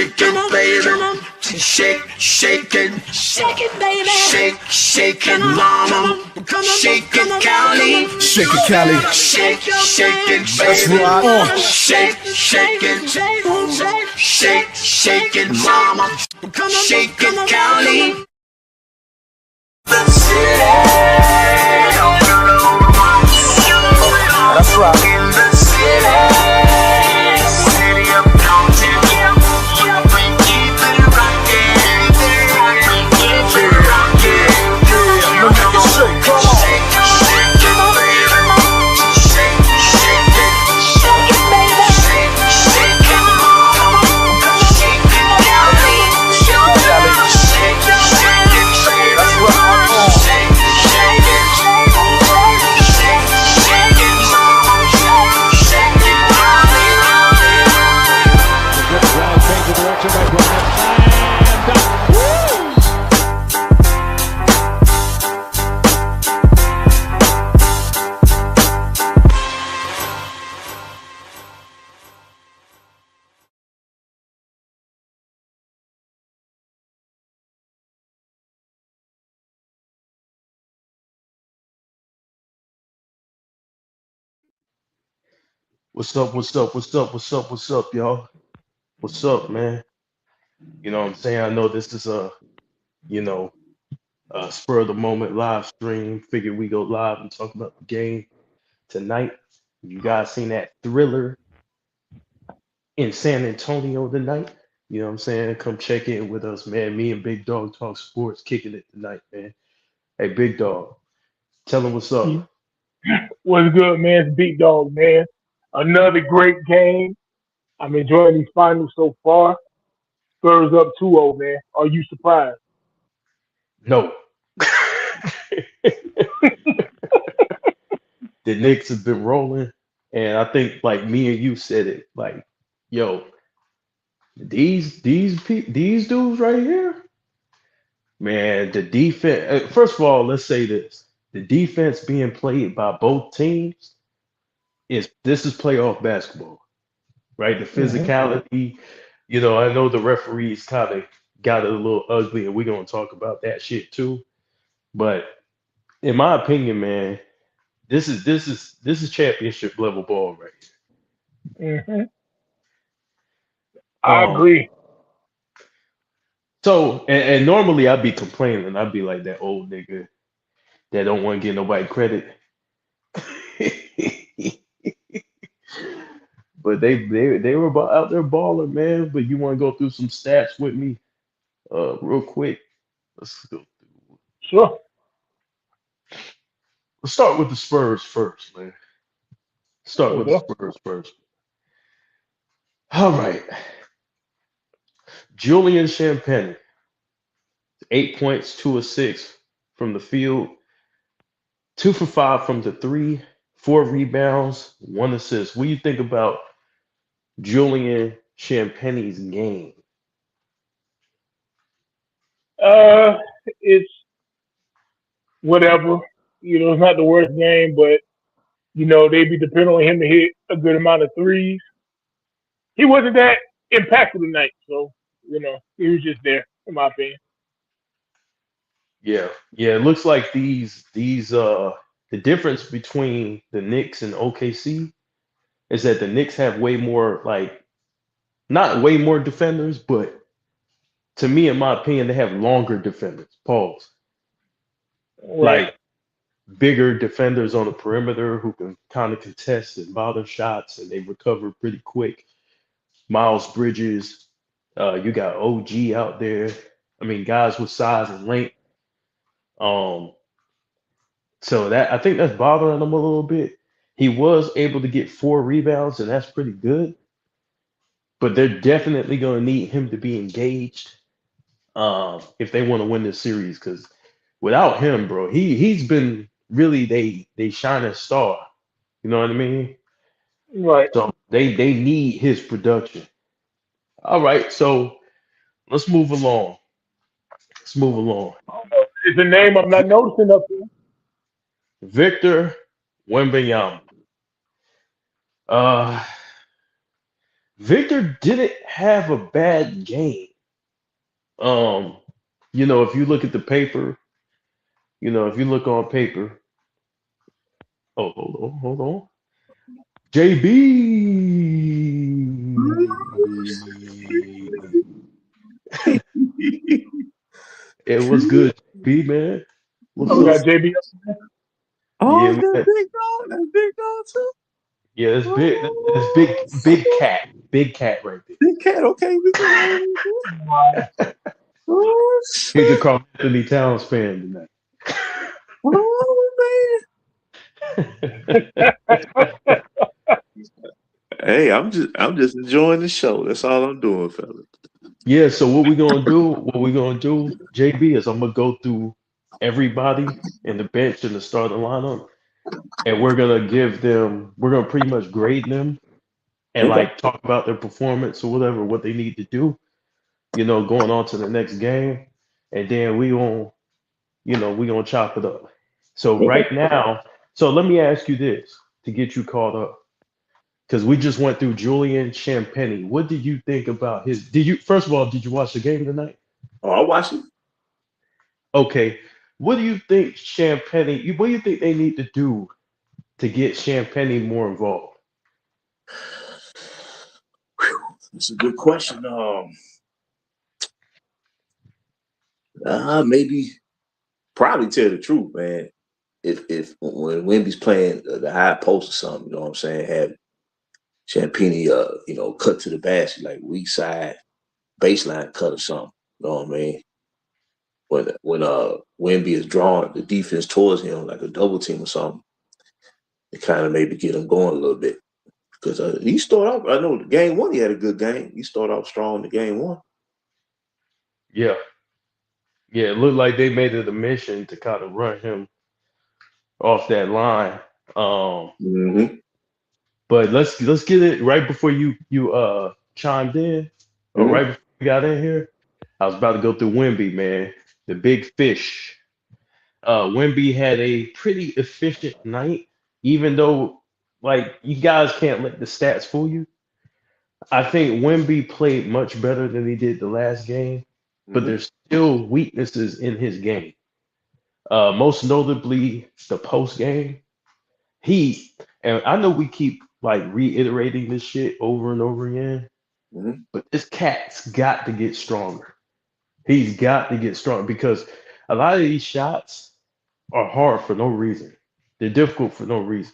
shake it, baby. Shake, shake it, baby. Shake it, mama. Shake it, Cali. Shake it, Cali. Shake it, baby. That's right. Shake it, shake it, mama. Shake it, Cali. That's right. In the city of Compton, we keep it rockin', keep it rockin'. Let me get shake, come on. Shake it, baby. Shake it, baby. Shake it, mama. Shake it, Cali. Shake it, baby. That's right. Shake it, Direction by Brian. What's up? What's up? What's up? What's up? What's up, y'all? What's up, man? You know what I'm saying? I know this is you know, a spur of the moment live stream. Figured we go live and talk about the game tonight. You guys seen that thriller in San Antonio tonight? You know what I'm saying? Come check in with us, man. Me and Big Dog talk sports, kicking it tonight, man. Hey, Big Dog, tell them what's up. What's good, man? It's BigDogg, man. Another great game. I'm enjoying these finals so far. Spurs up 2-0, man. Are you surprised? No. The Knicks have been rolling, and I think like me and you said it, like, yo, these dudes right here, man, the defense. First of all, let's say this: the defense being played by both teams is this is playoff basketball, right? The Hmm. physicality, I know the referees kind of got it a little ugly, and we're gonna talk about that shit too. But in my opinion, man, this is championship level ball right Hmm. here. I agree. So and normally I'd be complaining. I'd be like that old nigga that don't want to give nobody credit. But they were out there balling, man. But you want to go through some stats with me, real quick? Let's go. Sure. Let's start with the Spurs first, man. Start with the Okay. Spurs first. All right, Julian Champagny, 8 points, 2 assists from the field, 2 for 5 from the three, 4 rebounds, 1 assist. What do you think about Julian Champagne's game? Uh, it's whatever. It's not the worst game, but they be depending on him to hit a good amount of threes. He wasn't that impactful tonight, so he was just there, in my opinion. Yeah, yeah. It looks like the difference between the Knicks and OKC is that the Knicks have way more, like, not way more defenders, but to me, in my opinion, they have longer defenders. Pause. Right. Like bigger defenders on the perimeter who can kind of contest and bother shots, and they recover pretty quick. Miles Bridges, you got OG out there. I mean, guys with size and length. Um, so that I think that's bothering him a little bit. He was able to get 4 rebounds, and that's pretty good. But they're definitely going to need him to be engaged, if they want to win this series. Because without him, bro, he's been really they shining star. You know what I mean? Right. So they need his production. All right, so let's move along. Let's move along. It's a name I'm not noticing up there. Victor Wembanyama. Uh, Victor didn't have a bad game. Um, if you look at the paper, if you look on paper, oh, hold on. JB. It was good, B man. What's Oh, we up? got JB. Oh, Yeah, is that man. big dog? That's big dog too. Yeah, that's big. That's Oh, big cat. Big cat right there. big cat. Okay, we can roll with this. Oh He's a shit. Carl Anthony Towns fan Oh tonight. man. Hey, I'm just enjoying the show. That's all I'm doing, fellas. Yeah, so what we gonna do, JB, is I'm gonna go through everybody in the bench and the starting lineup, and we're gonna pretty much grade them and Okay. like talk about their performance or whatever, what they need to do, going on to the next game, and then we gonna chop it up. So Okay. right now, so let me ask you this to get you caught up, because we just went through Julian Champagny. What did you think about his? First of all, did you watch the game tonight? Oh, I watch it. Okay, what do you think Champagny? What do you think they need to do to get Champagny more involved? It's a good question. Maybe probably tell the truth, man. If when Wemby's playing the high post or something, you know what I'm saying, have Champagny, cut to the basket like weak side baseline cut or something. You know what I mean? When Wemby is drawing the defense towards him like a double team or something, it kind of maybe get him going a little bit because he started off. I know the game one he had a good game. He started off strong in the game one. Yeah, yeah, it looked like they made it a mission to kind of run him off that line. Um, Mm-hmm. but let's get it right before you chimed in, or Mm-hmm. right before you got in here. I was about to go through Wemby, man, the big fish. Wemby had a pretty efficient night, even though like you guys can't let the stats fool you. I think Wemby played much better than he did the last game, but Mm-hmm. there's still weaknesses in his game. Most notably, the post game. He and I know we keep like reiterating this shit over and over again, Mm-hmm. but this cat's got to get stronger. He's got to get stronger because a lot of these shots are hard for no reason. They're difficult for no reason.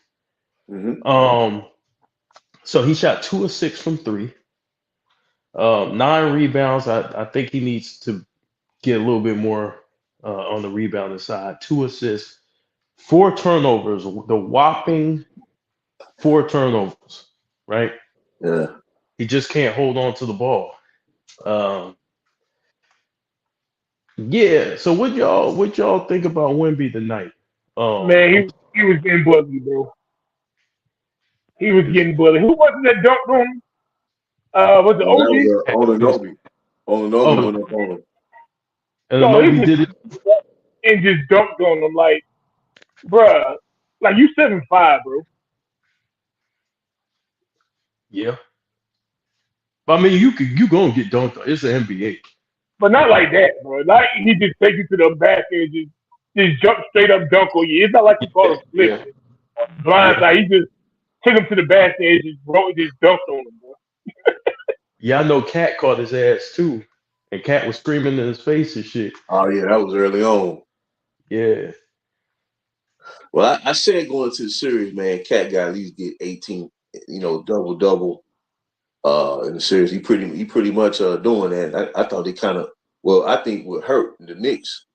Mm-hmm. Um, so he shot 2 of 6 from three, 9 rebounds. I think he needs to get a little bit more on the rebounding side. 2 assists, 4 turnovers, the whopping 4 turnovers, right? Yeah. He just can't hold on to the ball. Um, yeah. So what y'all think about Wemby tonight? Man, I'm he was getting bullied, bro. He was getting bullied. Who wasn't that dunked on him? Was it Oh, that OG? was on the Nobi. On the Nobi oh, went up on him. and No, he Anobi just did it. and just dunked on him like, bruh, like you 7'5", bro. Yeah. But I mean, you gonna get dunked on. It's the NBA. But not like that, bro. Like he just take you to the basket and just jump straight up dunk on you. It's not like he caught a flip Yeah. blind Yeah. side. He just took him to the basket and just dunked on him, bro. Yeah, I know Cat caught his ass too. And Cat was screaming in his face and shit. Oh yeah, that was early on. Yeah. Well, I said going to the series, man, Cat got at least get 18, double double in the series. He pretty much doing that. I thought they kind of I think what hurt the Knicks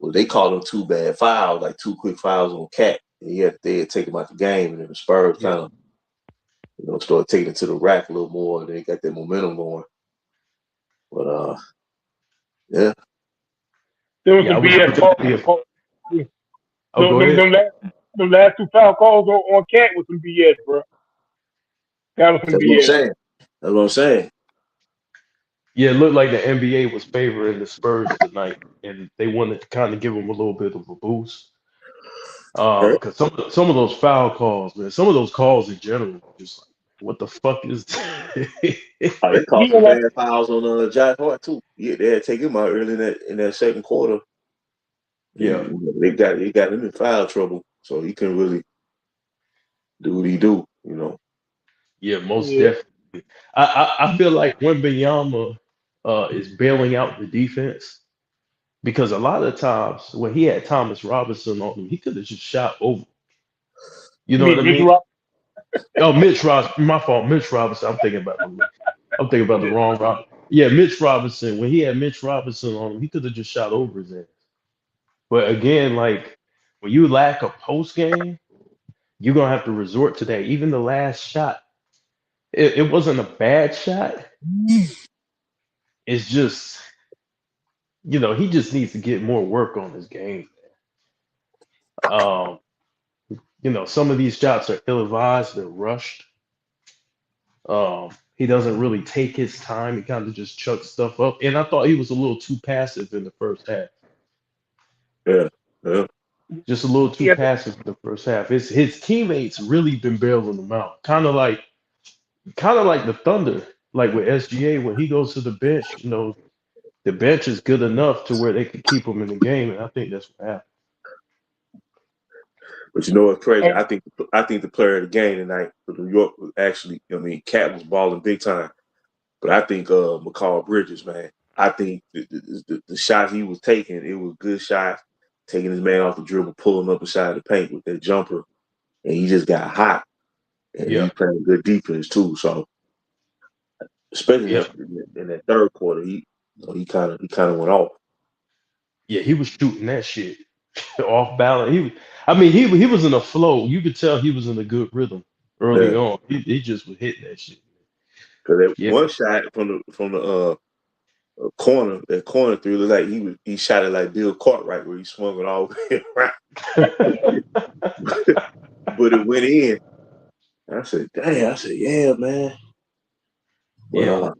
was they called him 2 bad fouls, like 2 quick fouls on Cat. And they had taken him out the game, and then the Spurs Yeah. kind of started taking it to the rack a little more. And they got that momentum going. But yeah, There was Yeah, I some was BS looking at calls. the Them, Oh, go ahead. them last two foul calls on Cat was some BS, bro. That was some that's what I'm BS. saying. That's what I'm saying. Yeah, it looked like the NBA was favoring the Spurs tonight, and they wanted to kind of give them a little bit of a boost. Right. Because some of those foul calls, man, some of those calls in general, just like what the fuck is Oh, they He caught some don't like, bad fouls on Josh Hart too. Yeah, they had to take him out early in that second quarter. yeah, They got him in foul trouble, so he couldn't really do what he do. yeah, most yeah. definitely. I feel like Wembanyama is bailing out the defense because a lot of times when he had Thomas Robinson on him, he could have just shot over. You You know what I mean Mitch mean? Rock? Oh, Mitch Robinson, my fault. Mitch Robinson. I'm thinking about the Yeah. wrong Rob. Yeah, Mitch Robinson. When he had Mitch Robinson on him, he could have just shot over his ass. But again, like when you lack a post game, you're gonna have to resort to that. Even the last shot, it wasn't a bad shot. It's just, he just needs to get more work on his game. Um, some of these shots are ill-advised, they're rushed. He doesn't really take his time. He kind of just chucks stuff up. And I thought he was a little too passive in the first half. Yeah, yeah. Just a little too Yeah. passive in the first half. His teammates really been bailing him out. Kind of like the Thunder, like with SGA when he goes to the bench. The bench is good enough to where they could keep him in the game, and I think that's what happened. But you know what's crazy? And, I think the player of the game tonight for New York was actually. Cat was balling big time. But I think McCall Bridges, man. I think the shots he was taking, it was good shots. Taking his man off the dribble, pulling up inside the paint with that jumper, and he just got hot. And Yeah, he's playing good defense too. So especially yeah, in that third quarter, he kind of went off. yeah. He was shooting that shit off balance. He was in a flow. You could tell he was in a good rhythm early Yeah, on. He just was hitting that shit. because that Yeah. one shot from the corner, that corner three looked like he shot it like Bill Cartwright where he swung it all the way around, but it went in. I said, "Damn!" I said, "Yeah, man." But Yeah.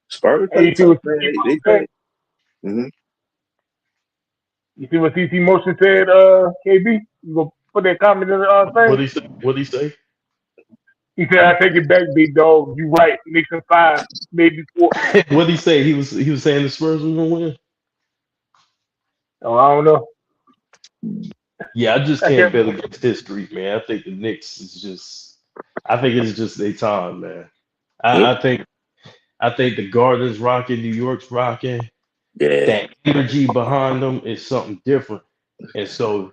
Spurs and play you see tough, what man. CC They Motion said? play. Mm-hmm. You see what CC Motion said, KB? You gonna put that comment in the What thing? he say? What he say? He said, I take it back, big dog. You right. Knicks in 5, maybe 4. What he say? He was saying the Spurs was gonna win. Oh, I don't know. Yeah, I just I can't can't. bet against history, man. I think the Knicks is just. I think it's just their time, man. Yep. I think the Garden's rocking, New York's rocking. Yeah. That energy behind them is something different, and so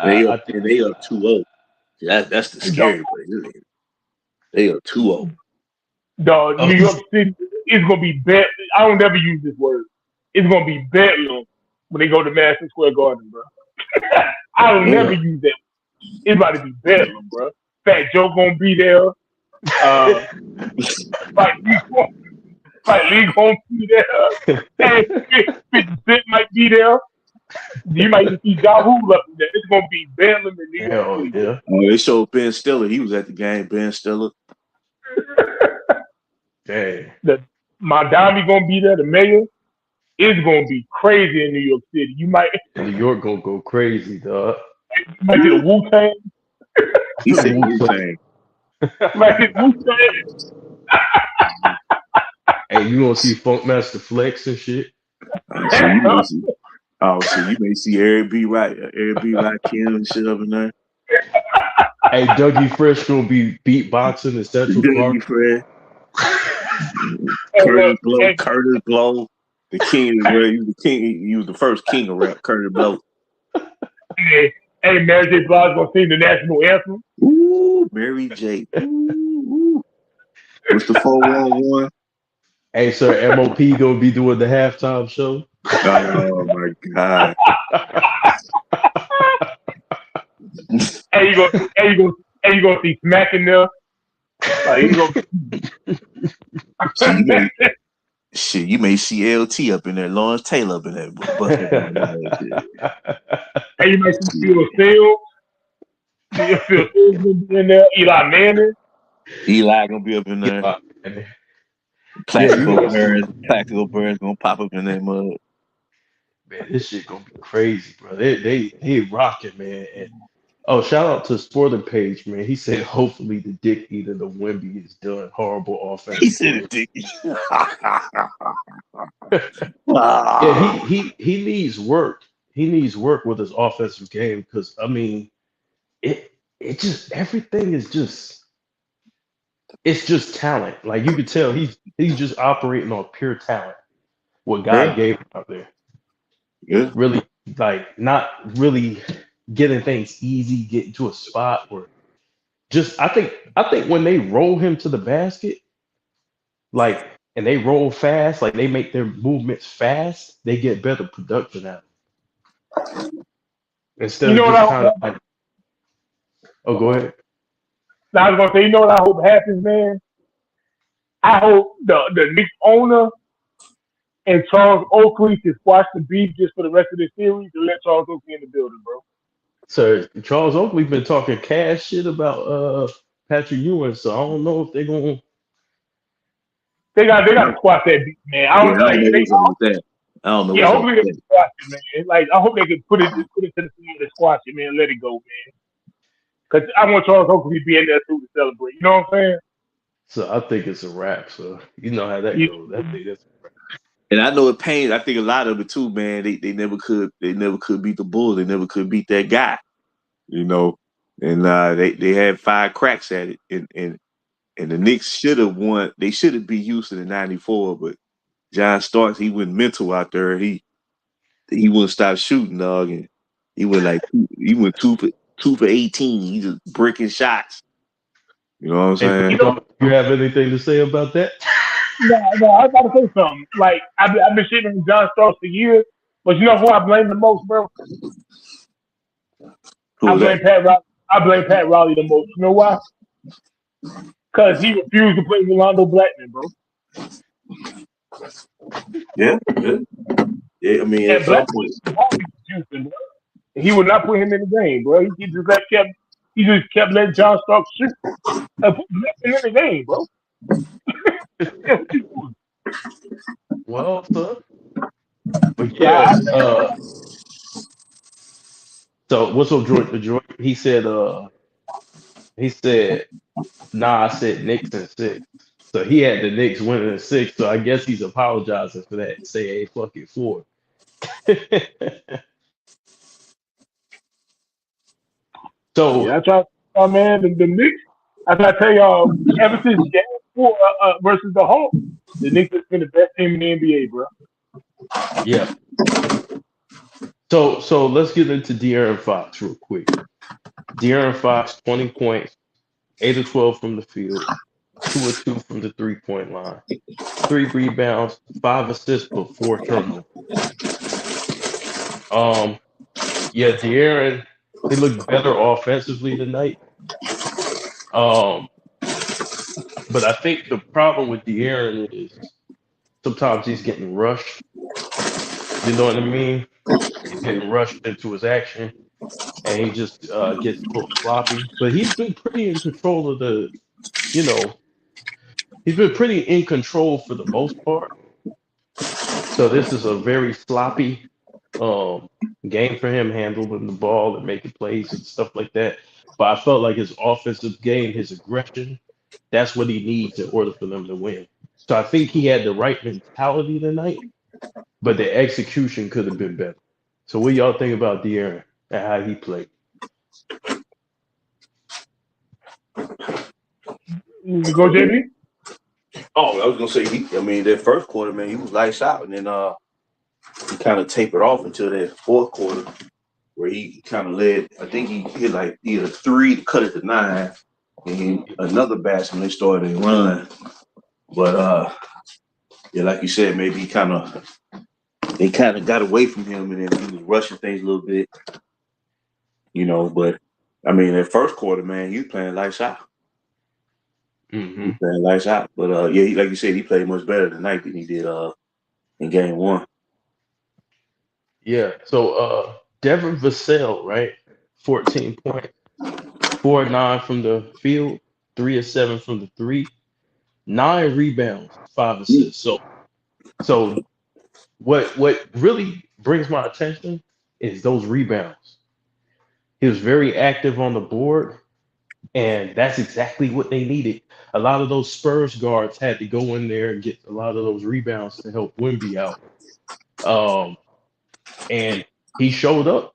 They up I think. and they up 2-0. That's the scary part. They up 2-0. Dog, Oh, New York City is gonna be bad. I don't never use this word. It's gonna be bedlam when they go to Madison Square Garden, bro. I don't never Yeah. use that. It's about to be bedlam, bro. Fat Joe gonna be there. Uh, Spike Lee gonna be there. And 50 Cent might be there. You might even see Ja Rule up there. It's gonna be bedlam in New York hell City, yeah, They showed Ben Stiller. He was at the game. Ben Stiller. dang. the Madami gonna be there. The mayor is gonna be crazy in New York City. You might New York gonna go crazy, dog. see the Wu Tang. He said Wu Wu-Tang. Tang. Might see Wu Tang. Hey, you gonna see Funkmaster Flex and shit? So you may see. Oh, so you may see Eric B. Rakim and shit up in there. Hey, Dougie Fresh gonna be beatboxing in Central Dougie Park. Fred, And look, and Curtis Blow, the king. Well, he was the king. He was the first king of rap. Curtis Blow. hey, Mary J. Blige gonna sing the national anthem. Ooh, Mary J. Ooh. What's the 411? Hey, sir, MOP gonna be doing the halftime show. Oh my God. And you gonna see Smack in there. Like you gonna You may see LT up in there, Lawrence Taylor up in there, and you might see Phil Fields. Phil Fields gonna be in there. Eli Manning. Eli gonna be up in there. Yeah, Plaxico Burns gonna pop up in that mug. man, this shit gonna be crazy, bro. They rocking, man. And Oh, shout out to Spoiler Page, man. He said hopefully the dick eater, the Wimby, is done. Horrible He offensive said play. it, Dickie. Yeah, he Ah, he he needs work. He needs work with his offensive game because I mean it just everything is just it's just talent. Like you could tell he's just operating on pure talent. What God yeah, gave him out there. yeah. Really like not really getting things easy, getting to a spot where just I think when they roll him to the basket, like and they roll fast, like they make their movements fast, they get better production out of it. Instead You of know what I just hope kind of happens? like, oh go ahead. Now, I was gonna say, you know what I hope happens, man? I hope the Knicks owner and Charles Oakley to squash the beef just for the rest of the series and let Charles Oakley in the building, bro. So Charles Oakley been talking cash shit about Patrick Ewing, so I don't know if they're gonna They got to squash that beef, man. I Yeah, don't I don't like know they. what's up with that. I don't know Yeah, what's up hopefully they with can that. squash it, man. Like I hope they can put it to the field and squash it, man. Let it go, man. Cause I want Charles Oakley to be in there too to celebrate. You know what I'm saying? so I think it's a wrap. So you know how that You, goes. I think that's a wrap. And I know it pains. I think a lot of it too, man. They never could beat the Bulls. They never could beat that guy, you know. And they had five cracks at it, and the Knicks should have won. They should have beat Houston in '94, but John Starks he went mental out there. He wouldn't stop shooting, dog, and he went two for 18. He just bricking shots. You know what I'm Hey, you saying? know, BigDogg, you have anything to say about that? no, I gotta say something. Like I've been shitting on John Starks for years, but you know who I blame the most, bro? Who I was that? blame Pat. I blame Pat Riley the most. You know why? Because he refused to play Rolando Blackman, bro. Yeah, yeah, yeah. I mean, at And some Blackman point, is always Houston, bro. He would not put him in the game, bro. He just kept letting John Starks shoot and put Blackman in the game, bro. Yeah, what you doing? Well, son. But Like, yeah, so what's up, Jordan? He said, nah, I said Knicks in six. So he had the Knicks winning in six. So I guess he's apologizing for that. Say, hey, fuck it, four. So yeah, I try. Oh man, the Knicks. I try to tell y'all, ever since Game 4 versus the Hawks, the Knicks has been the best team in the NBA, bro. yeah. So let's get into De'Aaron Fox real quick. De'Aaron Fox, 20 points, 8 of 12 from the field, 2 of 2 from the 3-point line, 3 rebounds, 5 assists, but 4 turnovers. Um, yeah, De'Aaron, he looked better offensively tonight. Um, but I think the problem with De'Aaron is sometimes he's getting rushed. You know what I mean? He's getting rushed into his action, and he just gets a little sloppy. But he's been pretty in control of you know, he's been pretty in control for the most part. So this is a very sloppy um, game for him, handling the ball and making plays and stuff like that. But I felt like his offensive game, his aggression, that's what he needs in order for them to win. So I think he had the right mentality tonight, but the execution could have been better. So what y'all think about De'Aaron and how he played? You go, JB. oh, I was gonna say I mean, that first quarter, man, he was lights out, and then he kind of tapered off until that fourth quarter, where he kind of led. I think he hit like either three to cut it to 9, and another basket when they started to run. But yeah, like you said, maybe they kind of got away from him, and then he was rushing things a little bit, you know. But I mean, that first quarter, man, he was playing lights out. He Hmm. was playing lights out. But yeah, like you said, he played much better tonight than he did in game one. Yeah. So Devin Vassell, right? 14 points, 4 of 9 from the field, 3 of 7 from the three, 9 rebounds, 5 assists. So what really brings my attention is those rebounds. He was very active on the board, and that's exactly what they needed. A lot of those Spurs guards had to go in there and get a lot of those rebounds to help Wimby out. Um, and he showed up.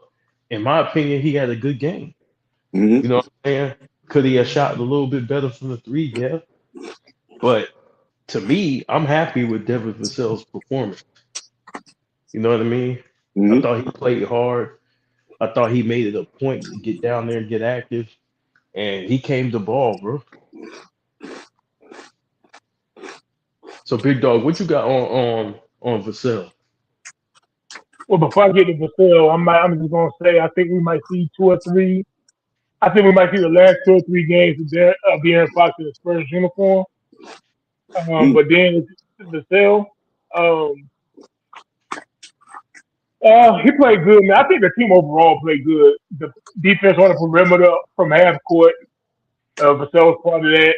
In my opinion, he had a good game. Mm-hmm. You know what I'm saying? Could he have shot a little bit better from the three? Yeah. But to me, I'm happy with Devin Vassell's performance. You know what I mean? I Mm-hmm. thought he played hard. I thought he made it a point to get down there and get active. And he came to ball, bro. So Big Dog, what you got on Vassell? Well, before I get to Vassell, I'm just gonna say I think we might see two or three. I think we might see the last two or three games of De'Aaron Fox in the Spurs uniform. But then Vassell, um, he played good, man. I think the team overall played good. The defense on the perimeter from half court, Vassell was part of that.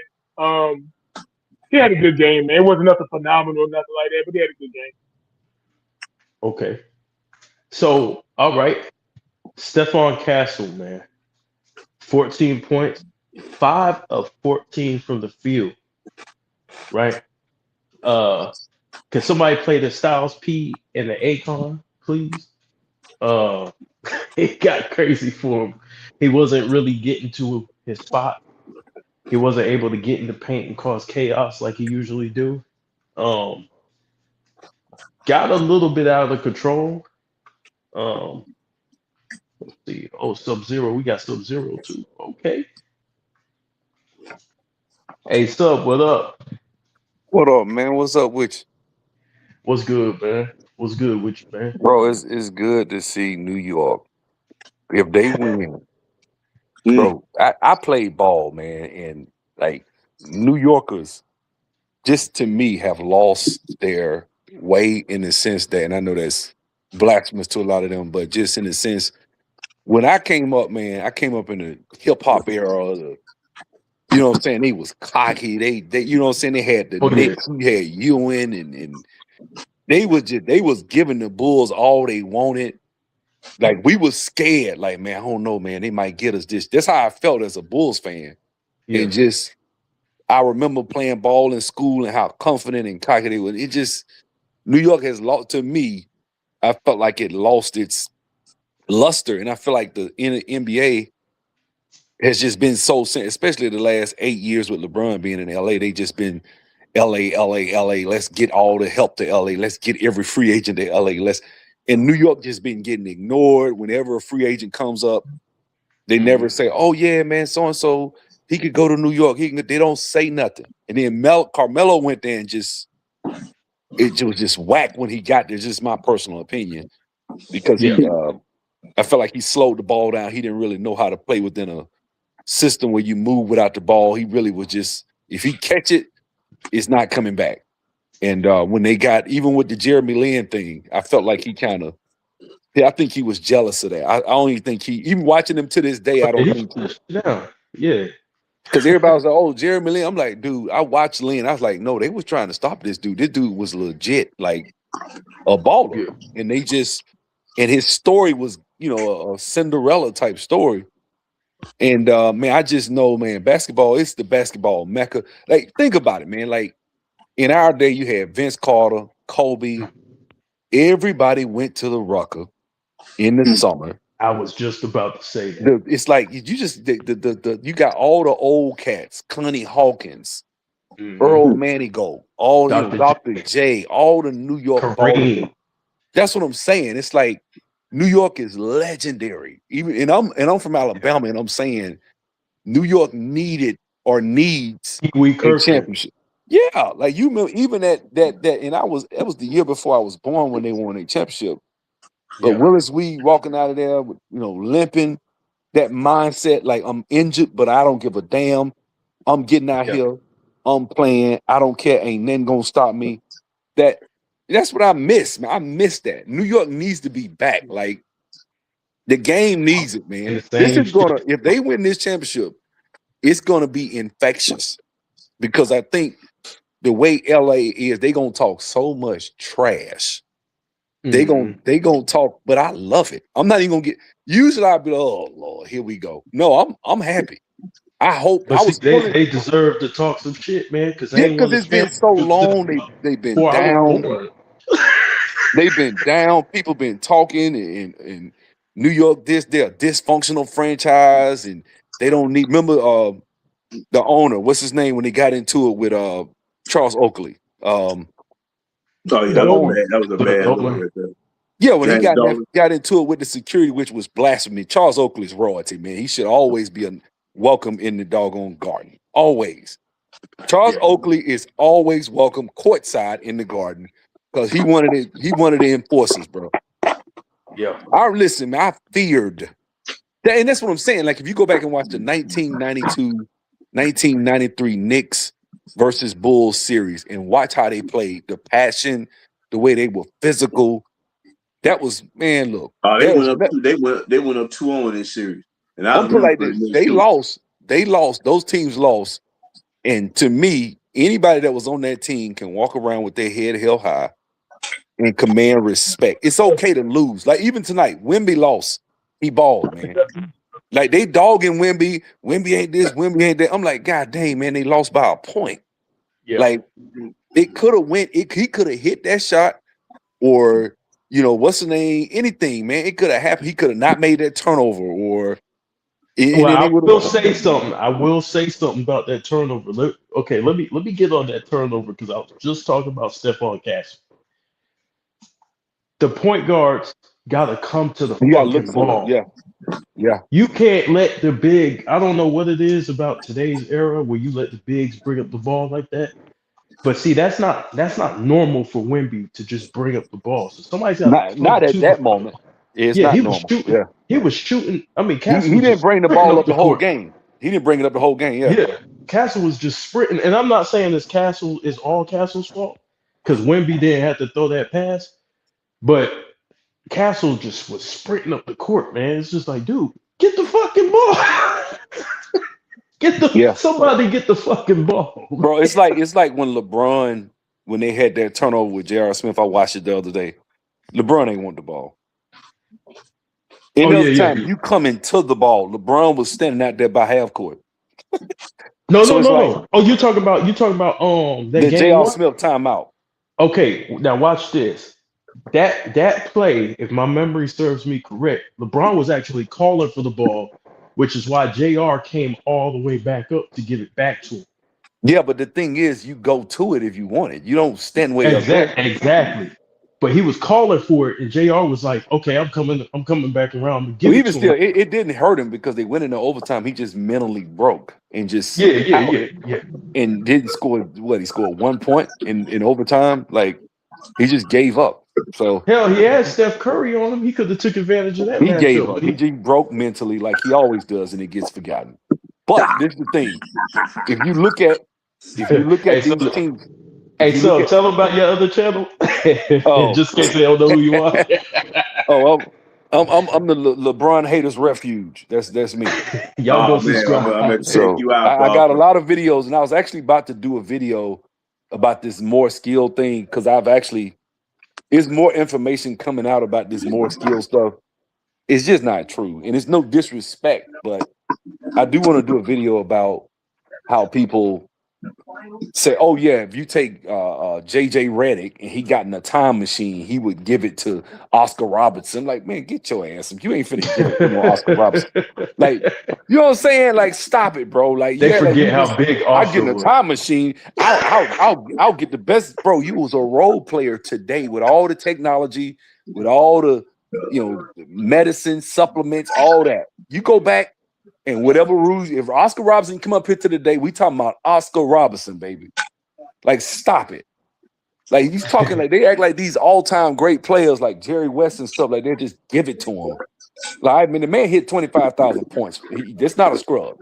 He had a good game, man. It wasn't nothing phenomenal, nothing like that, but he had a good game. Okay. So, all right. Stephon Castle, man. 14 points, 5 of 14 from the field, right? Can somebody play the Styles P and the Akon, please? Uh, it got crazy for him. He wasn't really getting to his spot. He wasn't able to get in the paint and cause chaos like he usually do. Um, got a little bit out of control. Um, let's see. Oh, Sub-Zero. We got Sub-Zero too. Okay. Hey, Sub, what up? What up, man? What's up with What's good, man? What's good with you, man? you? Bro, it's good to see New York. If they win, bro, I played ball, man, and like New Yorkers just to me have lost their way in the sense that, and I know that's blasphemous to a lot of them, but just in the sense when I came up, man, I came up in the hip hop era, you know what I'm saying? They was cocky. They you know what I'm saying? They had the Oh yeah, Knicks, you had Ewan and they was giving the Bulls all they wanted. Like we was scared, like, man, I don't know, man, they might get us this. That's how I felt as a Bulls fan. yeah. And just I remember playing ball in school and how confident and cocky they were. It just New York has lost to me. I felt like it lost its luster. And I feel like the NBA has just been so, especially the last 8 years with LeBron being in LA, they just been LA, LA, LA. Let's get all the help to LA. Let's get every free agent to LA. And New York just been getting ignored. Whenever a free agent comes up, they never say, "Oh yeah, man, so and so he could go to New York." They don't say nothing. And then Carmelo went there and it was just whack when he got there. Just my personal opinion because Yeah. I felt like he slowed the ball down. He didn't really know how to play within a system where you move without the ball. He really was just if he catch it, it's not coming back. And when they got even with the Jeremy Lin thing, I felt like he kind of I think he was jealous of that. I don't even think even watching him to this day, I don't He think flushed it down. Yeah. because everybody was like, "Oh, Jeremy Lin." I'm like, dude, I watched Lin. I was like, no, they was trying to stop this dude. This dude was legit, like a baller, Yeah. and they just and his story was, a Cinderella type story. And man, I just know, man, basketball, it's the basketball mecca. Like, think about it, man. Like in our day, you had Vince Carter, Kobe. Everybody went to the Rucker in the summer. I was just about to say that. It's like you just you got all the old cats, Connie Hawkins, Earl Manigault, all Dr. Dr. J, J, all the New York ballers. Kareem. That's what I'm saying. It's like New York is legendary. Even I'm from Alabama, and I'm saying New York needed or needs We a Kirkland. championship. Yeah, like you remember even that, and that was the year before I was born when they won a championship. But Yeah. Willis Reed walking out of there with limping, that mindset like I'm injured, but I don't give a damn. I'm getting out Yeah. here. I'm playing. I don't care. Ain't nothing gonna stop me. That's what I miss, man. I miss that. New York needs to be back. Like the game needs it, man. And the This same is gonna if they win this championship, it's gonna be infectious because I think the way LA is, they gonna talk so much trash They gonna talk, but I love it. I'm not even gonna get. Usually I'd be like, oh Lord, here we go. No, I'm happy. I hope But I see, was pulling. they deserve to talk some shit, man, because they Yeah, ain't won because the it's been so long. They've been 4 hours down. before. They've been down. People been talking and New York. They're a dysfunctional franchise, and they don't need. Remember the owner. What's his name when he got into it with Charles Oakley? Oh yeah, The that was owner. bad. That was a bad look right there. Yeah, when he James Dolan. got into it with the security, which was blasphemy. Charles Oakley's royalty, man. He should always be welcome in the doggone garden. Always. Charles Oakley is always welcome courtside in the garden because he wanted it. He wanted the enforcers, bro. Yeah. Listen, man, I feared that, and that's what I'm saying. Like, if you go back and watch the 1992, 1993 Knicks versus Bulls series and watch how they played, the passion, the way they were physical. That was, man, look. They went up. They went up 2-0 in this series, and I I'm put like remember this. They lost. Those teams lost. And to me, anybody that was on that team can walk around with their head held high and command respect. It's okay to lose. Like even tonight, Wemby lost. He balled, man. Like they dogging Wemby. Wemby ain't this. Wemby ain't that. I'm like, God dang, man, they lost by a point. Yeah. Like it could have went. He could have hit that shot, or what's the name? Anything, man. It could have happened. He could have not made that turnover, or. Well, I will say something. I will say something about that turnover. Let me get on that turnover because I was just talking about Stephon Castle. The point guards got to come to the fucking ball. Yeah. You can't let the big. I don't know what it is about today's era where you let the bigs bring up the ball like that. But see, that's not normal for Wemby to just bring up the ball. So somebody's got not at that moment. It's not normal. Shooting. Yeah. He was shooting. I mean, He didn't bring the ball up the whole game. He didn't bring it up the whole game. Yeah. Castle was just sprinting, and I'm not saying this Castle is all Castle's fault because Wemby didn't have to throw that pass, but Castle just was sprinting up the court, man. It's just like, dude, get the fucking ball. Somebody get the fucking ball. Bro, it's like when LeBron, when they had that turnover with J.R. Smith, I watched it the other day. LeBron ain't want the ball. Any other time you come into the ball, LeBron was standing out there by half court. No. Oh, you talking about that the game J.R. one? Smith timeout. Okay, now watch this. That play, if my memory serves me correct, LeBron was actually calling for the ball, which is why JR came all the way back up to give it back to him. Yeah, but the thing is, you go to it if you want it. You don't stand way up there. Exactly. But he was calling for it, and JR was like, "Okay, I'm coming back around to give it to him." It didn't hurt him because they went into overtime. He just mentally broke and just and didn't score. What, he scored 1 point in overtime? Like he just gave up. So hell, he had Steph Curry on him. He could have took advantage of that. He gave up. He just broke mentally, like he always does, and it gets forgotten. But this is the thing: if you look at these teams. Hey, so tell them about your other channel. Just in case they don't know who you are. I'm the LeBron haters refuge. That's me. Y'all go subscribe. I'm gonna check you out. I got a lot of videos, and I was actually about to do a video about this more skill thing because there's more information coming out about this more skill stuff. It's just not true, and it's no disrespect, but I do want to do a video about how people say, oh yeah, if you take JJ Redick and he got in a time machine, he would give it to Oscar Robertson. Like, man, get your ass. You ain't finna give it to Oscar Robertson. Like, you know what I'm saying? Like, stop it, bro. Like, they forget how big Oscar I get in a time machine. I'll get the best, bro. You was a role player today with all the technology, with all the medicine, supplements, all that. You go back. And whatever rules, if Oscar Robertson come up here to the day, we talking about Oscar Robertson, baby. Like, stop it. Like, he's talking like they act like these all-time great players like Jerry West and stuff. Like, they just give it to him. Like, I mean, the man hit 25,000 points. That's not a scrub.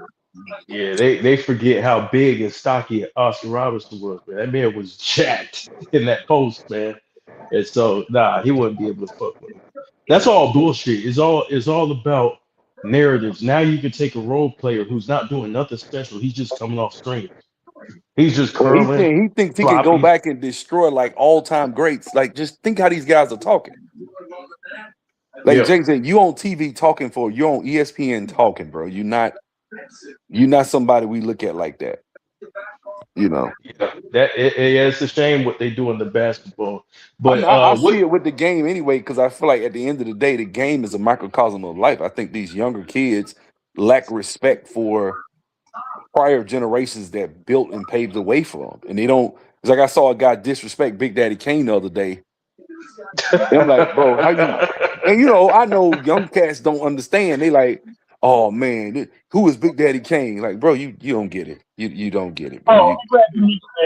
Yeah, they forget how big and stocky Oscar Robertson was, man. That man was jacked in that post, man. And so, he wouldn't be able to fuck with him. That's all bullshit. It's all about narratives. Now you can take a role player who's not doing nothing special. He's just coming off screen. He's just curling. He thinks he can go back and destroy like all-time greats. Like, just think how these guys are talking. Like Yeah. Jay-Z, you on TV talking you're on ESPN talking, bro. You're not somebody we look at like that. You know. Yeah, it's a shame what they do in the basketball. I But mean, I see what? it with the game anyway, because I feel like at the end of the day, the game is a microcosm of life. I think these younger kids lack respect for prior generations that built and paved the way for them. And they don't, it's like I saw a guy disrespect Big Daddy Kane the other day. And I'm like, bro, how you, and I know young cats don't understand. They like, oh man, who is Big Daddy Kane? Like, bro, you don't get it. You don't get it, bro. Oh,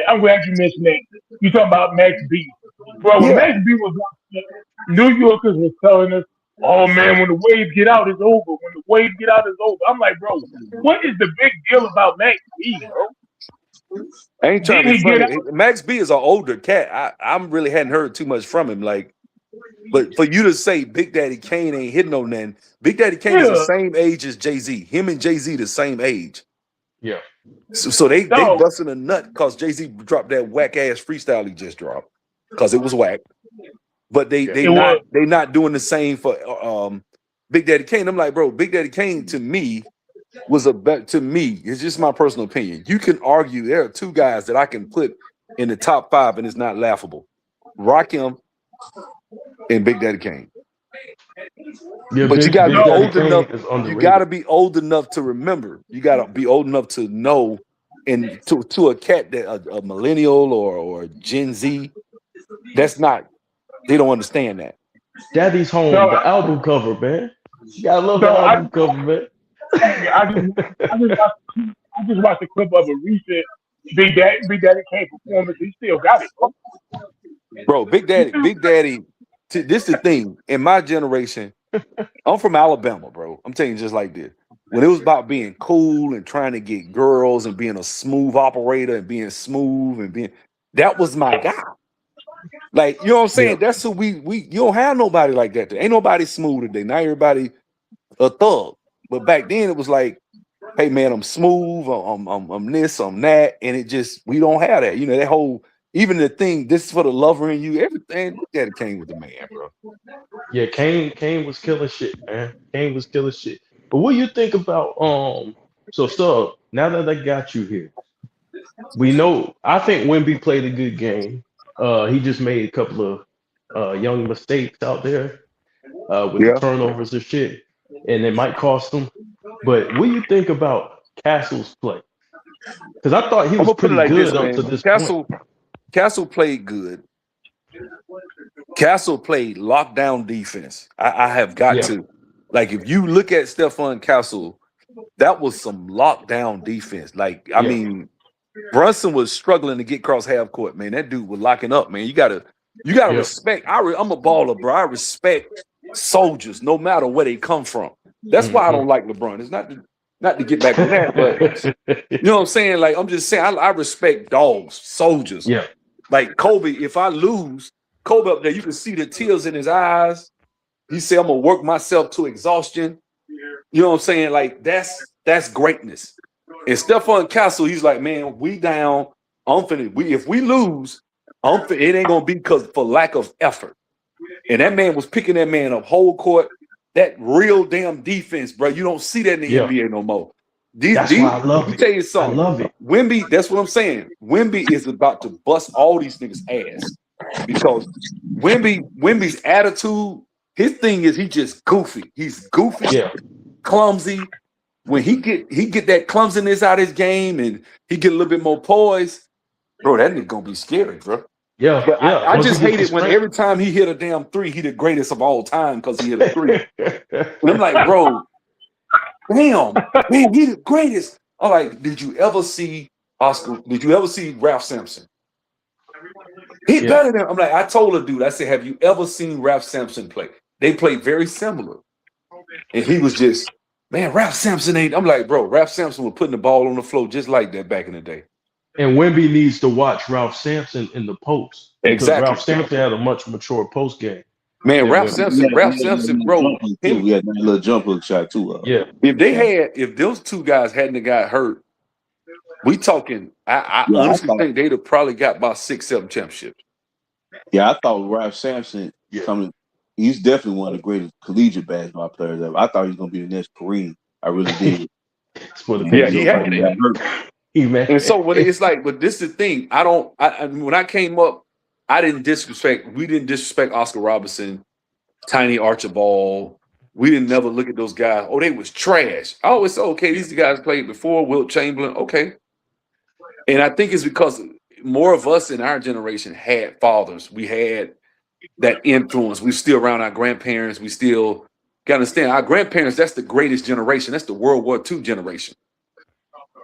I'm glad you mentioned that. You talking about Max B. Bro, when Yeah. Max B was on, New Yorkers were telling us, oh man, when the waves get out, it's over. When the waves get out, it's over. I'm like, bro, what is the big deal about Max B, bro? I ain't trying to Didn't be he get funny. out? Max B is an older cat. I really hadn't heard too much from him. Like, but for you to say Big Daddy Kane ain't hitting on nothing, Big Daddy Kane is the Yeah, same age as Jay-Z. Him and Jay-Z the same age. Yeah. So they no, busting a nut because Jay-Z dropped that whack ass freestyle he just dropped because it was whack. But they Yeah. they it not was. they not doing the same for Big Daddy Kane. I'm like, bro, Big Daddy Kane to me was to me, it's just my personal opinion. You can argue there are two guys that I can put in the top 5 and it's not laughable. Rakim and Big Daddy Kane. Yeah, But you Big gotta be Big Daddy old Kane enough. is You underrated. gotta be old enough to remember. You gotta be old enough to know. And to a cat that a millennial or Gen Z, that's not. They don't understand that. Daddy's No, Home, the album cover, man. You gotta love the so album cover, man. I just watched a clip of a recent Big Daddy Kane performance. He still got it, bro. Bro, Big He Daddy, still Big Daddy. This is the thing. In my generation, I'm from Alabama, bro. I'm telling you just like this. When it was about being cool and trying to get girls and being a smooth operator and being smooth and being that was my guy. Like, you know what I'm Yeah. saying? That's who we you don't have nobody like that. Ain't nobody smooth today. Now everybody a thug. But back then it was like, hey man, I'm smooth, I'm this, I'm that, and it just we don't have that. That whole even the thing, this is for the lover in you, everything that came with the man, bro. Yeah, Kane was killing shit, man. Kane was killing shit. But what do you think about so Sub, now that I got you here, we know I think Wemby played a good game. He just made a couple of young mistakes out there with the Yeah. turnovers and shit, and it might cost him. But what do you think about Castle's play? Because I thought he I'm was gonna put it pretty like this, good up to man. this point. Castle played good. Castle played lockdown defense. I have got Yeah, to like if you look at Stephon Castle, that was some lockdown defense. Like, I yeah, mean, Brunson was struggling to get across half court, man. That dude was locking up, man. You gotta yeah. respect. I'm a baller, bro. I respect soldiers no matter where they come from. That's why I Hmm. don't like LeBron. It's not to get back on that, but you know what I'm saying? Like, I'm just saying I respect dogs, soldiers. Yeah, Like Kobe, if I lose, Kobe up there, you can see the tears in his eyes. He said, I'm gonna work myself to exhaustion. You know what I'm saying? Like, that's greatness. And Stephon Castle, he's like, man, we down. If we lose, it ain't gonna be because for lack of effort. And that man was picking that man up whole court. That real damn defense, bro. You don't see that in the yeah. NBA no more. That's why I Let love me it. tell you I something. love it. Wemby, that's what I'm saying. Wemby is about to bust all these niggas' ass because Wemby's attitude, his thing is he just goofy. He's goofy, Yeah, clumsy. When he get that clumsiness out of his game and he get a little bit more poise, bro, that nigga gonna be scary, bro. yeah, But yeah. I Once he just gets hate the it when strength. every time he hit a damn three, he the greatest of all time because he hit a three. And I'm like, bro, damn, man, he the greatest. I'm like, did you ever see Oscar? Did you ever see Ralph Sampson? He Yeah. better than. I'm like, I told a dude, I said, have you ever seen Ralph Sampson play? They play very similar. And he was just, man, Ralph Sampson ain't. I'm like, bro, Ralph Sampson was putting the ball on the floor just like that back in the day. And Wemby needs to watch Ralph Sampson in the post because Exactly. Ralph Sampson had a much mature post game Man, than Ralph Wemby. Sampson, bro, him, We had that little jump hook shot too. Yeah, if those two guys hadn't got hurt, we talking, I Yeah, honestly think they'd have probably got about 6-7 championships. I thought Ralph Sampson yeah, coming. He's definitely one of the greatest collegiate basketball players ever. I thought he was going to be the next Kareem. I really did. It's for the And Yeah, people. he you know, had he it. got hurt. And so when it's like, but this is the thing. When I came up, we didn't disrespect Oscar Robertson, Tiny Archibald. We didn't never look at those guys. Oh, they was trash. I always say, okay, these guys played before Wilt Chamberlain. Okay. And I think it's because more of us in our generation had fathers. We had that influence. We still around our grandparents. We still got to understand our grandparents, that's the greatest generation. That's the World War II generation.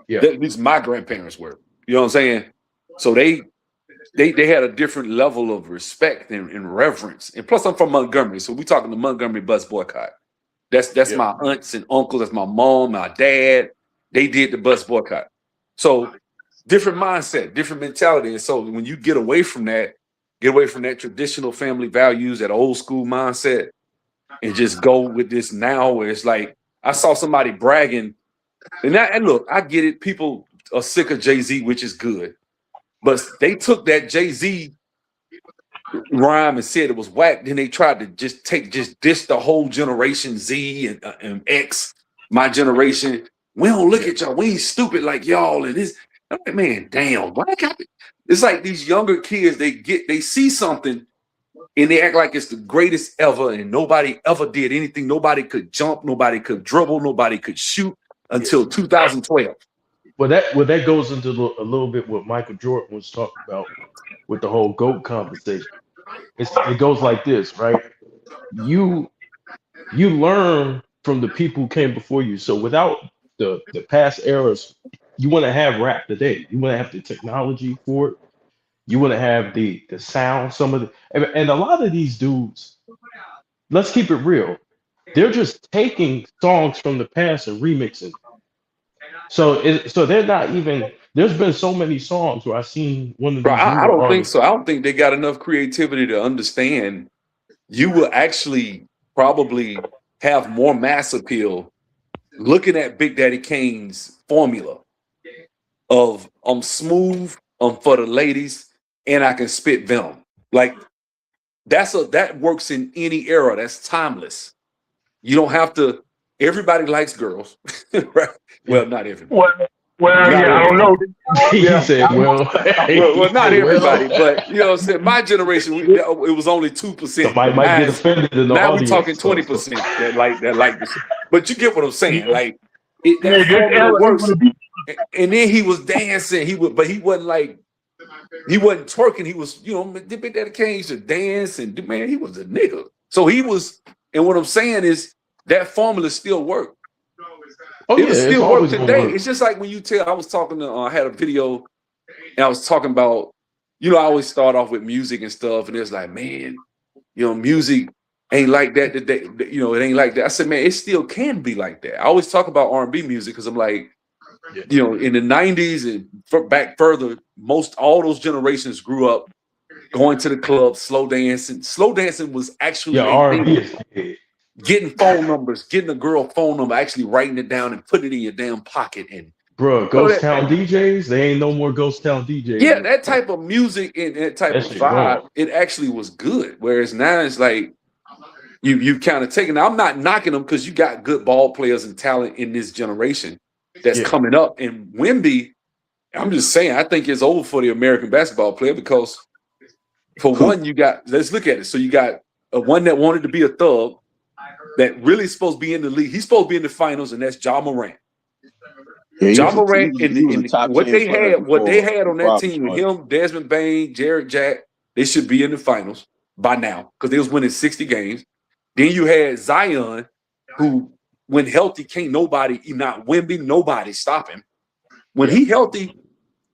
Yeah. At least my grandparents were. You know what I'm saying? So they had a different level of respect and reverence. And plus, I'm from Montgomery, so we talking the Montgomery bus boycott. That's my aunts and uncles. That's my mom, my dad. They did the bus boycott. So different mindset, different mentality. And so when you get away from that traditional family values, that old school mindset, and just go with this now, where it's like I saw somebody bragging. And look, I get it. People are sick of Jay-Z, which is good. But they took that Jay-Z rhyme and said it was whack. Then they tried to just diss the whole generation Z and X, my generation. We don't look at y'all. We ain't stupid like y'all. And this, I'm like, man, damn. It's like these younger kids, they see something and they act like it's the greatest ever, and nobody ever did anything. Nobody could jump, nobody could dribble, nobody could shoot until 2012. Well, that goes into a little bit what Michael Jordan was talking about with the whole GOAT conversation. It goes like this, right? You learn from the people who came before you. So without the past eras, you want to have rap today. You want to have the technology for it. You want to have the sound. And a lot of these dudes, let's keep it real. They're just taking songs from the past and remixing. So they're not even. There's been so many songs where I've seen one of Bro, these I newer don't think artists. so. I don't think they got enough creativity to understand you will actually probably have more mass appeal looking at Big Daddy Kane's formula of I'm smooth, I'm for the ladies, and I can spit venom. Like that works in any era. That's timeless. You don't have to. Everybody likes girls, right? Well, not everybody. Well, Not I don't know. He said, "Well, well, not he said, everybody, well." but you know, what I'm saying my generation, it was only 2%. Somebody might get offended in the Now we're audience. talking 20% that like this. But you get what I'm saying. Like that this formula era works. ain't gonna be. And then he was dancing. But he wasn't like he wasn't twerking. He was, you know, the Big Daddy Kane used to dance, and man, he was a nigga. So he was. And what I'm saying is that formula still worked. Oh, It was yeah, it's still work always gonna today. work. It's just like when you tell. I was talking to. I had a video, and I was talking about. You know, I always start off with music and stuff, and it's like, man, you know, music ain't like that today. You know, it ain't like that. I said, man, it still can be like that. I always talk about R&B music because I'm like, you know, in the 90s and back further, all those generations grew up going to the club, slow dancing. Slow dancing was actually a R&B thing. is Getting phone numbers, getting a girl phone number, actually writing it down and putting it in your damn pocket. And bro, Ghost Town DJs, they ain't no more Ghost Town DJs. yeah, that type of music and that type of vibe, it actually was good. Whereas now it's like you kind of taking. I'm not knocking them because you got good ball players and talent in this generation that's coming up. And Wemby, I'm just saying, I think it's over for the American basketball player because for one, you got. Let's look at it. So you got one that wanted to be a thug. That really supposed to be in the league. He's supposed to be in the finals, and that's Ja Morant. Yeah, Ja Morant and what they had on that team with him, Desmond Bain, Jared Jack, they should be in the finals by now because they was winning 60 games. Then you had Zion, who when healthy, can't nobody, not Wemby, nobody stop him. When he healthy,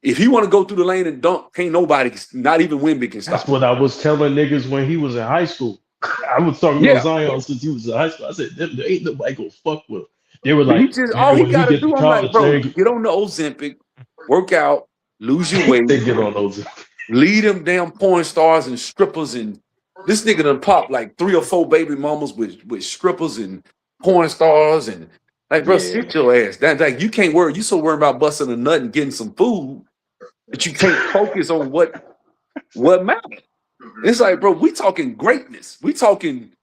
if he want to go through the lane and dunk, can't nobody, not even Wemby can stop him. That's what I was telling niggas when he was in high school. I was talking about Zion since he was in high school. I said, there ain't nobody gonna fuck with him. They were like, all he got to do, I'm like, bro, get on the Ozempic, work out, lose your weight. They get on those. Lead them damn porn stars and strippers. And this nigga done popped like 3 or 4 baby mamas with strippers and porn stars. And like, bro, sit your ass. Like, you can't worry. You so worried about busting a nut and getting some food that you can't focus on what matters. It's like, bro, we talking greatness. We talking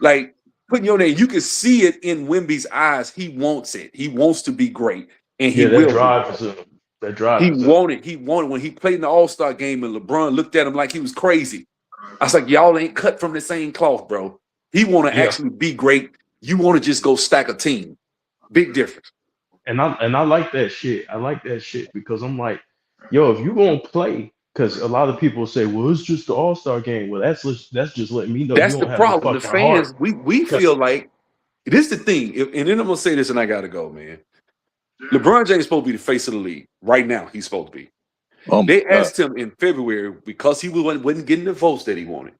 like putting your name. You can see it in Wemby's eyes. He wants it. He wants to be great, and he Yeah, that will. drive is in him. That drive He is in him. wanted. He wanted when he played in the All-Star game, and LeBron looked at him like he was crazy. I was like, y'all ain't cut from the same cloth, bro. He want to Yeah. actually be great. You want to just go stack a team. Big difference. And I like that shit. I like that shit because I'm like, yo, if you gonna play, because a lot of people say, well, it's just the All-Star game. Well, that's just letting me know you That's the don't have the problem. The fucking heart. fans, we 'Cause- feel like this is the thing. And then I'm gonna say this, and I gotta go, man. LeBron James is supposed to be the face of the league right now. He's supposed to be. They asked him in February because he wasn't getting the votes that he wanted.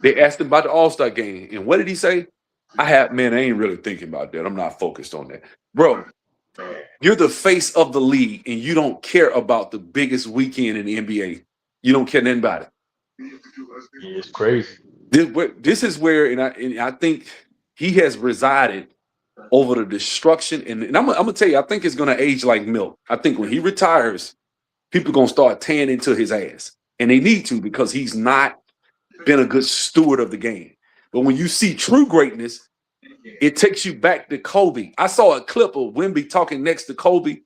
They asked him about the All-Star game, and what did he say? I ain't really thinking about that. I'm not focused on that, bro. You're the face of the league, and you don't care about the biggest weekend in the NBA. You don't care nothing about it. Yeah, it's crazy. This is where, and I think he has resided over the destruction. And I'm gonna tell you, I think it's gonna age like milk. I think when he retires, people are gonna start tearing into his ass, and they need to because he's not been a good steward of the game. But when you see true greatness, it takes you back to Kobe. I saw a clip of Wemby talking next to Kobe.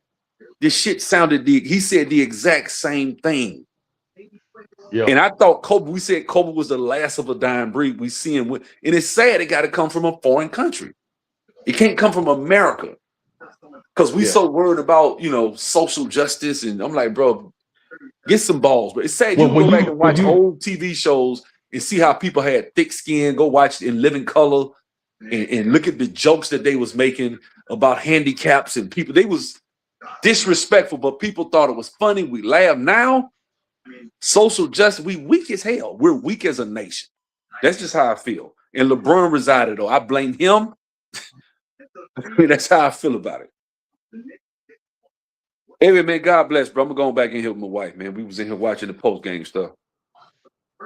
This shit sounded he said the exact same thing. Yeah. And I thought we said Kobe was the last of a dying breed. We see him and it's sad it got to come from a foreign country. It can't come from America. Because we so worried about, social justice. And I'm like, bro, get some balls. But it's sad you can go back and watch old TV shows and see how people had thick skin, go watch In Living Color and look at the jokes that they was making about handicaps and people. They was disrespectful, but people thought it was funny. We laugh now. Social justice, we weak as hell. We're weak as a nation. That's just how I feel. And LeBron resided, though. I blame him. That's how I feel about it. Anyway, man, God bless, bro. I'm going back in here with my wife, man. We was in here watching the post-game stuff.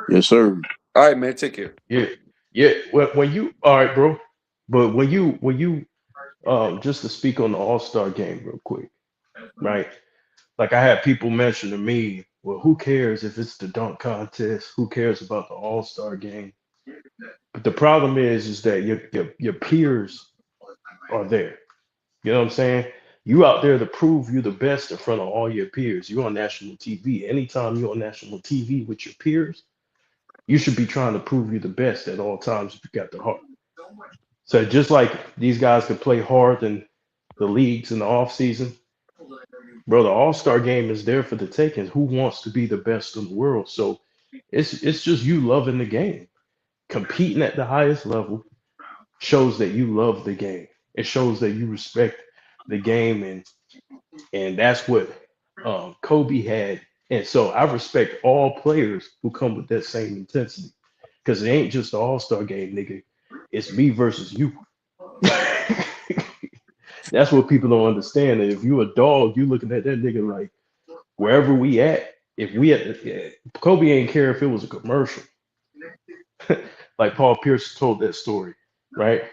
Yes, sir. All right, man. Take care. Yeah. When you all right, bro. But when you just to speak on the All-Star game real quick, right? Like I had people mention to me, well, who cares if it's the dunk contest? Who cares about the All-Star game? But the problem is that your peers are there. You know what I'm saying? You out there to prove you the best in front of all your peers. You're on national TV. Anytime you're on national TV with your peers, you should be trying to prove you the best at all times if you got the heart. So just like these guys can play hard in the leagues in the off season, bro, the All-Star game is there for the taking. Who wants to be the best in the world? So it's just you loving the game. Competing at the highest level shows that you love the game. It shows that you respect the game, and that's what Kobe had. And so I respect all players who come with that same intensity, because it ain't just the All-Star game, nigga. It's me versus you. That's what people don't understand. And if you a dog, you looking at that nigga like wherever we at. If we Kobe ain't care if it was a commercial. Like Paul Pierce told that story, right?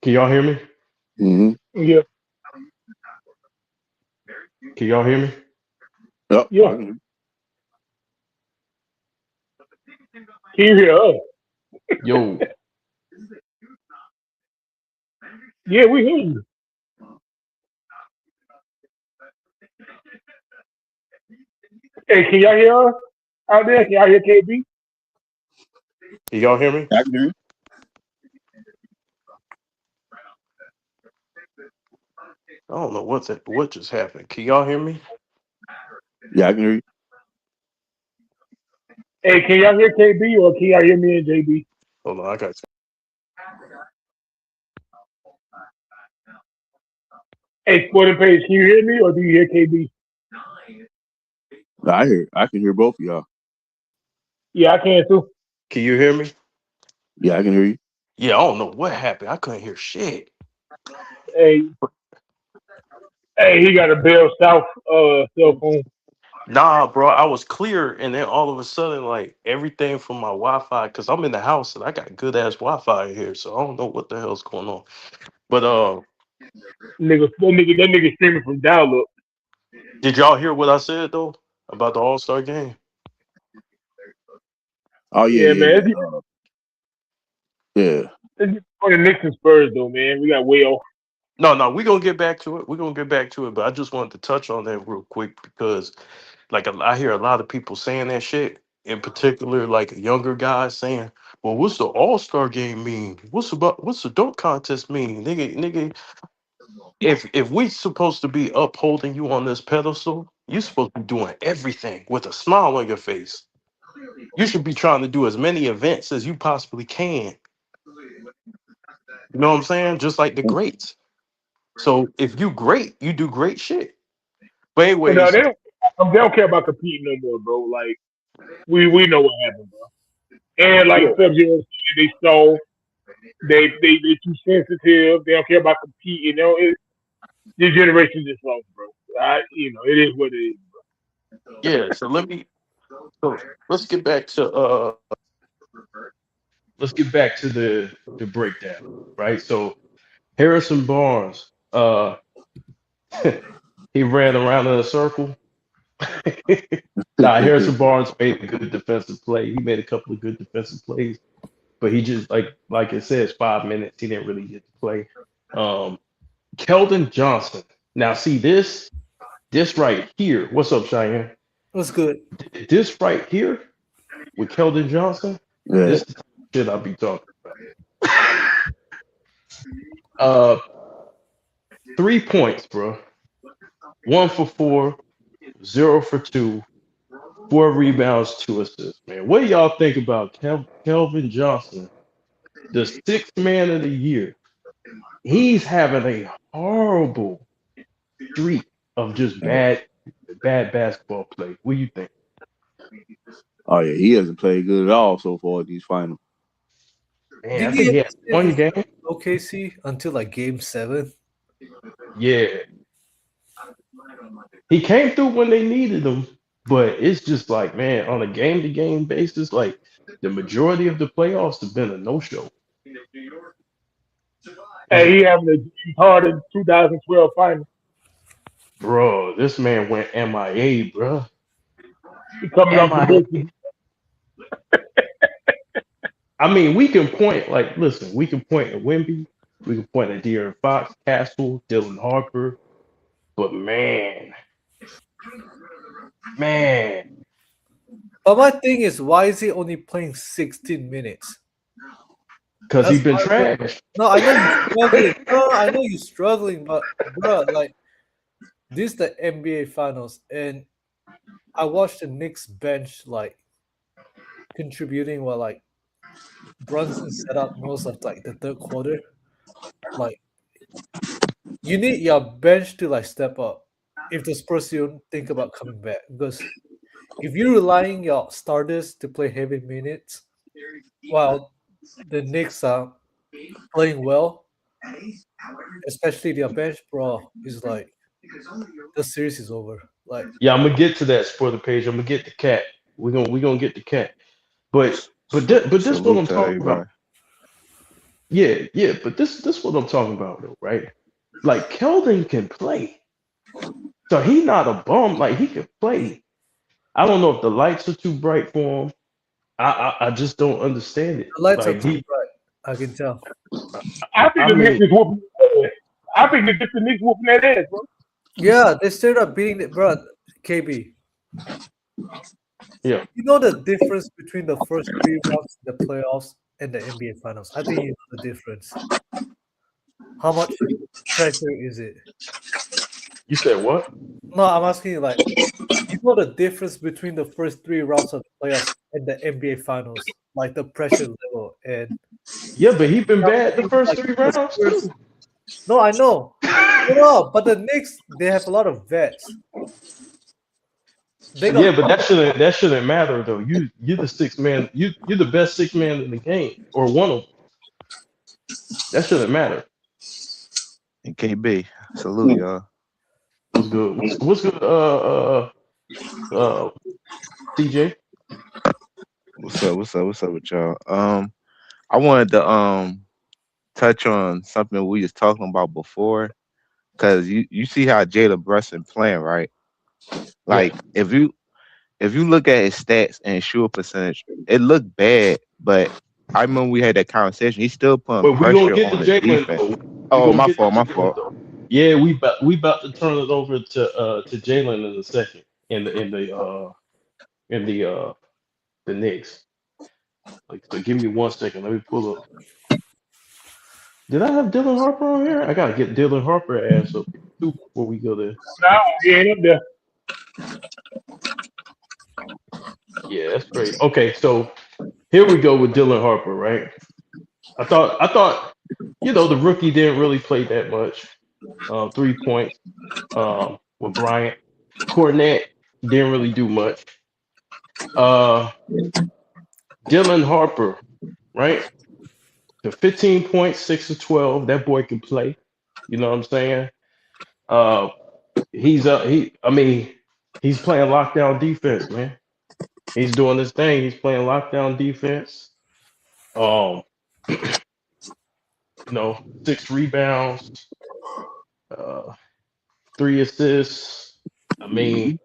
Can y'all hear me? Mm-hmm. Yeah. Can y'all hear me? Yep. Yeah. Can you hear us? Yo, Yeah, we hear you. Hey, can y'all hear us out there? Can y'all hear KB? can y'all hear me? I can hear you. I don't know what just happened. Can y'all hear me? Yeah, I can hear you. Hey, can y'all hear KB or can y'all hear me and JB? Hold on, I got Hey, Sporting Page, can you hear me or do you hear KB? No, I can hear both of y'all. Yeah, I can too. Can you hear me? Yeah, I can hear you. Yeah, I don't know what happened. I couldn't hear shit. Hey, he got a Bell South cell phone. Nah, bro, I was clear, and then all of a sudden, like everything from my Wi-Fi, because I'm in the house and I got good ass Wi-Fi in here, so I don't know what the hell's going on. But That nigga streaming from dial up. did y'all hear what I said though about the All-Star game? Oh yeah. Man. Yeah. Let's get on the Knicks and Spurs though, man. We got way off. No, we're gonna get back to it. We're gonna get back to it, but I just wanted to touch on that real quick because, like, I hear a lot of people saying that shit. In particular, like younger guys saying, "Well, what's the All Star game mean? What's the dunk contest mean, nigga? If we supposed to be upholding you on this pedestal, you supposed to be doing everything with a smile on your face. You should be trying to do as many events as you possibly can. You know what I'm saying? Just like the greats. So if you great, you do great shit. But But no, anyways, they don't care about competing no more, bro. Like we know what happened, bro. And like Yeah. Sub-Zero said, they stole. They too sensitive. They don't care about competing. You know, this generation just lost, bro. It is what it is. yeah. So let's get back to the breakdown, right? So Harrison Barnes, he ran around in a circle. Nah, Harrison Barnes made a good defensive play. He made a couple of good defensive plays, but he just like it says 5 minutes. He didn't really get to play. Keldon Johnson. Now see this right here. What's up, Cheyenne? What's good? This right here with Keldon Johnson. Yeah. This is the shit I'll be talking about. 3 points, bro. 1 for 4, 0 for 2, 4 rebounds, 2 assists. Man, what do y'all think about Kelvin Johnson, the sixth man of the year? He's having a horrible streak of just bad basketball play. What do you think? Oh yeah, he hasn't played good at all so far at these finals. Man, Did I he think he ever had stay one in game. OKC until like game 7? Yeah, he came through when they needed him, but it's just like, man, on a game-to-game basis, like the majority of the playoffs have been a no-show. Hey, he having a James Harden 2012 final. Bro, this man went MIA, bro. He coming off the bench. MIA. I mean, we can point, like, listen, we can point at Wemby, we can point at De'Aaron Fox, Castle, Dylan Harper, but man, But my thing is, why is he only playing 16 minutes? because That's he's been my point. trash. No, I know you're struggling. No, I know you're struggling, but bro, like this is the NBA Finals, and I watched the Knicks bench like contributing while like Brunson set up most of like the third quarter. Like you need your bench to like step up if the Spurs don't think about coming back, because if you're relying your starters to play heavy minutes while the Knicks are playing well, especially their bench, bro, is like the series is over. Like Yeah, I'm gonna get to that spoiler page. I'm gonna get the cat. We're gonna get the cat. But this what I'm Salute to talking about. everybody. Yeah, but this what I'm talking about though, right? Like Keldon can play. So he's not a bum, like he can play. I don't know if the lights are too bright for him. I just don't understand it. the lights are Like too bright, I can tell. I think I the Knicks mean, is whooping that ass. I think it's just the Knicks whooping that ass, bro. Yeah, they straight up beating it, bro. KB, yeah. you know the difference between the first 3 rounds in the playoffs and the NBA Finals. I think you know the difference. How much pressure is it? You said what? No, I'm asking you, like, you know the difference between the first 3 rounds of the playoffs and the NBA Finals, like the pressure level. And Yeah, but he been bad the first like 3 the rounds Spurs. too. No, I know. No, but the Knicks, they have a lot of vets. They got Yeah, but that shouldn't matter though. You're the sixth man. You're the best sixth man in the game, or one of them. That shouldn't matter. And KB, salute y'all. What's good? What's good? TJ. What's up with y'all? I wanted to touch on something we was talking about before, because you see how Jada Brunson playing, right? Like Yeah. if you look at his stats and his shoot percentage, it looked bad, but I remember we had that conversation. He's still putting But we gonna pressure get to on the Jalen defense. though. We Oh, gonna my get to fault. My Jalen fault. though. Yeah, we about to turn it over to Jalen in a second in the Knicks. Like, so give me 1 second. Let me pull up. Did I have Dylan Harper on here? I gotta get Dylan Harper ass up here too before we go there. Nah, he ain't up there. Yeah, that's great. Okay, so here we go with Dylan Harper, right? I thought the rookie didn't really play that much. 3 points with Bryant. Cornette didn't really do much. Uh, Dylan Harper, right? The 15 points, 6 to 12. That boy can play. You know what I'm saying? Uh, I mean, he's playing lockdown defense, man. He's doing this thing. He's playing lockdown defense. Um, 6 rebounds, uh, 3 assists. I mean,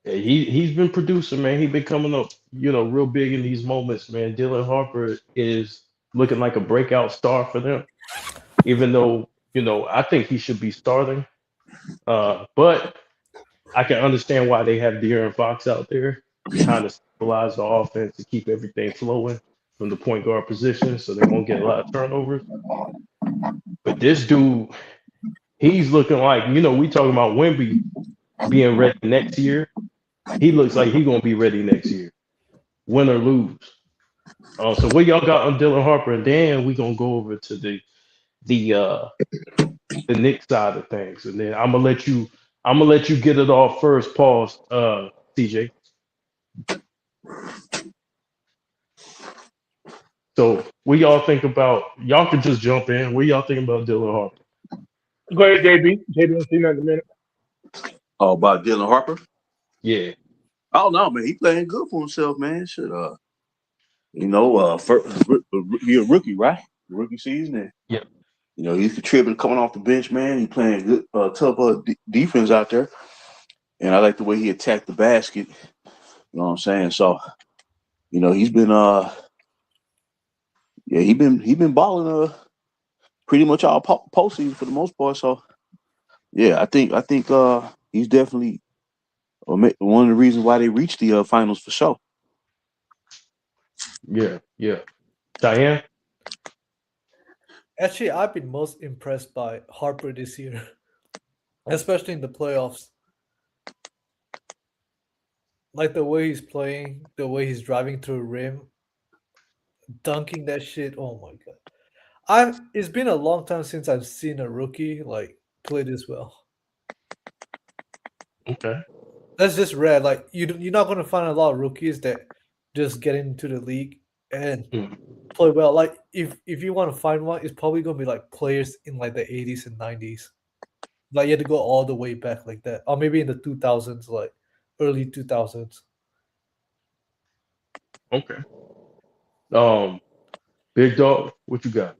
he's been producing, man. He's been coming up, real big in these moments, man. Dylan Harper is looking like a breakout star for them, even though, I think he should be starting. But I can understand why they have De'Aaron Fox out there to kind of stabilize the offense to keep everything flowing from the point guard position so they won't get a lot of turnovers. But this dude, he's looking like, we talking about Wemby being ready next year. He looks like he's gonna be ready next year, win or lose. So what y'all got on Dylan Harper, and then we gonna go over to the Knicks side of things, and then I'm gonna let you get it off first. Pause, CJ. So what y'all think about? Y'all can just jump in. What y'all think about Dylan Harper? Go ahead, JB. JB don't see nothing in a minute. Oh, about Dylan Harper? Yeah, Oh no, man, he playing good for himself, man. Should he a rookie, right? Rookie season, and yeah, he's contributing coming off the bench, man. He playing good, tough defense out there, and I like the way he attacked the basket. You know what I'm saying? So, he's been he been balling pretty much all postseason for the most part. So, yeah, I think he's definitely one of the reasons why they reached the finals for sure. yeah. Diane. Actually, I've been most impressed by Harper this year, especially in the playoffs. Like the way he's playing, the way he's driving through the rim, dunking that shit. Oh my god! It's been a long time since I've seen a rookie like play this well. Okay. That's just rare. Like you're not gonna find a lot of rookies that just get into the league and Mm. play well. Like if you want to find one, it's probably gonna be like players in like the 80s and 90s. Like you had to go all the way back like that, or maybe in the 2000s, like early 2000s. Okay. Big dog, what you got?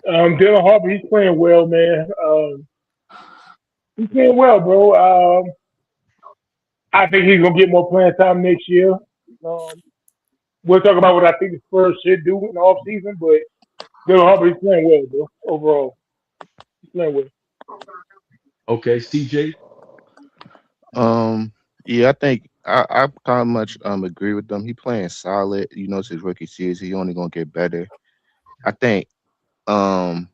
Dylan Harper, he's playing well, man. He's playing well, bro. I think he's gonna get more playing time next year. We'll talk about what I think the Spurs should do in the off season, but Dylan Harper, he's playing well, bro. Overall, he's playing well. Okay, CJ. Yeah, I think I kind of much agree with them. He playing solid. It's his rookie season. He only gonna get better. I think um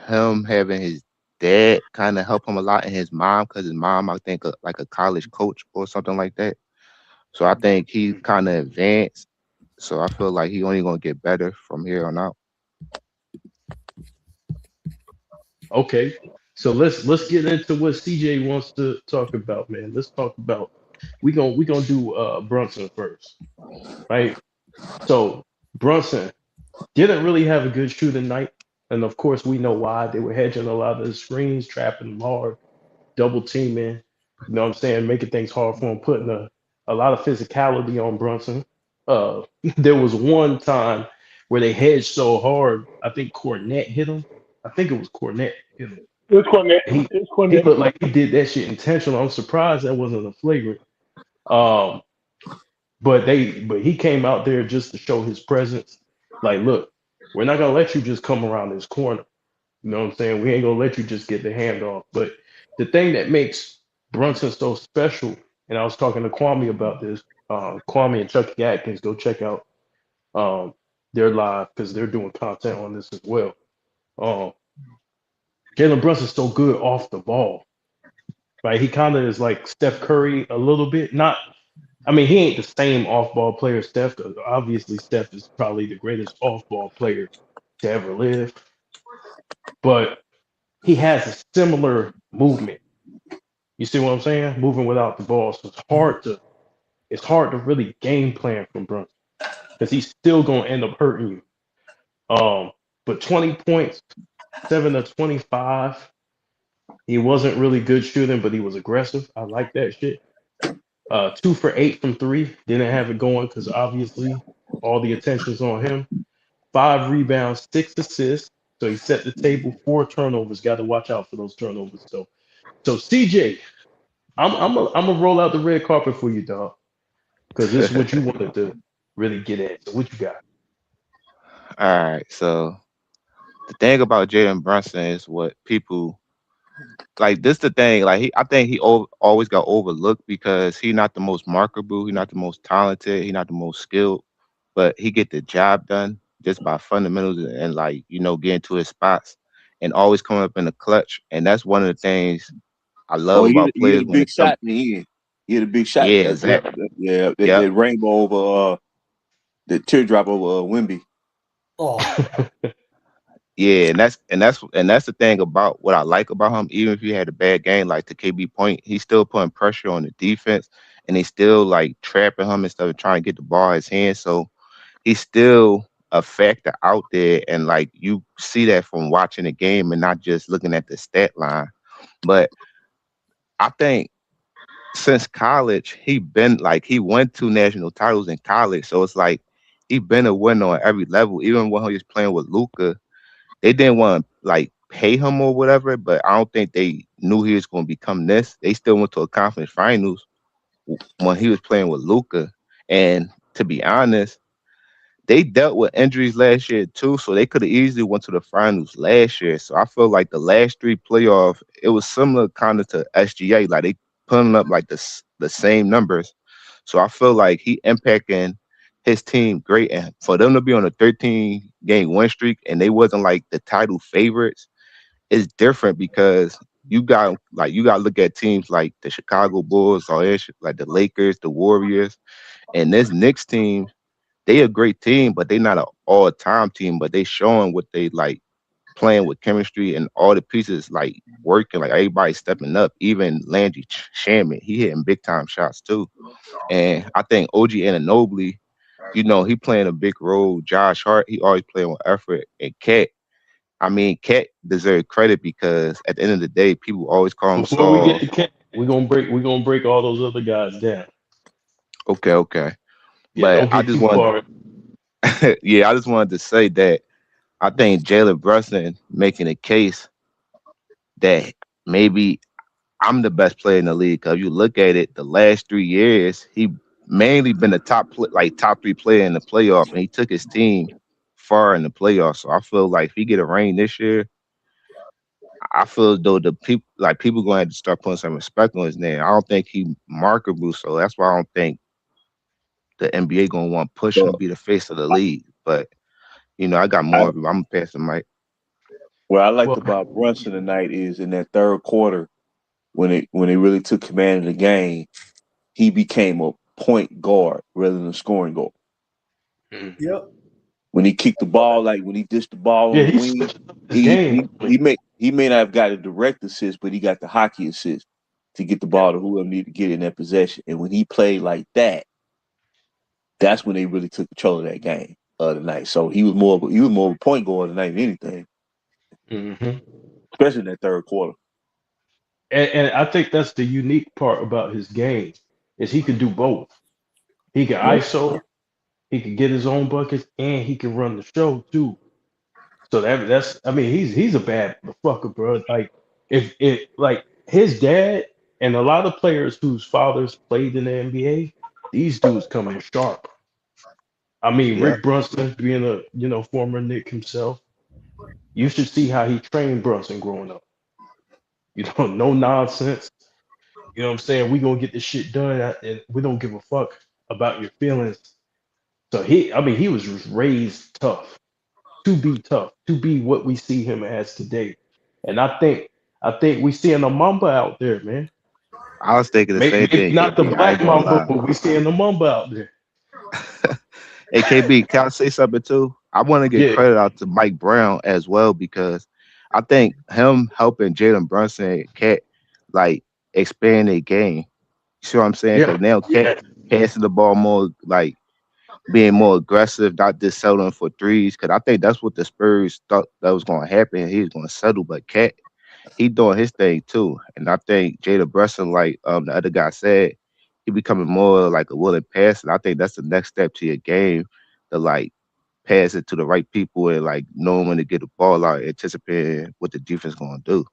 him having his dad kind of help him a lot, and his mom, because his mom, I think, like a college coach or something like that. So I think he kind of advanced. So I feel like he only gonna get better from here on out. Okay. So let's get into what CJ wants to talk about, man. Let's talk about we gonna do Brunson first, right? So Brunson didn't really have a good shooting night, and of course we know why. They were hedging a lot of the screens, trapping him hard, double teaming. You know what I'm saying? Making things hard for him, putting a lot of physicality on Brunson. Uh, there was one time where they hedged so hard, I think Cornette hit him. I think it was Cornette hit him. It's Cornette. He It's he Cornette. looked like he did that shit intentional. I'm surprised that wasn't a flagrant. Um, but he came out there just to show his presence. Like, look, we're not gonna let you just come around this corner. You know what I'm saying? We ain't gonna let you just get the handoff. But the thing that makes Brunson so special, and I was talking to Kwame about this. Kwame and Chucky Atkins, go check out um, their live because they're doing content on this as well. Um, Jalen Brunson's so good off the ball, right? He kind of is like Steph Curry a little bit. Not, I mean, he ain't the same off-ball player as Steph. 'Cause obviously, Steph is probably the greatest off-ball player to ever live, but he has a similar movement. You see what I'm saying? Moving without the ball, so it's hard to really game plan from Brunson because he's still gonna end up hurting you. But 20 points, 7 of 25. He wasn't really good shooting, but he was aggressive. I like that shit. 2 for 8 from three. Didn't have it going because obviously all the attention's on him. 5 rebounds, 6 assists. So he set the table. 4 turnovers. Got to watch out for those turnovers. So CJ, I'm gonna roll out the red carpet for you, dog, because this is what you wanted to really get at. So what you got? All right. So the thing about Jalen Brunson is what people like. This the thing. Like I think always got overlooked because he not the most marketable. He not the most talented. He not the most skilled, but he get the job done just by fundamentals and like getting to his spots and always coming up in the clutch. And that's one of the things I love Oh, about he had players a when big it comes. shot in the end. He had a big shot. Yeah, exactly. Yeah, Yep. that rainbow over the teardrop over Wimby. Oh, Yeah, and that's the thing about what I like about him. Even if he had a bad game, like the KB point, he's still putting pressure on the defense, and they still like trapping him instead of trying to get the ball in his hand. So he's still a factor out there, and like you see that from watching the game and not just looking at the stat line. But I think since college, he won 2 national titles in college, so it's like he been a winner on every level. Even when he was playing with Luca, they didn't want to like pay him or whatever, but I don't think they knew he was going to become this. They still went to a conference finals when he was playing with Luca, and to be honest, they dealt with injuries last year too, so they could have easily went to the finals last year. So I feel like the last 3 playoff, it was similar kind of to SGA, like they putting up like the same numbers. So I feel like he impacting his team great, and for them to be on a 13-game win streak and they wasn't like the title favorites, it's different because you got to look at teams like the Chicago Bulls or like the Lakers, the Warriors, and this Knicks team, they a great team, but they not an all-time team. But they showing what they like playing with chemistry and all the pieces like working, like everybody stepping up. Even Landry Shaman, he hitting big time shots too. And I think OG Anunoby, he playing a big role. Josh Hart, he always playing with effort. And Cat, I mean, Cat deserves credit because at the end of the day, people always call him Before we get to soft. Ken, we're gonna break all those other guys down. Okay, okay. Yeah, But don't I get just too want, far. yeah, I just wanted to say that I think Jalen Brunson making a case that maybe I'm the best player in the league. Cause you look at it, the last 3 years, he mainly been a top 3 player in the playoff, and he took his team far in the playoffs. So I feel like if he get a ring this year, I feel as though the people going to have to start putting some respect on his name. I don't think he marketable, so that's why I don't think the NBA gonna want to push him to But be the face of the league. But I got I, more of it. I'm gonna pass the mic. what I liked Well, about Brunson tonight is in that third quarter when they really took command of the game, he became a point guard rather than a scoring guard. mhm. yep. When he kicked the ball, like when he dished the ball on Yeah, the he wing, switched up his game. he may not have got a direct assist, but he got the hockey assist to get the ball to whoever needed to get in that possession. And when he played like that, that's when they really took control of that game tonight. So he was more of a point guard tonight than anything, Hmm. especially in that third quarter. And I think that's the unique part about his game is he can do both. He can Yeah. ISO, he can get his own buckets, and he can run the show too. So that's I mean he's a bad motherfucker, bro. Like if it like his dad and a lot of players whose fathers played in the NBA, these dudes come in sharp. I mean, Yeah, Rick Brunson being a former Knick himself, you should see how he trained Brunson growing up. No nonsense. You know what I'm saying? We gonna get this shit done, and we don't give a fuck about your feelings. So he was raised tough, to be what we see him as today. And I think we seeing a Mamba out there, man. I was thinking the same Maybe thing, not the KB. I ain't black gonna Mamba, lie. but we seeing the Mamba out there. Hey, KB, can I say something too? I want to get Yeah, credit out to Mike Brown as well because I think him helping Jalen Brunson and Cat like expand their game. You see what I'm saying? yeah, Because now Cat yeah, passing the ball more, like being more aggressive, not just settling for threes. Because I think that's what the Spurs thought that was going to happen. He was going to settle, but Cat, he doing his thing too. And I think Jada Brunson, like the other guy said, he becoming more like a willing passer. I think that's the next step to your game to like pass it to the right people and like knowing when to get the ball out, anticipating what the defense gonna do.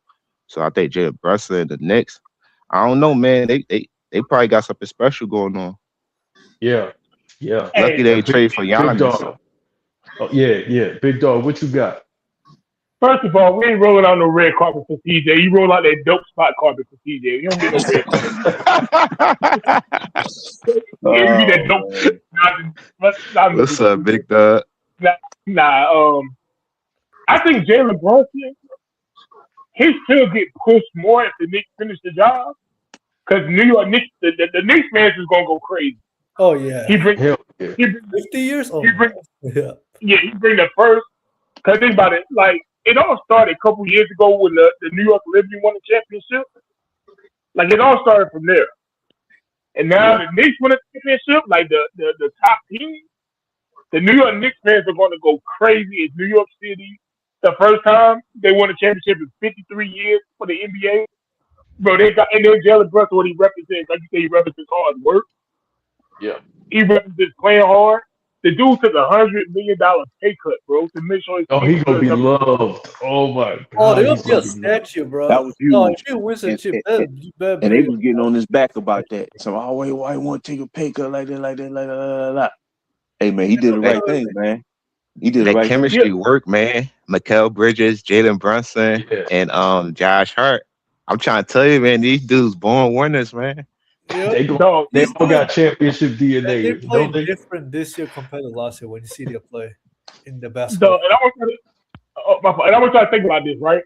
So I think Jada Brunson and the Knicks, I don't know, man. They probably got something special going on. yeah, yeah. Lucky Hey, they And trade for big Giannis. dog. Oh, yeah. Big dog, what you got? first of all, we ain't rolling out no red carpet for CJ. You roll out that dope spot carpet for CJ. You don't get no red carpet. Yeah, you get that Oh dope. man. Not What's up, big dog? nah, I think Jalen Brunson, he still get pushed more if the Knicks finish the job because New York Knicks, the Knicks fans is gonna go crazy. Oh yeah. He bring, Hell yeah. he bring, 50 years? Oh he my bring, God. yeah, he bring the first. Cause think about it, like it all started a couple years ago when the New York Liberty won the championship. Like it all started from there, and now Yeah. the Knicks win a championship. Like the top team, the New York Knicks fans are going to go crazy. It's New York City. The first time they won a championship in 53 years for the NBA. Bro, they got, and then Jalen Brunson, what he represents, like you say, he represents hard work. Yeah. He represents playing hard. The dude took $100 million pay cut, bro, to make sure his Oh, team he was gonna good be enough. loved. Oh my Oh, God, there'll he's be a gonna be loved. statue, That bro. was No, if huge. you win a And, chip, and, you better and they bring was getting on his back about that. So, oh, why you want to take a pay cut like that, like that, like that. Hey man, he did the That right thing, man. He did the that right thing. Yeah, chemistry work, man. Mikael Bridges, Jalen Brunson, Yeah. and Josh Hart. I'm trying to tell you, man, these dudes born winners, man. Yep. They go. dog. They These all dudes, got championship and they DNA, play don't they? different this year compared to last year when you see their play in the basketball. Dog. And I want you to, my fault. And I want you to think about this, right?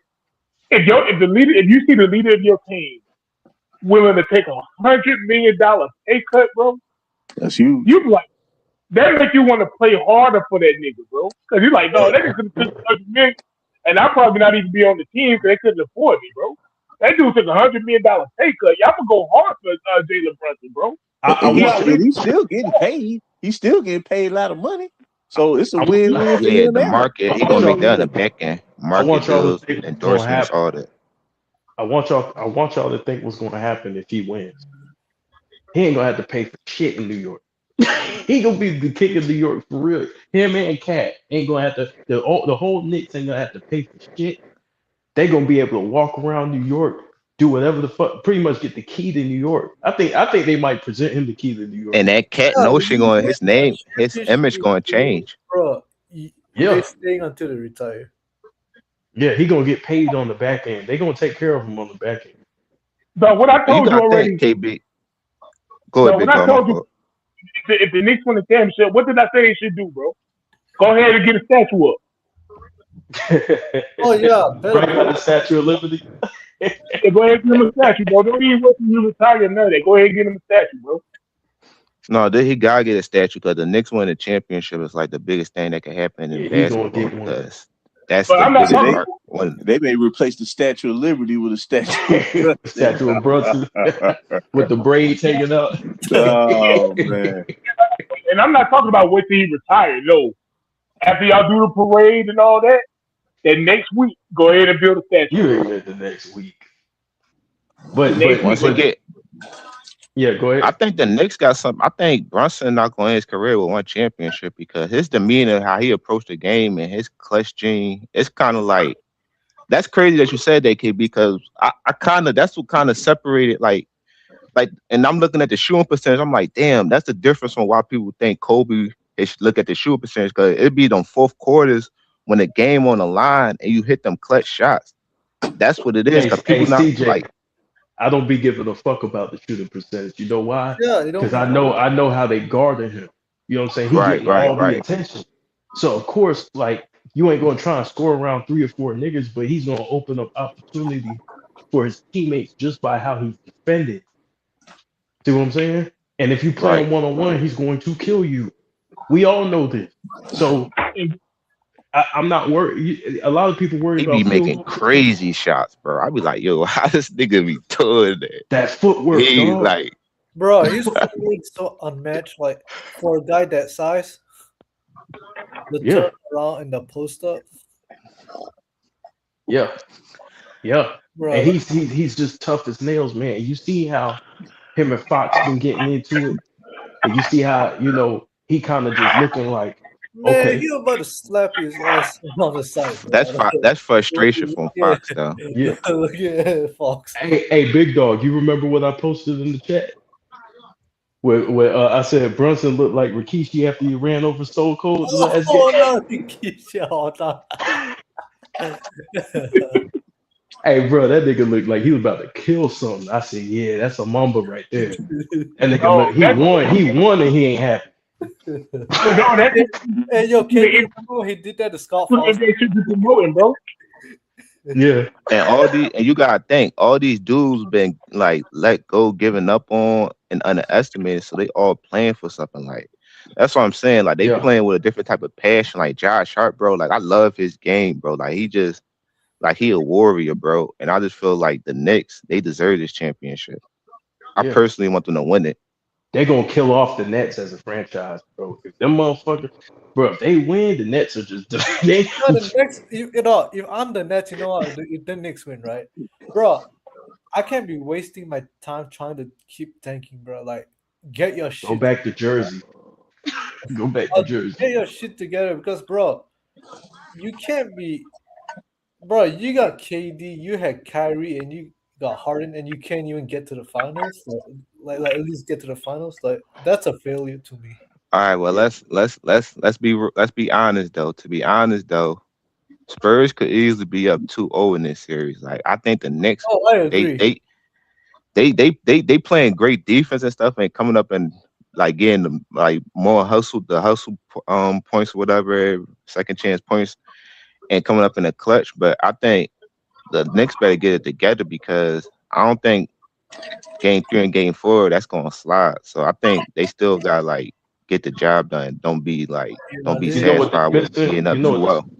If you see the leader of your team willing to take $100 million pay cut, bro, That's huge. you be like, that make you want to play harder for that nigga, bro. Because you're like, no, that nigga could have took $100 million, and I probably not even be on the team because they couldn't afford me, bro. That dude took $100 million pay cut. Y'all can go hard for Jalen Brunson, bro. I And want. he's still getting paid. He's still getting paid a lot of money. So it's a I want. win-win for Yeah, him the and her. market, I he want gonna make y'all. that in the back end. I Market want y'all to deals, think what's gonna endorsements, happen. all that. I want y'all to think what's gonna happen if he wins. He ain't gonna have to pay for shit in New York. He gonna be the king of New York for real. Him and Cat ain't gonna have to. The whole Knicks ain't gonna have to pay for shit. They gonna be able to walk around New York, do whatever the fuck, pretty much get the key to New York. I think they might present him the key to New York. And that cat Yeah, if notion you on win his a name, his championship image in gonna New York, change. bro, they Yeah, staying until they retire. yeah, he gonna get paid on the back end. They gonna take care of him on the back end. But what I You told you gotta think, already, KB. Go ahead, but when big I dog, my told you, fault. if the Knicks win the championship, what did I say they should do, bro? Go ahead and get a statue up. Oh yeah, better Bring out bring. the Statue of Liberty. Yeah, go ahead and give him a statue, bro. Don't even wait till you retire none of that. Go ahead and get him a statue, bro. No, he gotta get a statue because the Knicks win the championship is like the biggest thing that can happen in Yeah, he gonna basketball get one. because that's But the I'm not biggest Shit, talking. part. When they may replace the Statue of Liberty with a statue of Statue of Brunson Brunson. with the braids hanging out. Oh man. And I'm not talking about wait till he retires. No, after y'all do the parade and all that, then next week go ahead and build a statue, You bro. ain't the next week. The But next but week, once he but get, yeah, go I ahead. think the Knicks got something. I think Brunson not going to end his career with one championship because his demeanor, how he approached the game, and his clutch gene, it's kind of like that's crazy that you said that, kid. Because I kind of that's what kind of separated like like, and I'm looking at the shooting percentage. I'm like, damn, that's the difference from why people think Kobe. They should look at the shooting percentage because it'd be them fourth quarters when the game on the line and you hit them clutch shots. That's what it is. Hey, Because hey, people not CJ, like, I don't be giving a fuck about the shooting percentage. You know why? Yeah, you don't Because be. I know how they guarding him. You know what I'm saying? He getting all the right. attention. So of course, like you ain't gonna try and score around 3 or 4 niggas, but he's gonna open up opportunity for his teammates just by how he's defended. See what I'm saying? And if you play Right. him one-on-one, he's going to kill you. We all know this. So I'm not worried. A lot of people worry He be about field making goal percentage. crazy shots, bro. I be like, yo, how this nigga be doing that? That footwork, He dog. like, Bro, his footwork is so unmatched. Like for a guy that size, the Yeah. turn around and the post up, Yeah. bro. And he's just tough as nails, man. You see how him and Fox been getting into it, and you see how he kind of just looking like, Man, okay, he about to slap his ass on the side, bro. that's frustration from Yeah, Fox though. yeah. look at Fox. Hey, Big Dog, you remember what I posted in the chat? Where I said Brunson looked like Rikishi after he ran over Stone Cold the last game. Oh no, he keeps you all the Hey, bro, that nigga looked like he was about to kill something. I said, yeah, that's a Mamba right there. That nigga No, look, he won, and he ain't happy. no, that's Hey, yo, can you remember he did that to Scott what Foster? they should be promoting, bro. Yeah, And you gotta think all these dudes been like let go, given up on, and underestimated. So they all playing for something. Like that's what I'm saying. Like they yeah, playing with a different type of passion. Like Josh Hart, bro. Like I love his game, bro. Like he just like he a warrior, bro. And I just feel like the Knicks they deserve this championship. I yeah. personally want them to win it. They gonna kill off the Nets as a franchise, bro. If them motherfuckers, bro, if they win, the Nets are just they. No, the next, if I'm the Nets, you know what? If the Knicks win, right, bro? I can't be wasting my time trying to keep tanking, bro. Like, get your Go shit. back to Jersey. Go back to Jersey. Get your shit together because, bro, you can't be, bro. You got KD, you had Kyrie, and you got Harden, and you can't even get to the finals. Like at least get to the finals. Like that's a failure to me. All right, well Yeah. let's be honest though. To be honest though, Spurs could easily be up 2-0 in this series. Like I think the Knicks Oh, I they agree. they playing great defense and stuff and coming up and like getting them like more hustle points or whatever, second chance points and coming up in the clutch. But I think the Knicks better get it together because I don't think game 3 and game 4 that's gonna slide. So I think they still got like get the job done. Don't be You know what satisfied they with missing? being up 2-0.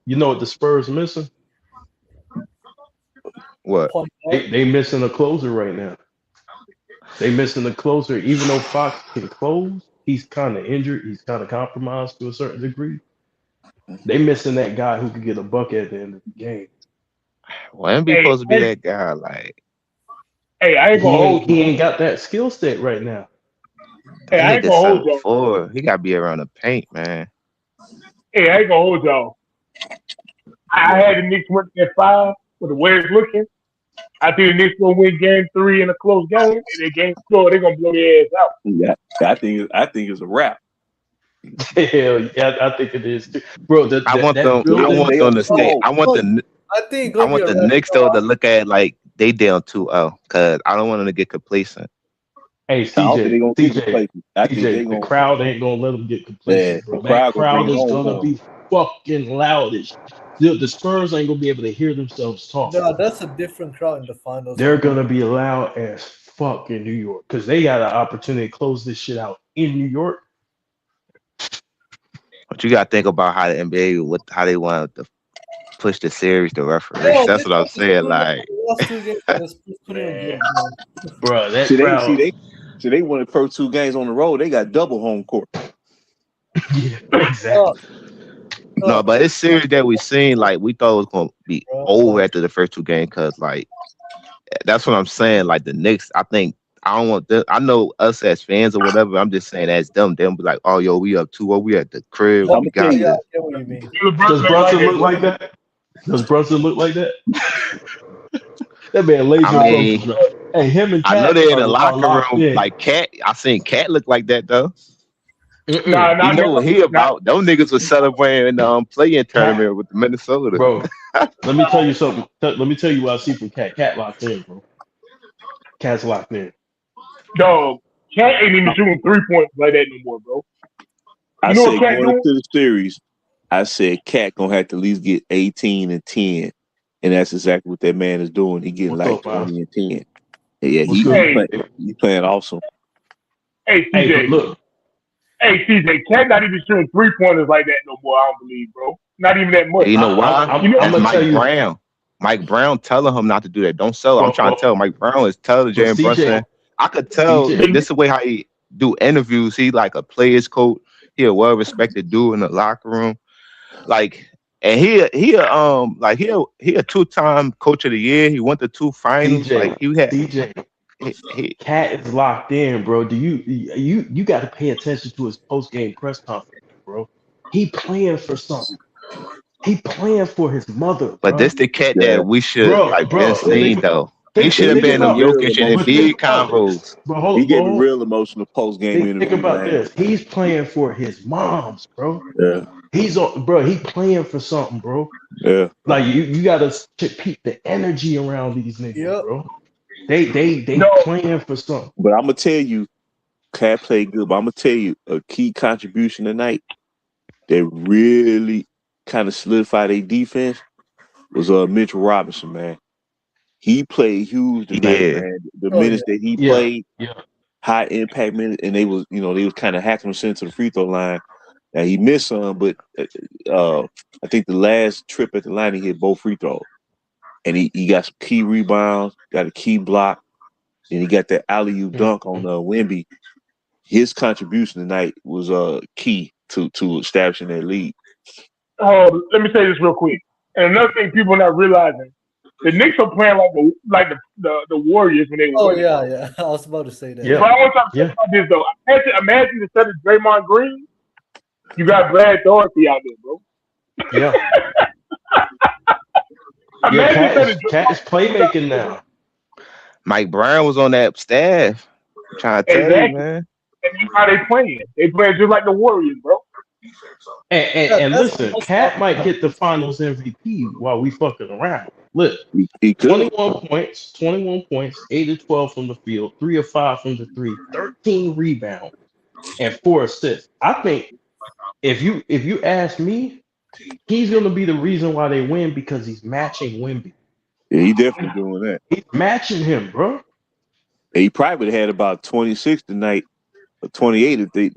You know what the Spurs missing? What? Point guard. They missing a closer right now. They missing a closer. Even though Fox can close, he's kind of injured. He's kind of compromised to a certain degree. They missing that guy who could get a bucket at the end of the game. Well, be supposed to be that guy. Like Hey, I ain't He gonna hold ain't you. he ain't got that skill set right now. Hey, that I ain't nigga gonna hold y'all. 7'4". He gotta be around the paint, man. Hey, I ain't gonna hold y'all. I had the Knicks winning at 5 with the way it's looking. I think the Knicks gonna win game 3 in a close game, and then game 4 they're gonna blow their ass out. Yeah, I think it's a wrap. Hell yeah, I think it is too. Bro, I want that them. I building. want They them up to stay. 2-0. I want the. I think it's I gonna be want a the red Knicks though to look at like they down 2-0 because I don't want them to get complacent. Hey, I don't think they're gonna get complacent. I think they're CJ, the gonna. crowd ain't gonna let them get Yeah, complacent, bro. the That crowd gonna bring crowd it is home gonna for 'em. be fucking loud. The Spurs ain't gonna be able to hear themselves talk. No, that's a different crowd in the finals. They're gonna be loud as fuck in New York because they got an opportunity to close this shit out in New York. But you gotta think about how the NBA how they want to push the series to referee. Yeah, That's what I'm saying. Like, the last 2 games, the Spurs couldn't even get it done. Bro, that See, crowd. they won the first 2 games on the road. They got double home court. Yeah, exactly. no, but it's series that we seen. Like, we thought it was gonna be over after the first 2 games because, like, that's what I'm saying. Like the Knicks, I think I don't want them. I know us as fans or whatever. I'm just saying as them. They'll be like, oh, yo, we up 2-0. We at the crib. I'ma We tell got you, I this. get what you mean. Does Brunson look like that? Does Brunson look like that? That man laser I mean, focused, bro. Hey, him and I know Cat they're in the are locker locked room. in. Like Cat, I seen Cat look like that though. Nah, Mm-mm. He not know what he nah, about. Those niggas was celebrating in the play-in Cat, tournament with the Minnesota. bro. Let me tell you something. Let me tell you what I see from Cat. Cat locked in, bro. Cat's locked in. dog. Cat ain't even shooting 3 points like that no more, bro. I You know what said Cat going doing? into the series, I said Cat gonna have to at least get 18 and 10, and that's exactly what that man is doing. He getting What's like up, Miles? 20 and 10. Yeah, What's he good? Hey, playing awesome. hey, Hey, but CJ. look, Hey, CJ. Cat not even shooting 3 pointers like that no more. I don't believe, bro. Not even that much. And you know I, why? You know, I'm That's gonna tell Mike you, Brown. Mike Brown telling him not to do that. Don't sell. I'm but trying to tell Mike Brown is telling but Jalen Brunson. I could tell CJ, the, this is the way how he do interviews. He like a players coach. He a well respected dude in the locker room. Like, and he a 2-time coach of the year. He went to 2 finals. Like CJ, he Cat is locked in, bro. Do you got to pay attention to his post game press conference, bro? He playing for something. He playing for his mother, but bro. this the cat Yeah, that we should like been Bro. seeing yeah. though. He should have He Think been getting them about, real Jokic and but emotional. think Embiid about this. convos. But He getting hold, real emotional post game think interview, about man. this. He's playing for his moms, bro. Yeah, He's on, bro. He playing for something, bro. yeah. Like you gotta peep the energy around these niggas, Yep. bro. They no, playing for something. But I'm gonna tell you, Cat played good. But I'm gonna tell you a key contribution tonight that really kind of solidified their defense was Mitchell Robinson, man. He played huge tonight, Yeah. man. The Oh minutes yeah. that he Yeah, played, yeah. high impact minutes, and they was kind of hacking him to the free throw line. Now he missed some, but I think the last trip at the line he hit both free throws, and he got some key rebounds, got a key block, and he got that alley oop dunk on Wemby. His contribution tonight was key to establishing that lead. let me say this real quick. And another thing people not realizing, the Knicks are playing like the Warriors when they were Oh winning, yeah, bro. yeah. I was about to say that. Yeah, But I want y'all to think yeah, about this though. Imagine instead of Draymond Green, you got Brad Doherty out there, bro. yeah, yeah. Imagine instead of Cat is Draymond, playmaking now, Mike Brown was on that staff. I'm trying to tell you, exactly. man. And that's how they playing. They playing just like the Warriors, bro. Yeah, and that's listen, also Cat might get the Finals MVP while we fucking around. Look, He could. 21 points, 8 of 12 from the field, 3 of 5 from the three, 13 rebounds, and 4 assists. I think if you ask me, he's gonna be the reason why they win because he's matching Wemby. Yeah, he definitely doing that. He's matching him, bro. He probably would have had about 26 tonight, or 28 if they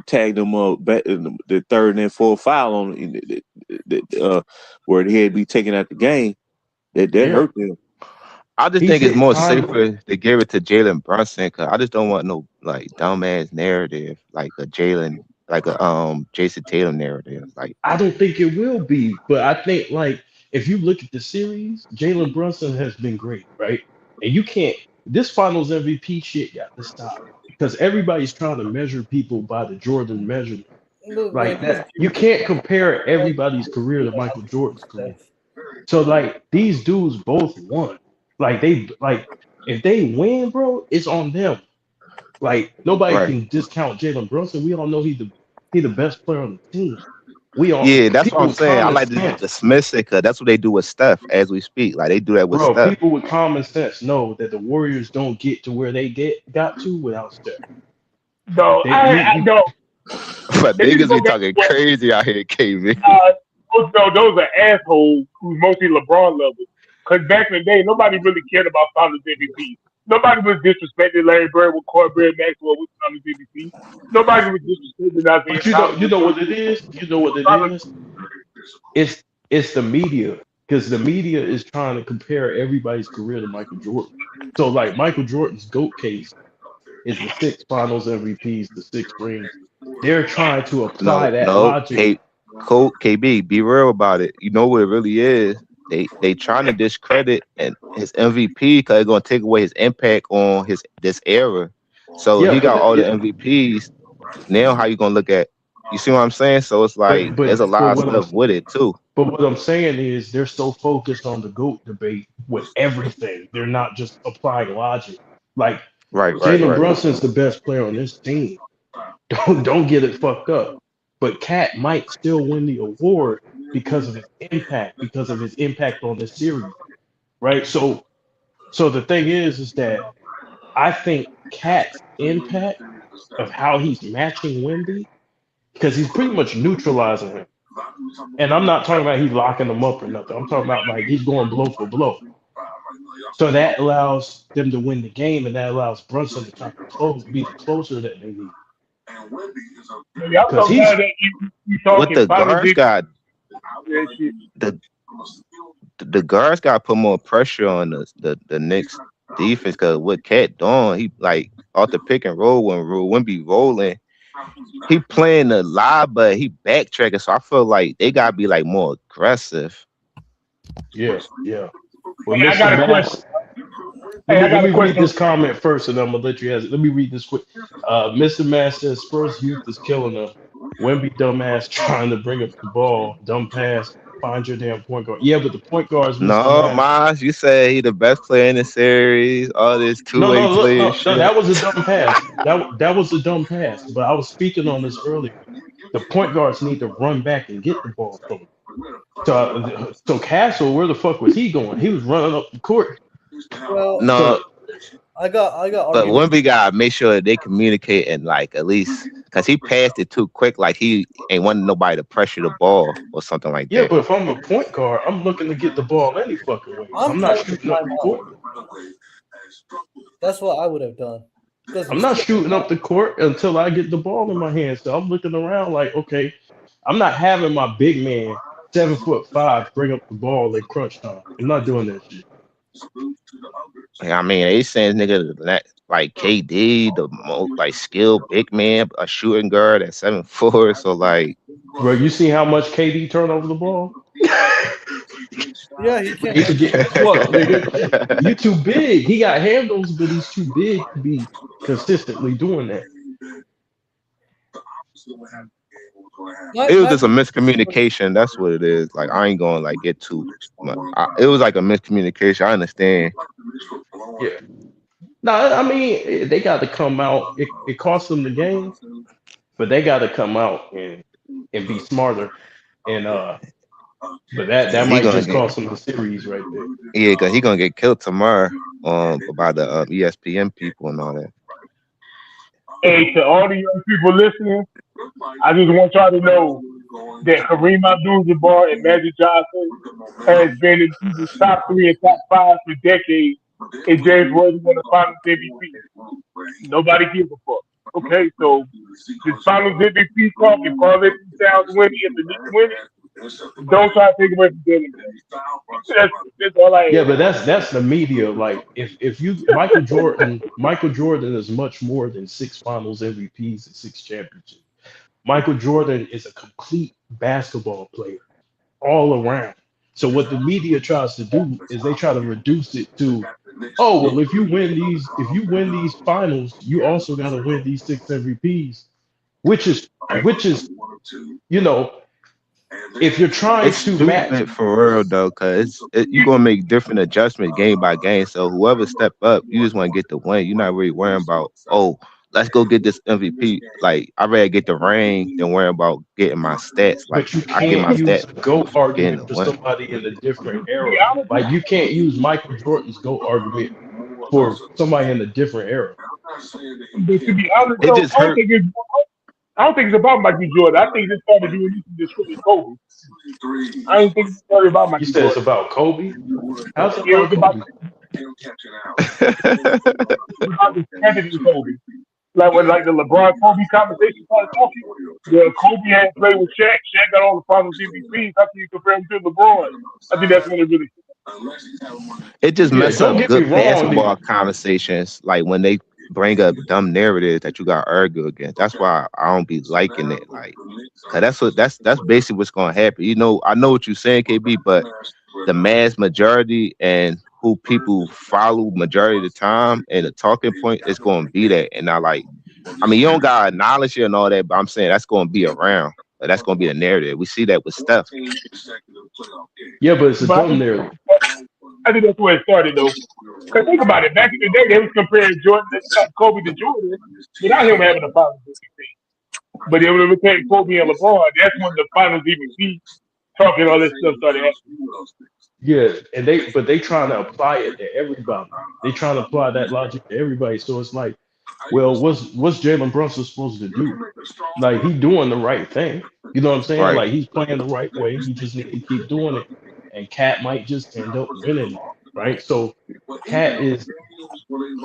tagged him up back in the third and fourth foul on where he had to be taken out the game. That Yeah, hurt them. I just he's think it's hitting more time. safer to give it to Jalen Brunson because I just don't want no like dumbass narrative like a Jalen, like a Jason Tatum narrative. Like, I don't think it will be, but I think like if you look at the series, Jalen Brunson has been great, right? And you can't this Finals MVP shit got to stop because everybody's trying to measure people by the Jordan measurement. Look, man, Like just that, you can't compare everybody's career to Michael Jordan's career. So like these dudes both won. Like they like if they win, bro, it's on them. Like nobody right. can discount Jalen Brunson. We all know he the best player on the team. We all Yeah, that's what people I'm with saying. I common like to sense, dismiss it because that's what they do with Steph as we speak. Like they do that with bro. Steph. People with common sense know that the Warriors don't get to where they got to without Steph. No, They I you don't. But They need to niggas go be back talking to what crazy out here, KB. those are assholes who's mostly LeBron levels. Because back in the day, nobody really cared about Finals MVP. Nobody was disrespecting Larry Bird with Corbett Maxwell with Finals MVP. Nobody was disrespecting Isaiah but Thomas you with know what it is. You know what it Finals. is. It's the media because the media is trying to compare everybody's career to Michael Jordan. So like Michael Jordan's GOAT case is the 6 Finals MVPs, the 6 rings. They're trying to No, apply that no, logic. KB, be real about it. You know what it really is. They trying to discredit and his MVP because it's gonna take away his impact on his this era. So he Yeah, got all the yeah, MVPs. Now how you gonna look at? You see what I'm saying? So it's like there's a lot but of stuff with it too. But what I'm saying is they're so focused on the GOAT debate with everything. They're not just applying logic. Like Jalen Right. Brunson's the best player on this team. Don't get it fucked up. But Cat might still win the award because of his impact on this series, right? So the thing is that I think Cat's impact of how he's matching Wemby, because he's pretty much neutralizing him. And I'm not talking about he's locking them up or nothing. I'm talking about like he's going blow for blow. So that allows them to win the game, and that allows Brunson to kind of be the closer that they need. Maybe I'm so glad that you What talking the finals guards MVP. got, Yeah, shit. the guards got to put more pressure on the Knicks defense because what Cat doing, he like off the pick and roll when Wemby rolling, he playing the live, but he backtracking. So I feel like they gotta be like more aggressive. Yeah. Well, Hey, I got Mr. a question. Mass, Hey, I let got a me read question. this comment first, and I'm gonna let you have it. Let me read this quick. Mr. Mass says Spurs youth is killing them. Wemby dumbass trying to bring up the ball, dumb pass. Find your damn point guard. Yeah, but the point guards, Mr. No, Mass. Miles, you said he the best player in the series. All this No, two-way no, look, player no, shit. that was a dumb pass. That was a dumb pass. But I was speaking on this earlier. The point guards need to run back and get the ball from him. So Castle, where the fuck was he going? He was running up the court. Well, No, So I got but argument. Wemby gotta make sure they communicate and like at least because he passed it too quick. Like he ain't wanting nobody to pressure the ball or something like yeah, that. but if I'm a point guard, I'm looking to get the ball any fucking way. I'm I'm not calling the shooting up the timeout. court. That's what I would have done. Because I'm not shooting up the court until I get the ball in my hands. So I'm looking around like, okay, I'm not having my big man 7'5" bring up the ball in crunch time. I'm not doing that shit. I mean, they saying nigga like KD, the most like skilled big man, a shooting guard at 7'4". So like, Bro, you see how much KD turned over the ball? Yeah, he can. He could get fucked, nigga. You too big. He got handles, but he's too big to be consistently doing that. it was just a miscommunication. That's what it is. Like I ain't gonna like get too much. It was like a miscommunication. I understand. Yeah. No, I mean they got to come out. It cost them the game, but they got to come out and be smarter. And but that He might gonna just get cost them the series right there. because he gonna get killed tomorrow. By the ESPN people and all that. Hey, to all the young people listening, I just want y'all to know that Kareem Abdul-Jabbar and Magic Johnson has been in people's top 3 and top 5 for decades, and James Worthy won the Finals MVP. Nobody gives a fuck. Okay, so this Finals MVP talk and Carl Anthony Towns winning and the Knicks winning, don't try to take away from Jalen Brown. That's all I Yeah, have. but that's the media. Like if you Michael Jordan is much more than 6 Finals MVPs and 6 championships. Michael Jordan is a complete basketball player all around. So what the media tries to do is they try to reduce it to, oh well, if you win these finals, you also got to win these 6 MVPs, which is you know if you're trying It's to match. stupid for real though, cause you gonna make different adjustments game by game. So whoever step up, you just want to get the win. You're not really worrying about let's go get this MVP. Like I rather get the ring than worry about getting my stats. Like But you I get my can't use stats a GOAT before getting argument the for win. somebody in a different To be era. honest with Like you can't use Michael Jordan's GOAT argument for somebody in a different era. but to be honest It though, just hurt. I don't think it's about Michael Jordan. I think they started doing this to discredit Kobe. I don't think it's started about You Michael said it's Jordan. about Kobe? How's it It about was about Kobe? discrediting Kobe. Like when like the LeBron Kobe conversation started talking, the Kobe had played with Shaq. Shaq got all the Finals MVPs. How can you compare him to LeBron? I think that's when it really. It just Yeah, mess don't up get me good wrong. basketball conversations. Like when they bring up dumb narratives that you got to argue against. That's why I don't be liking it. Like, cause that's basically what's gonna happen. You know, I know what you're saying, KB, but the mass majority and who people follow majority of the time and the talking point is going to be that. And I like, I mean, you don't got to acknowledge it and all that, but I'm saying that's going to be around. That's going to be the narrative. We see that with Steph. Yeah, but it's a But dumb narrative. I think that's where it started, though. Because think about it. Back in the day, they was comparing Kobe to Jordan without him having a finals MVP. But they would take Kobe and LeBron. That's when the finals MVP talking all this stuff started happening. Yeah, and they trying to apply it to everybody. They trying to apply that logic to everybody. So it's like, well, what's Jalen Brunson supposed to do? Like he doing the right thing. You know what I'm saying? Right. Like he's playing the right way. He just need to keep doing it. And Cat might just end up winning it. Right. So Cat is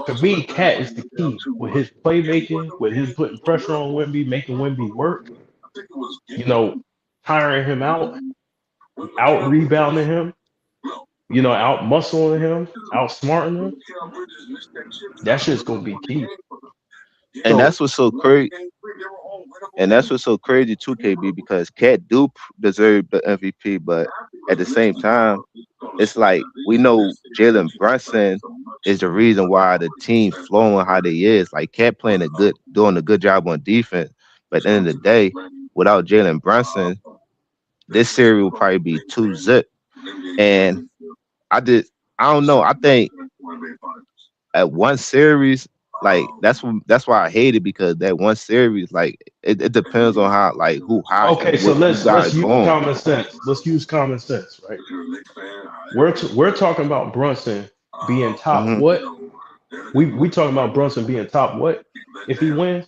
for me, Cat is the key with his playmaking, with his putting pressure on Wemby, making Wemby work, you know, tiring him out rebounding him, out muscling him, out smarting him. That shit's gonna be key. And So that's what's so crazy. And that's what's so crazy too, KB, because Cat do deserve the MVP, but at the same time, it's like we know Jalen Brunson is the reason why the team flowing how they is. Like Cat doing a good job on defense. But at the end of the day, without Jalen Brunson, this series will probably be 2-zip. And I did I don't know. I think at one series, like that's why I hate it, because that one series, like it depends on how, like, who hot okay, and so who got let's it use going. common sense. Let's use common sense, right? We're talking about Brunson being top Hmm. what? We talking about Brunson being top what if he wins?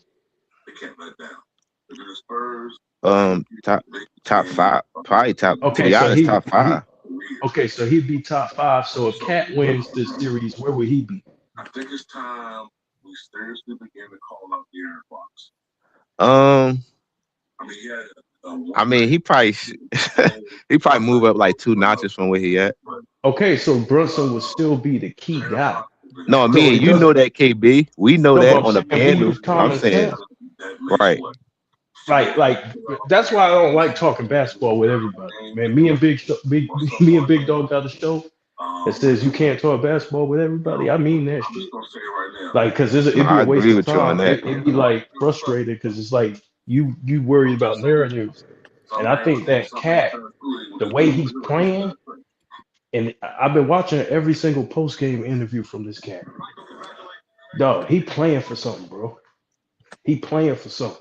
Top five, probably top. To Okay, be so honest, top five. he'd be top five. So if Cat wins this series, where would he be? Um, I mean, he probably he probably move up like 2 notches from where he at. Okay, so Brunson would still be the key guy. No, So me and it you doesn't. know that, KB. We know No, but that I'm on the saying we panel. use I'm common saying, sense. right. Like that's why I don't like talking basketball with everybody. Man, me and me and Big Dog got a show that says you can't talk basketball with everybody. I mean that shit. Like, cause No, it'd be I a waste agree of with you on time. that. It'd be like frustrated because it's like you worried about narratives, and I think that Cat, the way he's playing, and I've been watching every single post game interview from this cat. Dog, he playing for something, bro. He playing for something.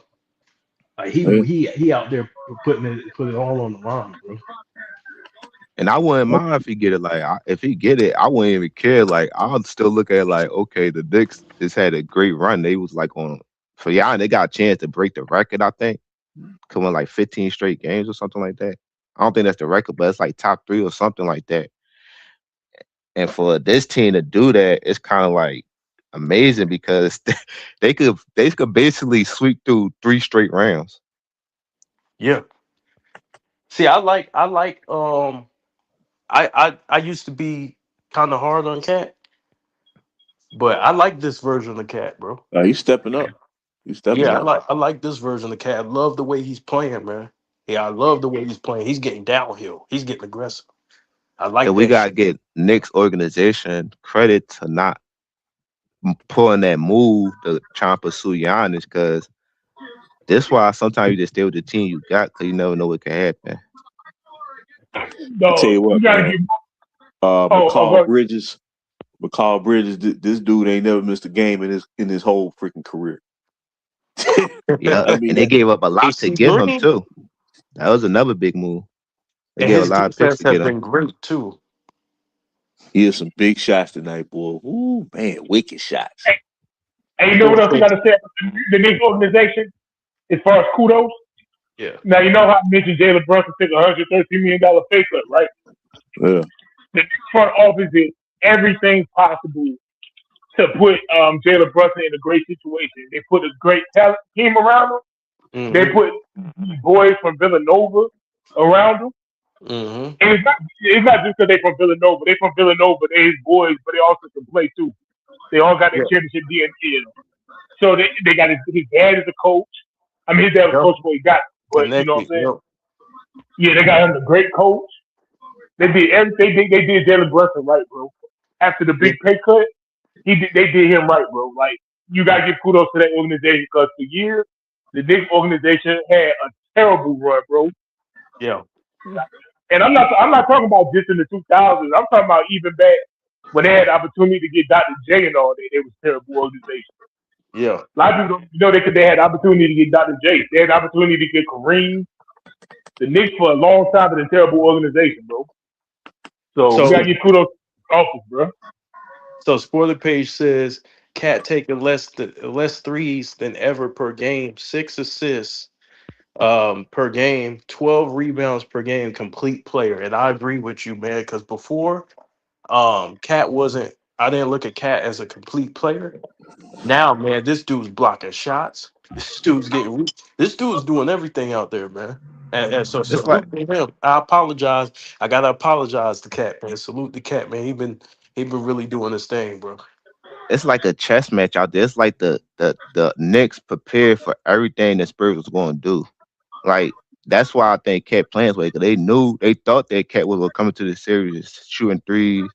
Like Yeah. he out there putting it all on the line, bro. And I wouldn't mind if he get it. Like, if he get it, I wouldn't even care. Like, I'll still look at it like, okay, the Knicks just had a great run. They was like on for y'all, and they got a chance to break the record. I think coming like 15 straight games or something like that. I don't think that's the record, but it's like top 3 or something like that. And for this team to do that, it's kind of like amazing, because they could basically sweep through 3 straight rounds. Yeah. See, I used to be kind of hard on Cat, but I like this version of Cat, bro. He's stepping up. He's stepping Yeah, up. I like this version of Cat. I love the way he's playing, man. Yeah, I love the way he's playing. He's getting downhill. He's getting aggressive. I like And we that gotta shit. get Knicks organization credit to not pulling that move to try and pursue Giannis, because that's why sometimes you just stay with the team you got, because you never know what can happen. I tell No, you you what, gotta man. get. McCall Go. Bridges. McCall Bridges. This dude ain't never missed a game in his whole freaking career. Yeah, I mean and they that. gave up a lot to AC get him Green too. That was another big move. They and gave a his lot of picks defense to has get him. been great too. He had some big shots tonight, boy. Ooh, man, wicked shots. Hey, and you know what else you gotta say about the Knicks organization as far as kudos? Yeah. Now you know how I mentioned Jalen Brunson took $113 million pay cut, right? Yeah. The Knicks front office did everything possible to put Jalen Brunson in a great situation. They put a great talent team around him. They Mm-hmm. put these boys from Villanova around him. Mm-hmm. And it's not just because they from Villanova. They from Villanova. They his boys, but they also can play too. They all got their Yeah. championship DNA in them. So they got his dad as a coach. I mean, his dad was Yep. coach before he got it, but you know what Connected. I'm saying? Yep. Yeah, they got him a great coach. They did everything. They did Jalen Brunson right, bro. After the Yeah. big pay cut, they did him right, bro. Like, you gotta give kudos to that organization, because for years the Knicks organization had a terrible run, bro. Yeah. And I'm not talking about just in the 2000s. I'm talking about even back when they had the opportunity to get Dr. J and all that. It was a terrible organization. Yeah. A lot of people don't know they had the opportunity to get Dr. J. They had the opportunity to get Kareem. The Knicks for a long time been a terrible organization, bro. So we gotta So give kudos to the office, bro. so spoiler page says Cat taking less threes than ever per game, 6 assists per game, 12 rebounds per game, complete player. And I agree with you, man, because before Cat wasn't I didn't look at Cat as a complete player. Now, man, this dude's blocking shots. This dude's doing everything out there, man. And so It's like salute to him. I apologize. I gotta apologize to Cat, man. Salute to Cat, man. He been really doing his thing, bro. it's like a chess match out there. It's like the Knicks prepared for everything the Spurs was going to do. Like that's why I think Cat plans way because they thought that Cat was coming to the series shooting threes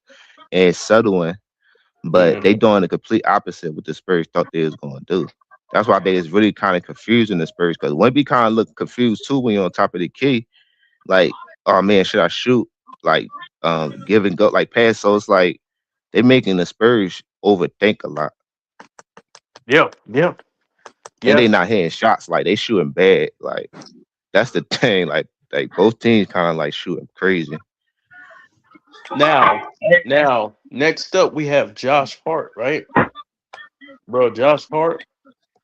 and settling, but they Mhm. doing the complete opposite what the Spurs thought they was going to do. That's why they is really kind of confusing the Spurs because when we kind of look confused too when you're on top of the key, like oh man, should I shoot? Like give and go like pass. So it's like they making the Spurs overthink a lot. Yeah, yeah, And yeah. they not hitting shots like they shooting bad. Like that's the thing. Like both teams kind of like shooting crazy. Now, now, next up we have Josh Hart, right? Bro, Josh Hart,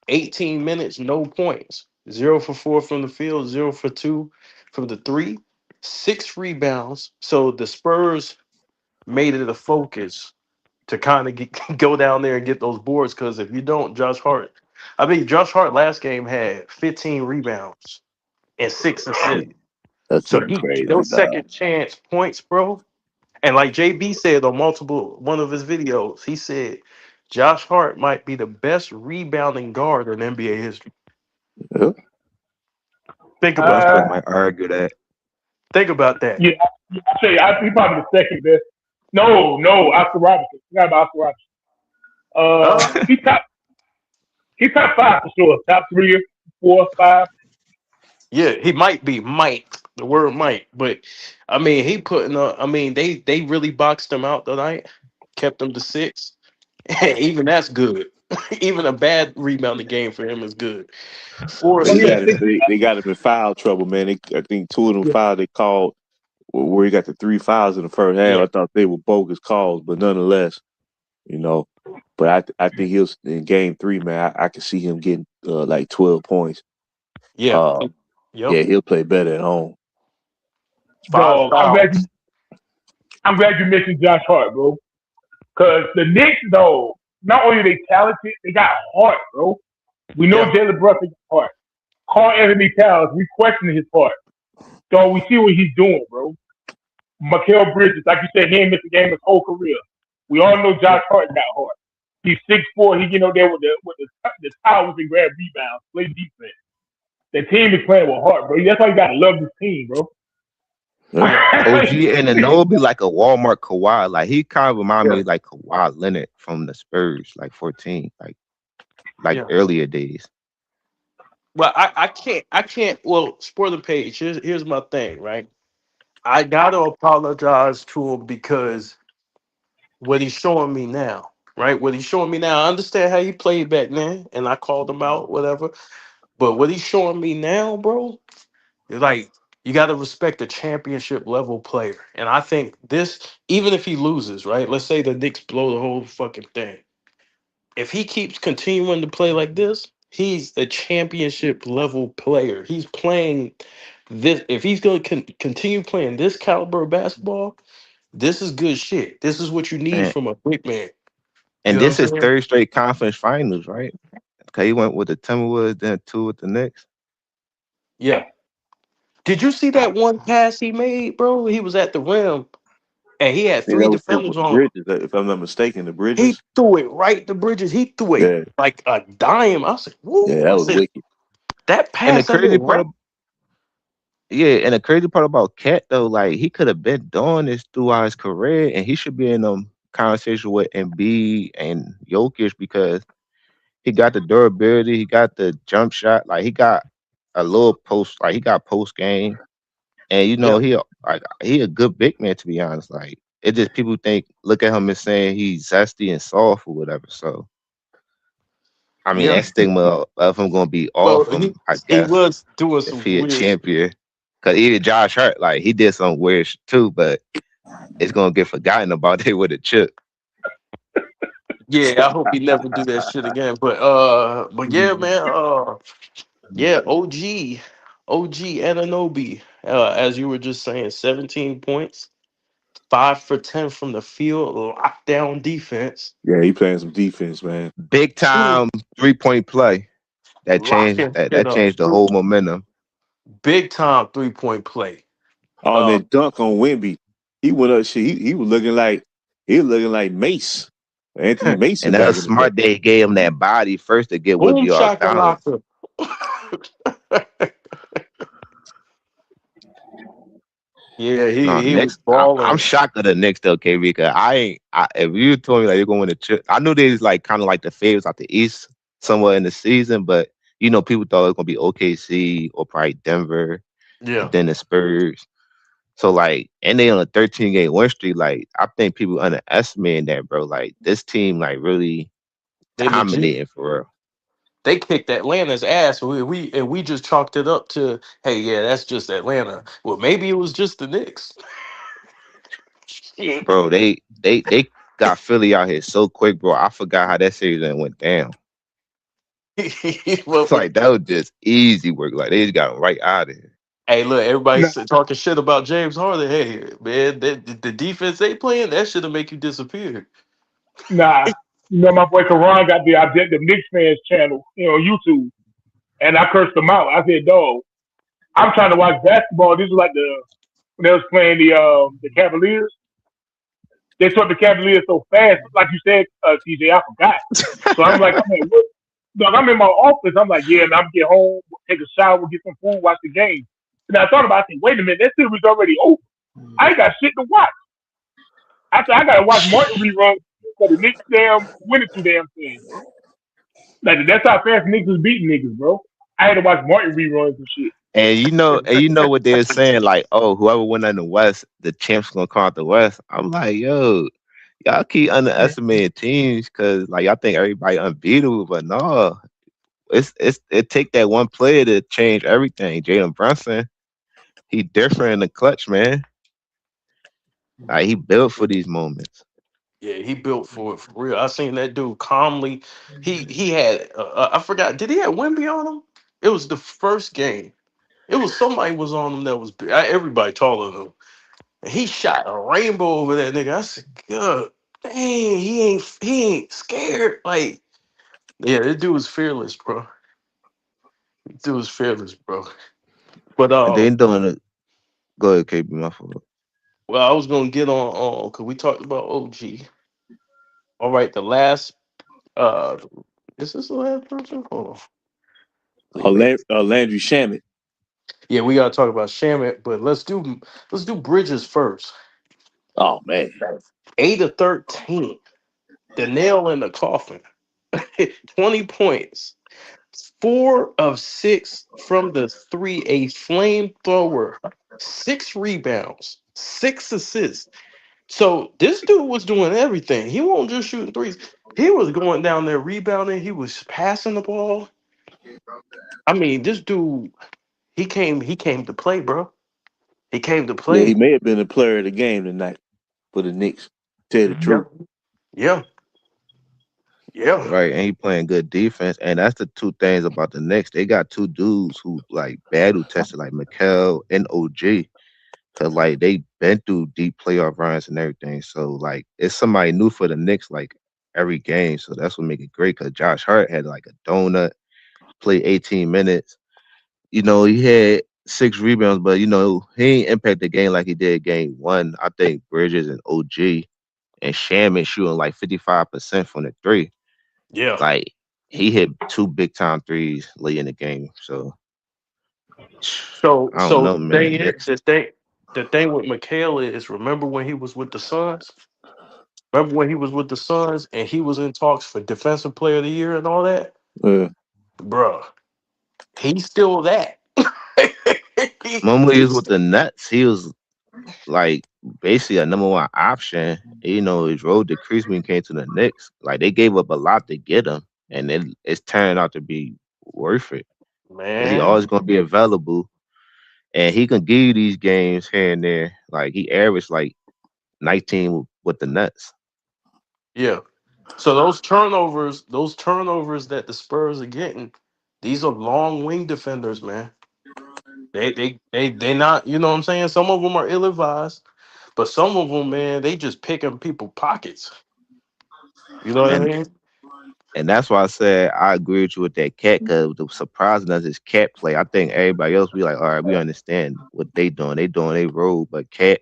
18 minutes, no points. 0 for 4 from the field, 0 for 2 from the three, 6 rebounds. So the Spurs made it a focus to kind of go down there and get those boards. Because if you don't, Josh Hart last game had 15 rebounds and 6 assists. That's So getting crazy, those dog. second chance points, bro. And like JB said on multiple one of his videos, he said Josh Hart might be the best rebounding guard in NBA history. Yeah. Think about Uh, Westbrook that. might argue that. Think about that. yeah, I say he probably the second best. No, Oscar Robertson. Forgot about Oscar Robertson. Uh, He top five for sure. Top three, four, five. yeah, he might the word might, but I mean he putting up. I mean they really boxed him out tonight, kept him to 6. Even that's good. Even a bad rebounding game for him is good. Four But Oh he yeah, got assists. it. They got him in foul trouble, man. I think two of them fouls they called where he got the 3 fouls in the first half. Yeah, I thought they were bogus calls, but nonetheless, you know. But I think he'll in game 3, man. I can see him getting like 12 points. yeah, Uh, yep. yeah, he'll play better at home. Five dog. fouls. I'm glad you mentioned Josh Hart, bro. Cause the Knicks, though, not only are they talented, they got heart, bro. We know Yeah, Jalen Brunson got heart. Carl Anthony Towns, we question his heart. So we see what he's doing, bro. Mikael Bridges, like you said, he ain't missed a game his whole career. We all know yeah, Josh Hart got heart. He's 6'4". He get up there with the towers and grab rebounds, play defense. The team is playing with heart, bro. That's why you gotta love this team, bro. Yeah. yeah, OG and Anobi like a Walmart Kawhi. Like he kind of remind yeah. me like Kawhi Leonard from the Spurs, like 14, like yeah. earlier days. Well, I can't. Well, spoiler page. Here's my thing, right? I gotta apologize to him because what he's showing me now, right? What he's showing me now, I understand how he played back then, and I called him out, whatever. But what he's showing me now, bro, is like you got to respect a championship level player. And I think this, even if he loses, right? Let's say the Knicks blow the whole fucking thing. If he keeps continuing to play like this, he's a championship level player. He's playing this. If he's going to continue playing this caliber of basketball, this is good shit. This is what you need And from a big man. You and know what this I'm is saying? third straight conference finals, right? Okay, he went with the Timberwolves, then 2 with the Knicks. Yeah. Did you see that one pass he made, bro? He was at the rim and he had I think three that was with defenders the on him. Bridges, if I'm not mistaken. The He Bridges. threw it right to Bridges. He threw it Yeah, like a dime. I said, yeah, "Woo!" that I was said, wicked. "That And the pass, that crazy little part right." of yeah, and the crazy part about Cat though, like he could have been doing this throughout his career, and he should be in conversation with Embiid and Jokic because he got the durability, he got the jump shot, like he got a little post, like he got post game, And you Yeah, know, he a good big man to be honest. Like it just people look at him and saying he's zesty and soft or whatever. So I mean yeah. that stigma of him gonna be Well, off him, I he guess, was doing if some he a weird. champion. Cause even Josh Hurt, like he did some weird shit too, but it's gonna get forgotten about it with a chip. Yeah, I hope he never do that shit again. But yeah, man. Yeah, OG Ananobi. As you were just saying, 17 points, 5 for 10 from the field, lockdown defense, Yeah, he playing some defense, man. Big Ooh, time 3-point play that changed locking shit up. the whole momentum. Big time 3-point play. On Uh, that dunk on Wimby, he went up. Shit, he was looking like Mace, Anthony And Mason that back was in the day. smart. They gave him that body first to get boom Wibby off balance. shakalaka. Yeah, No, he was Knicks. I'm balling. shocked at the Knicks though, KB. Cause I ain't. If you told me like you're going to win the chip, I knew they was like kind of like the favorites out the East somewhere in the season. But you know, people thought it was gonna be OKC or probably Denver, and Yeah, then the Spurs. So like, and they on a 13-game win streak. Like, I think people underestimating that, bro. Like, this team like really they legit. dominating for real. They kicked Atlanta's ass. We just chalked it up to, hey, yeah, that's just Atlanta. Well, maybe it was just the Knicks. Bro, they got Philly out here so quick, bro. I forgot how that series then went down. Well, It's like that was just easy work. Like they just got him right out of here. hey, look, Nah, everybody's talking shit about James Harden. Hey, man, the defense they playing, that should have make you disappear. nah. You know, my boy Karan got the Objective Knicks fans channel, on YouTube, and I cursed him out. I said, "Dog, I'm trying to watch basketball. This is like when they was playing the Cavaliers. They swept the Cavaliers so fast, like you said, TJ. I forgot. So I'm like, I'm at work. Dog, I'm in my office. I'm like, yeah, and I'm get home, take a shower, get some food, watch the game. And I thought about it. I said, wait a minute, that series already over. I ain't got shit to watch. I said, I gotta watch Martin reruns for the Knicks damn winning too damn thing. Like that's how fast Knicks was beating niggas, bro. I had to watch Martin reruns and shit. And you know what they're saying, like, oh, whoever win in the West, the champs gonna come out the West. I'm like, yo, y'all keep underestimating teams because like y'all think everybody unbeatable, but no, it take that one player to change everything. Jalen Brunson, he different in the clutch, man. Like he built for these moments. Yeah, he built for it for real. I seen that dude calmly. He had I forgot. Did he have Wimby on him? It was the first game. It was somebody was on him that was big. Everybody taller than him. And he shot a rainbow over that nigga. I said, God, dang, he ain't scared. Like, yeah, this dude was fearless, bro. This dude was fearless, bro. But And they doing it. Go ahead, KB, my fault. well, I was gonna get on because we talked about OG. All right, the last uh is this the last person? Hold on. Leave it. Landry Shamet. Yeah, we gotta talk about Shamit, but let's do Bridges first. Oh man, 8 of 13. The nail in the coffin. 20 points. 4 of 6 from the three, a flamethrower. 6 rebounds, 6 assists. So this dude was doing everything. He won't just shooting threes. He was going down there rebounding. He was passing the ball. I mean, this dude, he came to play, bro. He came to yeah, he play. may have been the player of the game tonight for the Knicks. Tell you the Yeah, truth. yeah, yeah, Right, and he playing good defense, and that's the two things about the Knicks. They got two dudes who like battle tested, like Mikel and OG, cause like they been through deep playoff runs and everything. So like it's somebody new for the Knicks, like every game. So that's what make it great. Cause Josh Hart had like a donut, played 18 minutes. You know, he had 6 rebounds, but you know he ain't impact the game like he did game one. I think Bridges and OG and Shaman shooting like 55% from the three. yeah. Like he hit two big time threes late in the game. So So, I don't so know, the thing man. is, Knicks. the thing with Mikhail is, remember when he was with the Suns? Remember when he was with the Suns and he was in talks for Defensive Player of the Year and all that, Uh, bruh? He's still that. Remember he was with the Nets. He was like basically a number one option. You know, his role decreased when he came to the Knicks. Like they gave up a lot to get him, and it's turned out to be worth it. Cause he Man, always gonna be available, and he can give you these games here and there. Like he averaged like 19 with the Nets. yeah. So those turnovers that the Spurs are getting, these are long wing defenders, man. They not, you know what I'm saying? Some of them are ill advised, but some of them, man, they just picking people pockets. You know what I And mean? and that's why I said I agree with you with that cat. Cause the surprising us is cat play. I think everybody else be like, all right, we understand what they doing. They doing they role, but cat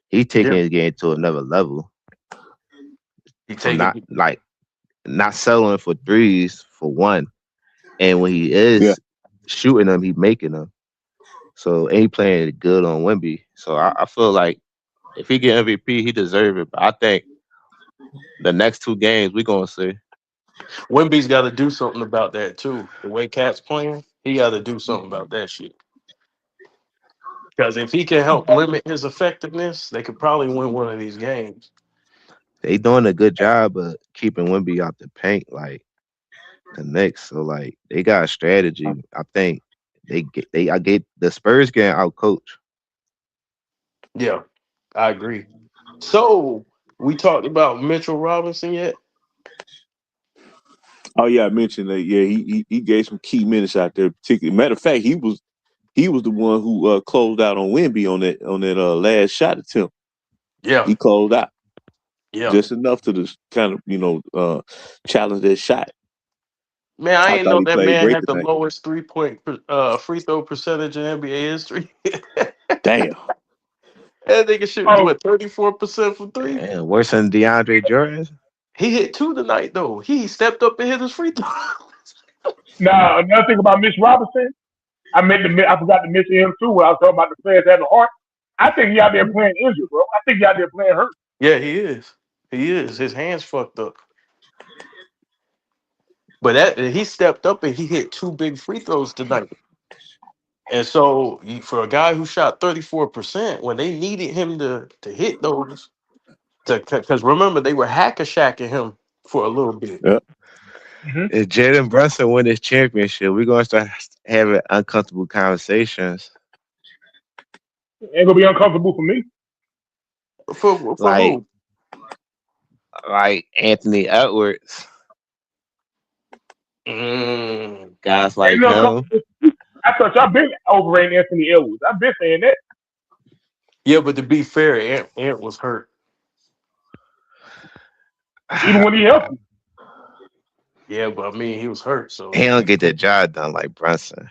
he taking Yeah. his game to another level He from not taking like not settling for threes for one, and when he Yeah. is shooting them, he making them. So and he playing good on Wemby. So I feel like if he get MVP, he deserve it. But I think the next two games we gonna see. Wimby's got to do something about that too. The way Cat's playing, he got to do something about that shit. Because if he can help limit his effectiveness, they could probably win one of these games. They doing a good job of keeping Wemby out the paint, like the Knicks. So like they got a strategy. I think I get the Spurs getting out coach. Yeah, I agree. So we talked about Mitchell Robinson yet? Oh yeah, I mentioned that. Yeah, he gave some key minutes out there. Particularly, matter of fact, he was the one who closed out on Wemby on that last shot attempt. Yeah, He closed out yeah. just enough to just kind of challenge that shot. Man, I I ain't thought know he that played man great had the tonight. lowest 3 point free throw percentage in NBA history. Damn. That nigga shooting Oh, what 34% from three. And worse than DeAndre Jordan. He hit two tonight though. He stepped up and hit his free throw. now another thing about Mitch Robinson, I forgot to mention him too when I was talking about the players having heart. I think he out there playing injured, bro. I think he out there playing hurt. Yeah, he is. He is. His hands fucked up. But that he stepped up and he hit two big free throws tonight. And so for a guy who shot 34%, when they needed him to hit those, because remember they were hacker shacking him for a little bit. Yeah. Mm-hmm. If Jalen Brunson win this championship, we're gonna start having uncomfortable conversations. Ain't gonna be uncomfortable for me. For Like who? Anthony Edwards, Mm. guys Ain't like no him. uncomfortable. I thought y'all been overrating Anthony Edwards. I've been saying that. Yeah, but to be fair, Ant was hurt. Even when he healthy. Yeah, but I mean he was hurt, so He don't get the job done like Brunson.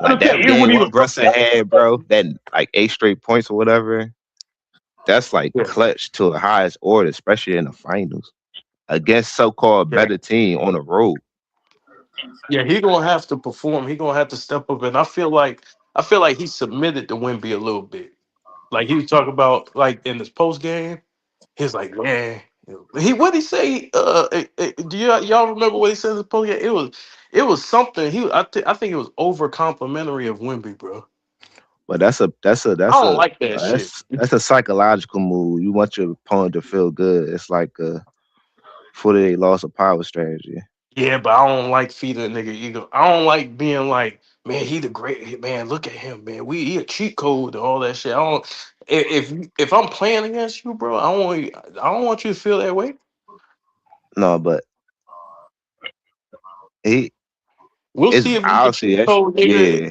I'm Like just saying, that even when game he one was Brunson had, bro, that like 8 straight points or whatever. That's like yeah. clutch to the highest order, especially in the finals against so-called Yeah. better team on the road. Yeah, he gonna have to perform. He gonna have to step up, and I feel like he submitted to Wimby a little bit. Like he was talking about, like in this post game, he's like, man, what he say? Do y'all remember what he said in the post game? It was something. I think it was over complimentary of Wimby, bro. But that's a that's a I that's don't a like that shit. that's a psychological move. You want your opponent to feel good. It's like a before they lost a power strategy. Yeah, but I don't like feeding a nigga ego. I don't like being like, man, he the great man. Look at him, man. He a cheat code and all that shit. I don't. If I'm playing against you, bro, I don't want you to feel that way. No, but he We'll it's see if you the obviously cheat that's code, nigga. yeah.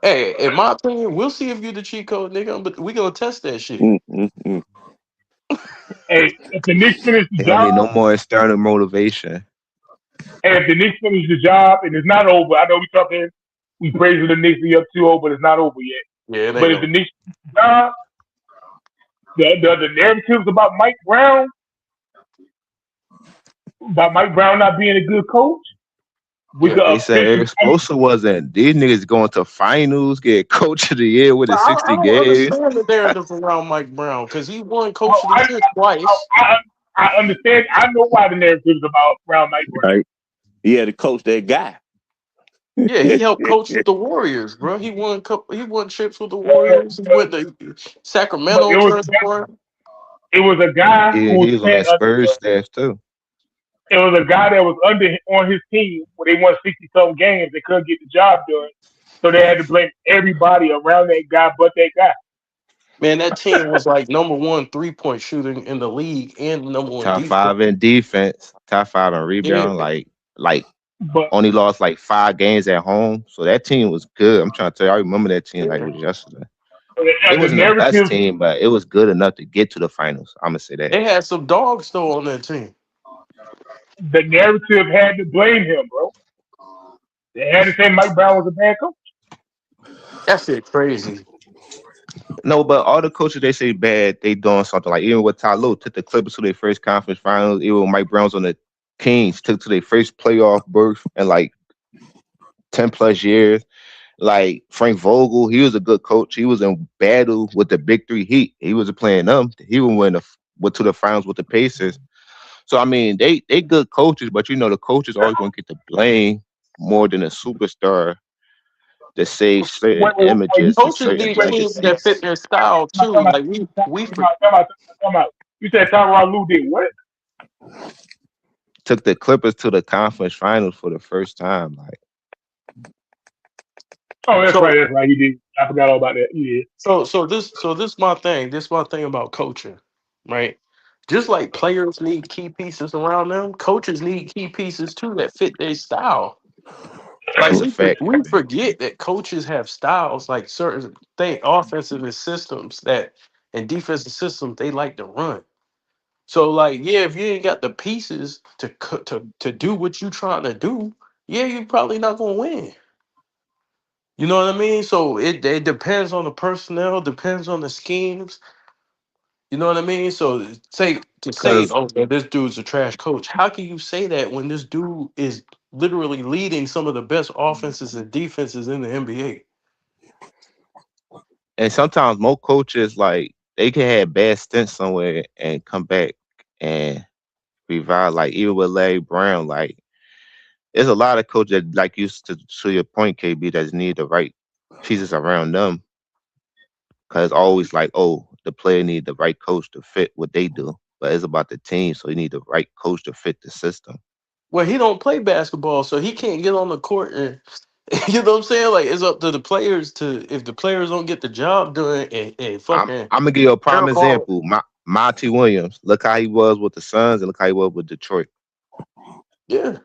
Hey, in my opinion, we'll see if you the cheat code, nigga. But we gonna test that shit. Mm. hey, if the Knicks finish the He don't job, need no more external motivation. and if the Knicks finish the job and it's not over, I know we praising the Knicks be up 2-0, but it's not over yet. Yeah, it ain't But if no. the Knicks finish the job, the narratives about Mike Brown not being a good coach, we Yeah, could They said officially. Eric Spoelstra wasn't. These niggas going to finals, get coach of the year with but his I 60 don't games. understand the narrative around Mike Brown because he won Oh, Coach of the Year twice. I understand. I know why the narratives about Brown Mike Brown. Right. He had to coach that guy. Yeah, he helped coach the Warriors, bro. He won chips with the Warriors. He went to But Sacramento, turned them on. it was a guy who was He was on playing that under Spurs him. staff too. It was a guy that was on his team where they won 60 some games. They couldn't get the job done, so they had to blame everybody around that guy but that guy. Man, that team was like number one 3-point shooting in the league and number one Top defense. 5 in defense, top 5 in Yeah, rebound. Like But only lost like 5 games at home. So that team was good. I'm trying to tell you, I remember that team like it yeah. was yesterday. It the wasn't the best narrative, team, but it was good enough to get to the finals. I'm gonna say that. They had some dogs though on that team. the narrative had to blame him, bro. They had to say Mike Brown was a bad coach. That shit crazy. No, but all the coaches they say bad, they doing something. Like even with Ty Lue, took the Clippers to their first conference finals. Even with Mike Brown's on the Kings, took to their first playoff berth in like 10 plus years. Like Frank Vogel, he was a good coach. He was in battle with the Big Three Heat. He was playing them. He would went to the finals with the Pacers. So I mean, they good coaches, but you know the coach is always going to get the blame more than a superstar to save certain You images and Coaches certain need teams that legacies. fit their style too. Like we for Time out. You said Tyronn Lue did what? Took the Clippers to the conference finals for the first time. Like Oh, that's right. so That's right. He did. I forgot all about that. He did. this my thing. This my thing about coaching, right? Just like players need key pieces around them, coaches need key pieces too that fit their style. Like that's a fact. we forget that coaches have styles, like certain thing, offensive and systems that and defensive systems they like to run. So like, yeah, if you ain't got the pieces to do what you trying to do, yeah, you're probably not gonna win. You know what I mean? So it depends on the personnel, depends on the schemes. You know what I mean? So say, Cause oh, man, this dude's a trash coach. How can you say that when this dude is literally leading some of the best offenses and defenses in the NBA? and sometimes most coaches like they can have bad stints somewhere and come back and revive. Like even with Larry Brown, like there's a lot of coaches that like used to your point, KB, that need the right pieces around them. Cause always like, oh, the player need the right coach to fit what they do. But it's about the team, so you need the right coach to fit the system. Well, he don't play basketball, so he can't get on the court and you know what I'm saying? Like it's up to the players to if the players don't get the job done and fucking I'm gonna give you a prime airball. example. Monty Williams. Look how he was with the Suns and look how he was with Detroit. Yeah.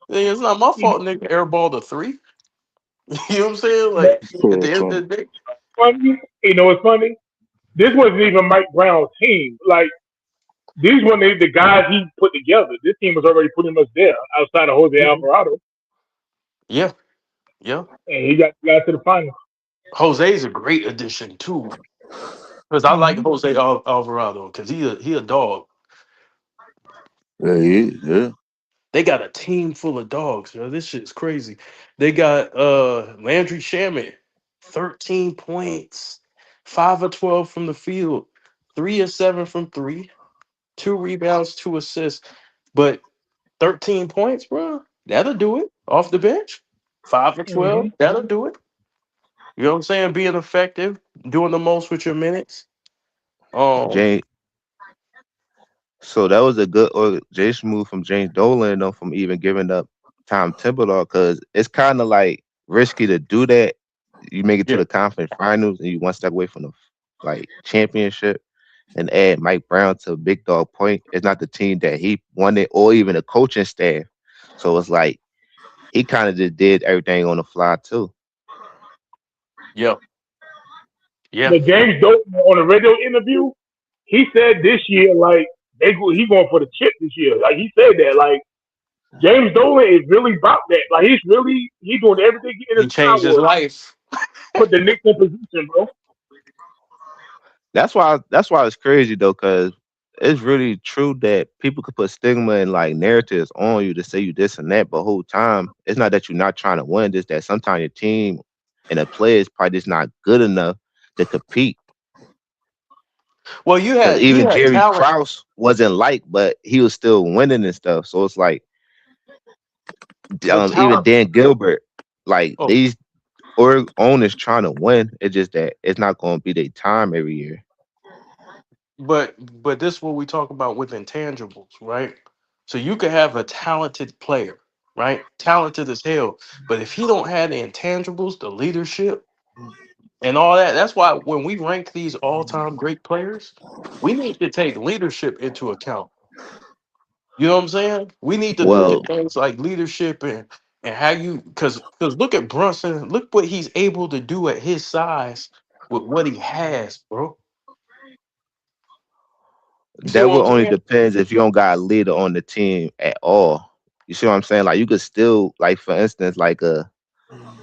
It's not my You fault, nigga. Airball the three. You know what I'm saying? know, Like at the end of the day. funny. You know what's funny? This wasn't even Mike Brown's team. Like these weren't the guys he put together. This team was already pretty much there outside of Jose Mhm. Alvarado, Yeah, yeah. and he got to the final. Jose's a great addition too. Because I like Jose Alvarado because he a dog. Yeah, yeah. They got a team full of dogs, yo. This shit's crazy. They got Landry Shamet, 13 points, 5 of 12 from the field, 3 of 7 from three, 2 rebounds, 2 assists. But 13 points, bro, that'll do it off the bench. 5 of Mm-hmm. 12, that'll do it. You know what I'm saying? Being effective, doing the most with your minutes. Um, James. So that was a good organization move from James Dolan, though, from even giving up Tom Thibodeau, because it's kind of like risky to do that. You make it to yeah. the conference finals and you one step away from the like championship, and add Mike Brown to a big dog point. It's not the team that he wanted or even the coaching staff. So it's like he kind of just did everything on the fly too. Yeah. Yeah. But James Dolan on a radio interview, he said this year like he going for the chip this year. Like he said that like James Dolan is really about that. Like he's doing everything in He his changed his power to life. put the Knicks in position, bro. That's why it's crazy though, because it's really true that people could put stigma and like narratives on you to say you this and that, but whole time it's not that you're not trying to win. It's that sometimes your team and the players probably just not good enough to compete. Well, Because you even had Jerry talent. Krause wasn't liked, but he was still winning and stuff. So it's like The Even talent. Dan Gilbert, like Oh, these owners trying to win. It's just that it's not going to be their time every year. but this is what we talk about with intangibles, right? So you could have a talented player, right? Talented as hell, but if he don't have the intangibles, the leadership, and all that, that's why when we rank these all-time great players, we need to take leadership into account. You know what I'm saying? We need to look Well, at things like leadership and how you because look at Brunson, look what he's able to do at his size with what he has, bro. You see that what will I'm only saying? depends if you don't got a leader on the team at all. You see what I'm saying? Like you could still, like for instance, like a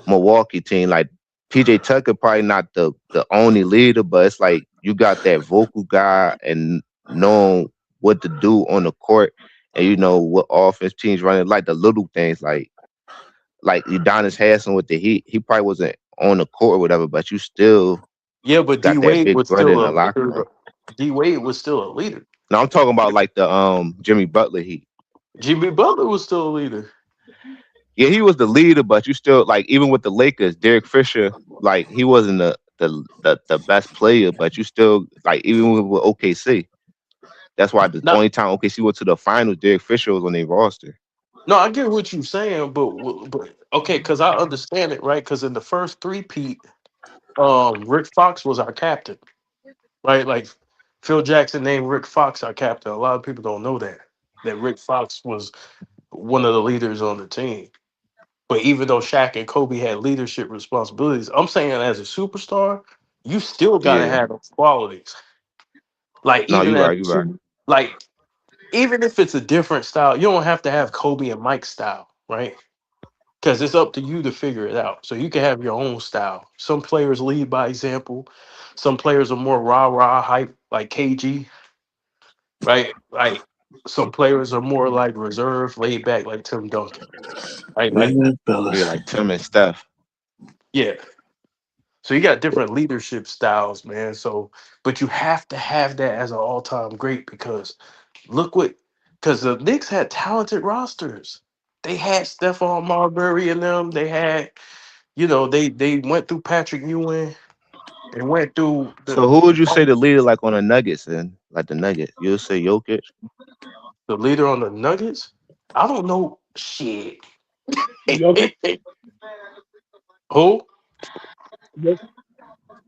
Milwaukee team, like PJ Tucker probably not the only leader, but it's like you got that vocal guy and knowing what to do on the court, and you know what offense teams running, like the little things, like Udonis Hassan with the Heat. He probably wasn't on the court or whatever, but you still Yeah, but D got that Wade big was brother still in a the locker leader. room. D Wade was still a leader. Now I'm talking about like the Jimmy Butler Heat. Jimmy Butler was still a leader. Yeah, he was the leader, but you still like even with the Lakers, Derek Fisher, like he wasn't the best player, but you still like even with OKC. That's why the No, only time OKC went to the finals, Derek Fisher was on their roster. no, I get what you're saying, but okay, because I understand it, right? Because in the first three-peat, Rick Fox was our captain, right? Like Phil Jackson named Rick Fox our captain. A lot of people don't know that Rick Fox was one of the leaders on the team. But even though Shaq and Kobe had leadership responsibilities, I'm saying as a superstar, you still gotta Yeah. have those qualities. Like No, even you're as right. a You're right. like even if it's a different style, you don't have to have Kobe and Mike style, right? Because it's up to you to figure it out. So you can have your own style. Some players lead by example. Some players are more rah rah hype, like KG, right? Like some players are more like reserved, laid back, like Tim Duncan, right? Like Man, Yeah, fellas. like Tim and Steph. yeah. So you got different leadership styles, man. So, but you have to have that as an all-time great because look what, because the Knicks had talented rosters. They had Stephon Marbury in them. They had, they went through Patrick Ewing. They went through So who would you say the leader like on the Nuggets and like the Nuggets? You'll say Jokic. the leader on the Nuggets. I don't know shit. Jokic, Who? Jokic,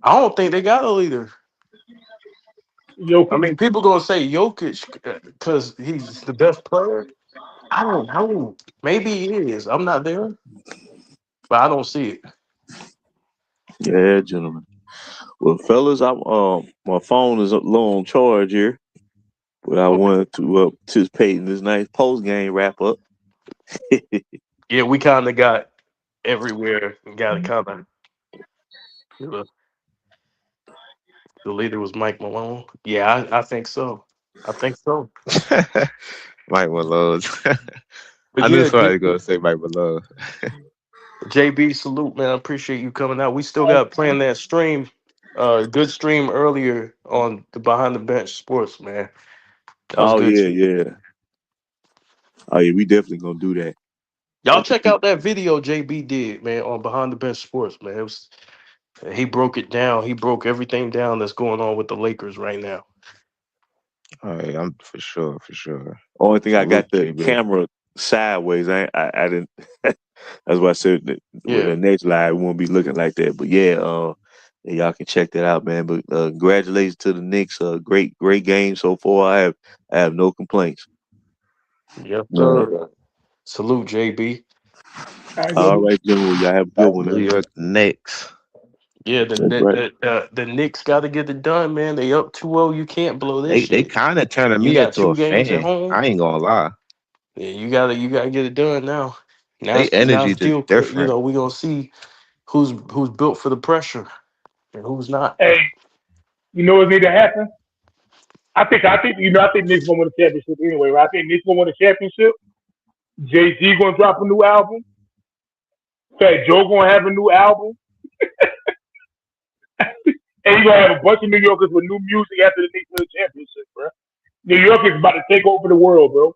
I don't think they got a leader. I Jokic. mean, people gonna say Jokic because he's the best player. I don't know. Maybe he is. I'm not there, but I don't see it. Yeah, gentlemen. Well, fellas, I'm my phone is low on charge here, but I Okay. wanted to participate in this nice post game wrap up. Yeah, we kind of got everywhere. We got kind of. The leader was Mike Malone. Yeah, I think so. I think so. Mike Malone. But I knew yeah, somebody was gonna say Mike Malone. JB, salute, man. I appreciate you coming out. We still got playing that stream. Good stream earlier on the Behind the Bench Sports, man. That was Oh good. yeah, yeah. Oh yeah, we definitely gonna do that. Y'all Let the check people. out that video JB did, man, on Behind the Bench Sports, man. He broke it down. He broke everything down that's going on with the Lakers right now. All right, I'm for sure, for sure. Only thing I got Salute, the JB. camera sideways. I didn't. That's why I said that with Yeah. the next live we won't be looking like that. But yeah, yeah, y'all can check that out, man. But congratulations to the Knicks. Great game so far. I have no complaints. Yes, Man. sir. Salute, JB. All right, All baby. right, gentlemen. Y'all have a good one. New Man. York Knicks. Yeah, the That's the right. the, the Knicks got to get it done, man. They up 2-0. You can't blow this They shit. kind of turning You me got into a 2 games at fan. home. I ain't gonna lie. Yeah, you gotta get it done now. Now They it's energy just still different. we gonna see who's built for the pressure and who's not. Hey, you know what need to happen? I think Nick's gonna win the championship anyway. Right? I think Nick's gonna win the championship. Jay Z gonna drop a new album. Fat Joe gonna have a new album, and you gonna have a bunch of New Yorkers with new music after the Knicks win the championship, bro. New York is about to take over the world, bro,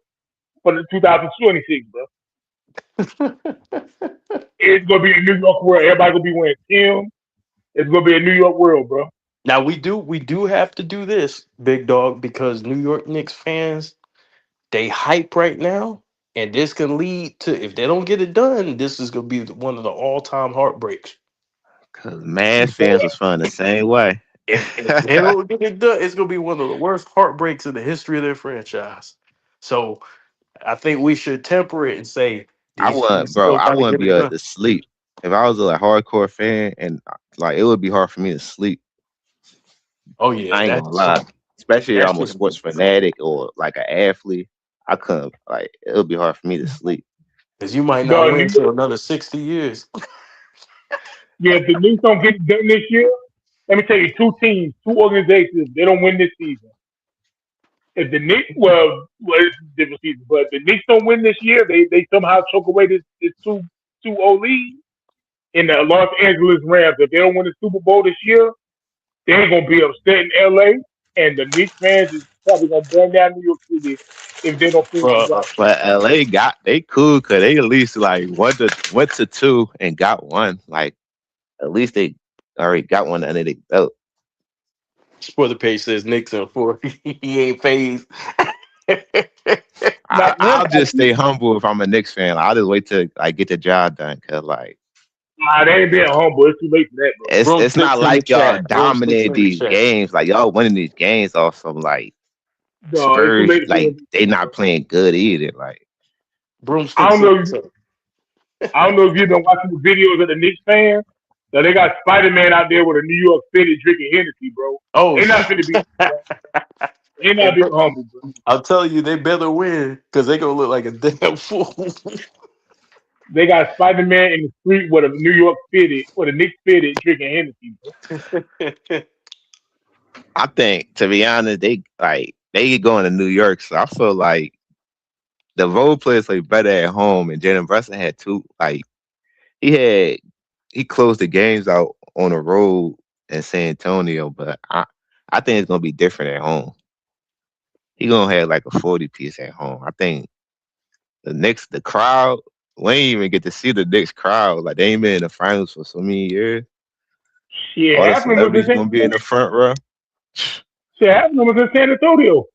for the 2026, bro. It's gonna be a New York world. Everybody gonna be wearing Tim. It's gonna be a New York world, bro. Now we do have to do this, big dog, because New York Knicks fans, they hype right now, and this can lead to, if they don't get it done, this is gonna be one of the all-time heartbreaks. Cause Mad fans was feeling the same way. If they don't get it done, it's gonna be one of the worst heartbreaks in the history of their franchise. So I think we should temper it and say these Bro, still I got to wouldn't get be it able done. to sleep if I was a hardcore fan, and like it would be hard for me to sleep. Oh yeah, I ain't gonna lie, especially if that I'm a shit. sports fanatic or like an athlete. I couldn't like it would be hard for me to sleep. Because you might not The win New York, till another 60 years. yeah, if the Knicks don't get it done this year, let me tell you, two teams, two organizations, they don't win this season. If the Knicks, it's a different season, but if the Knicks don't win this year, they somehow choke away this 2-0 lead in the Los Angeles Rams. If they don't win the Super Bowl this year, they're gonna be upset in LA, and the Knicks fans is probably gonna burn down New York City if they don't finish the Bruh, job. But LA they cool because they at least like went to two and got one. Like at least they already got one under their belt. Spoiler page says Knicks in four. He ain't phased. Now, I'll remember, just stay humble if I'm a Knicks fan. I'll just wait till I get the job done because like they ain't being humble. It's too late for that, bro. it's not Broomsticks in the like y'all chat. Broomsticks dominated in the these chat. games. Like y'all winning these games off some like No, it's too Spurs. late for Like them. they not playing good either. Like I Broomsticks don't in know. the chat. I don't know if you've been watching the videos of the Knicks fans. Now they got Spider Man out there with a New York City drinking Hennessy, bro. Oh, They not finna be. They hey, not being humble, bro. I'll tell you, they better win because they gonna look like a damn fool. They got Spider Man in the street with a New York City, with a Knicks City drinking Hennessy, bro. I think to be honest, they going to New York, so I feel like the role players play better at home. And Jalen Brunson had two like he had he closed the games out on the road in San Antonio, but I think it's gonna be different at home. He gonna have like a 40 piece at home. I think the crowd, we ain't even get to see the Knicks crowd. Like they ain't been in the finals for so many years. Shit, All the half of them was in celebrities San gonna be in Antonio. the front row. Shit, half of them was in San Antonio.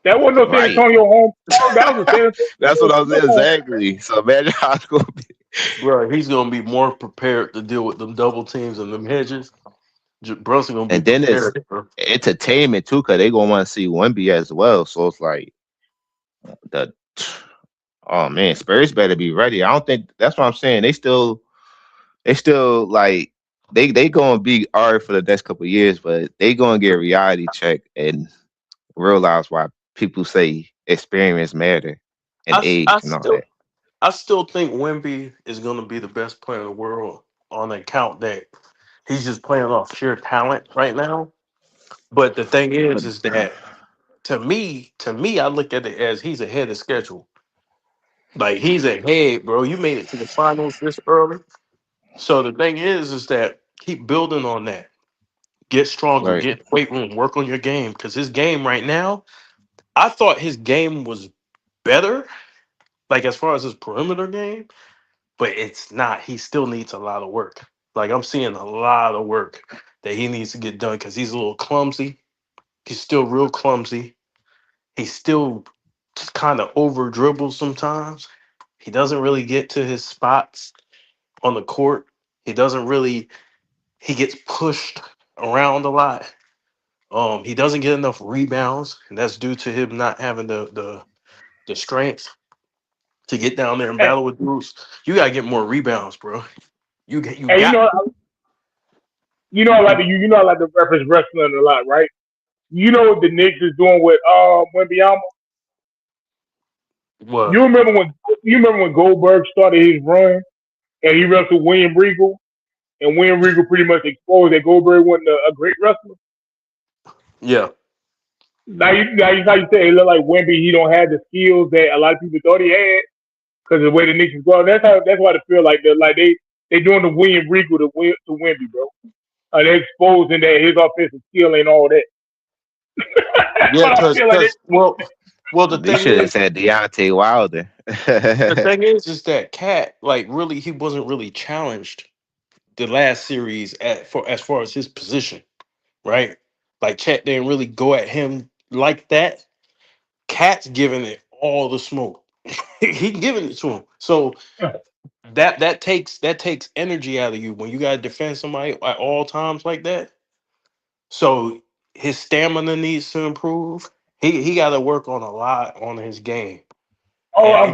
That wasn't no San Right. Antonio home crowd. That was a San That's what Antonio I was saying home. exactly. So imagine how it's gonna be. Bro, he's gonna be more prepared to deal with them double teams and them hedges. Brunson gonna be And then it's prepared. Bro. entertainment too, cause they gonna want to see Wemby as well. So it's like the oh man, Spurs better be ready. I don't think that's what I'm saying. They still like they gonna be alright for the next couple of years, but they gonna get a reality check and realize why people say experience matter and I, I age and all still that. I still think Wemby is gonna be the best player in the world on account that he's just playing off sheer talent right now. But the thing But is that to me, I look at it as he's ahead of schedule. Like he's ahead, bro. You made it to the finals this early. So the thing is that keep building on that. Get stronger, right, get weight room, work on your game. Because his game right now, I thought his game was better, like as far as his perimeter game, but it's not. He still needs a lot of work. Like I'm seeing a lot of work that he needs to get done because he's a little clumsy. He's still real clumsy. He still just kind of over dribbles sometimes. He doesn't really get to his spots on the court. He doesn't really. He gets pushed around a lot. He doesn't get enough rebounds, and that's due to him not having the strength to get down there and Hey, battle with dudes. You gotta get more rebounds, bro. You hey, got I like I like to reference wrestling a lot, right? You know what the Knicks is doing with Wembyama? what? You remember when Goldberg started his run and he wrestled William Regal, and William Regal pretty much exposed that Goldberg wasn't a great wrestler. Yeah, Now you say it look like Wemby. He don't have the skills that a lot of people thought he had because of the way the Knicks is going. That's why I feel like they doing the William Regal to Wemby, bro. They exposing that his offensive skill ain't all that. That's yeah, what I feel like. because well, Well, the You thing should have is, said Deontay Wilder. is that Cat, like, really, he wasn't really challenged the last series as far as his position, right? Like, Cat didn't really go at him like that. Cat's giving it all the smoke. He giving it to him. So that takes energy out of you when you gotta defend somebody at all times like that. So his stamina needs to improve. He got to work on a lot on his game. Oh, And and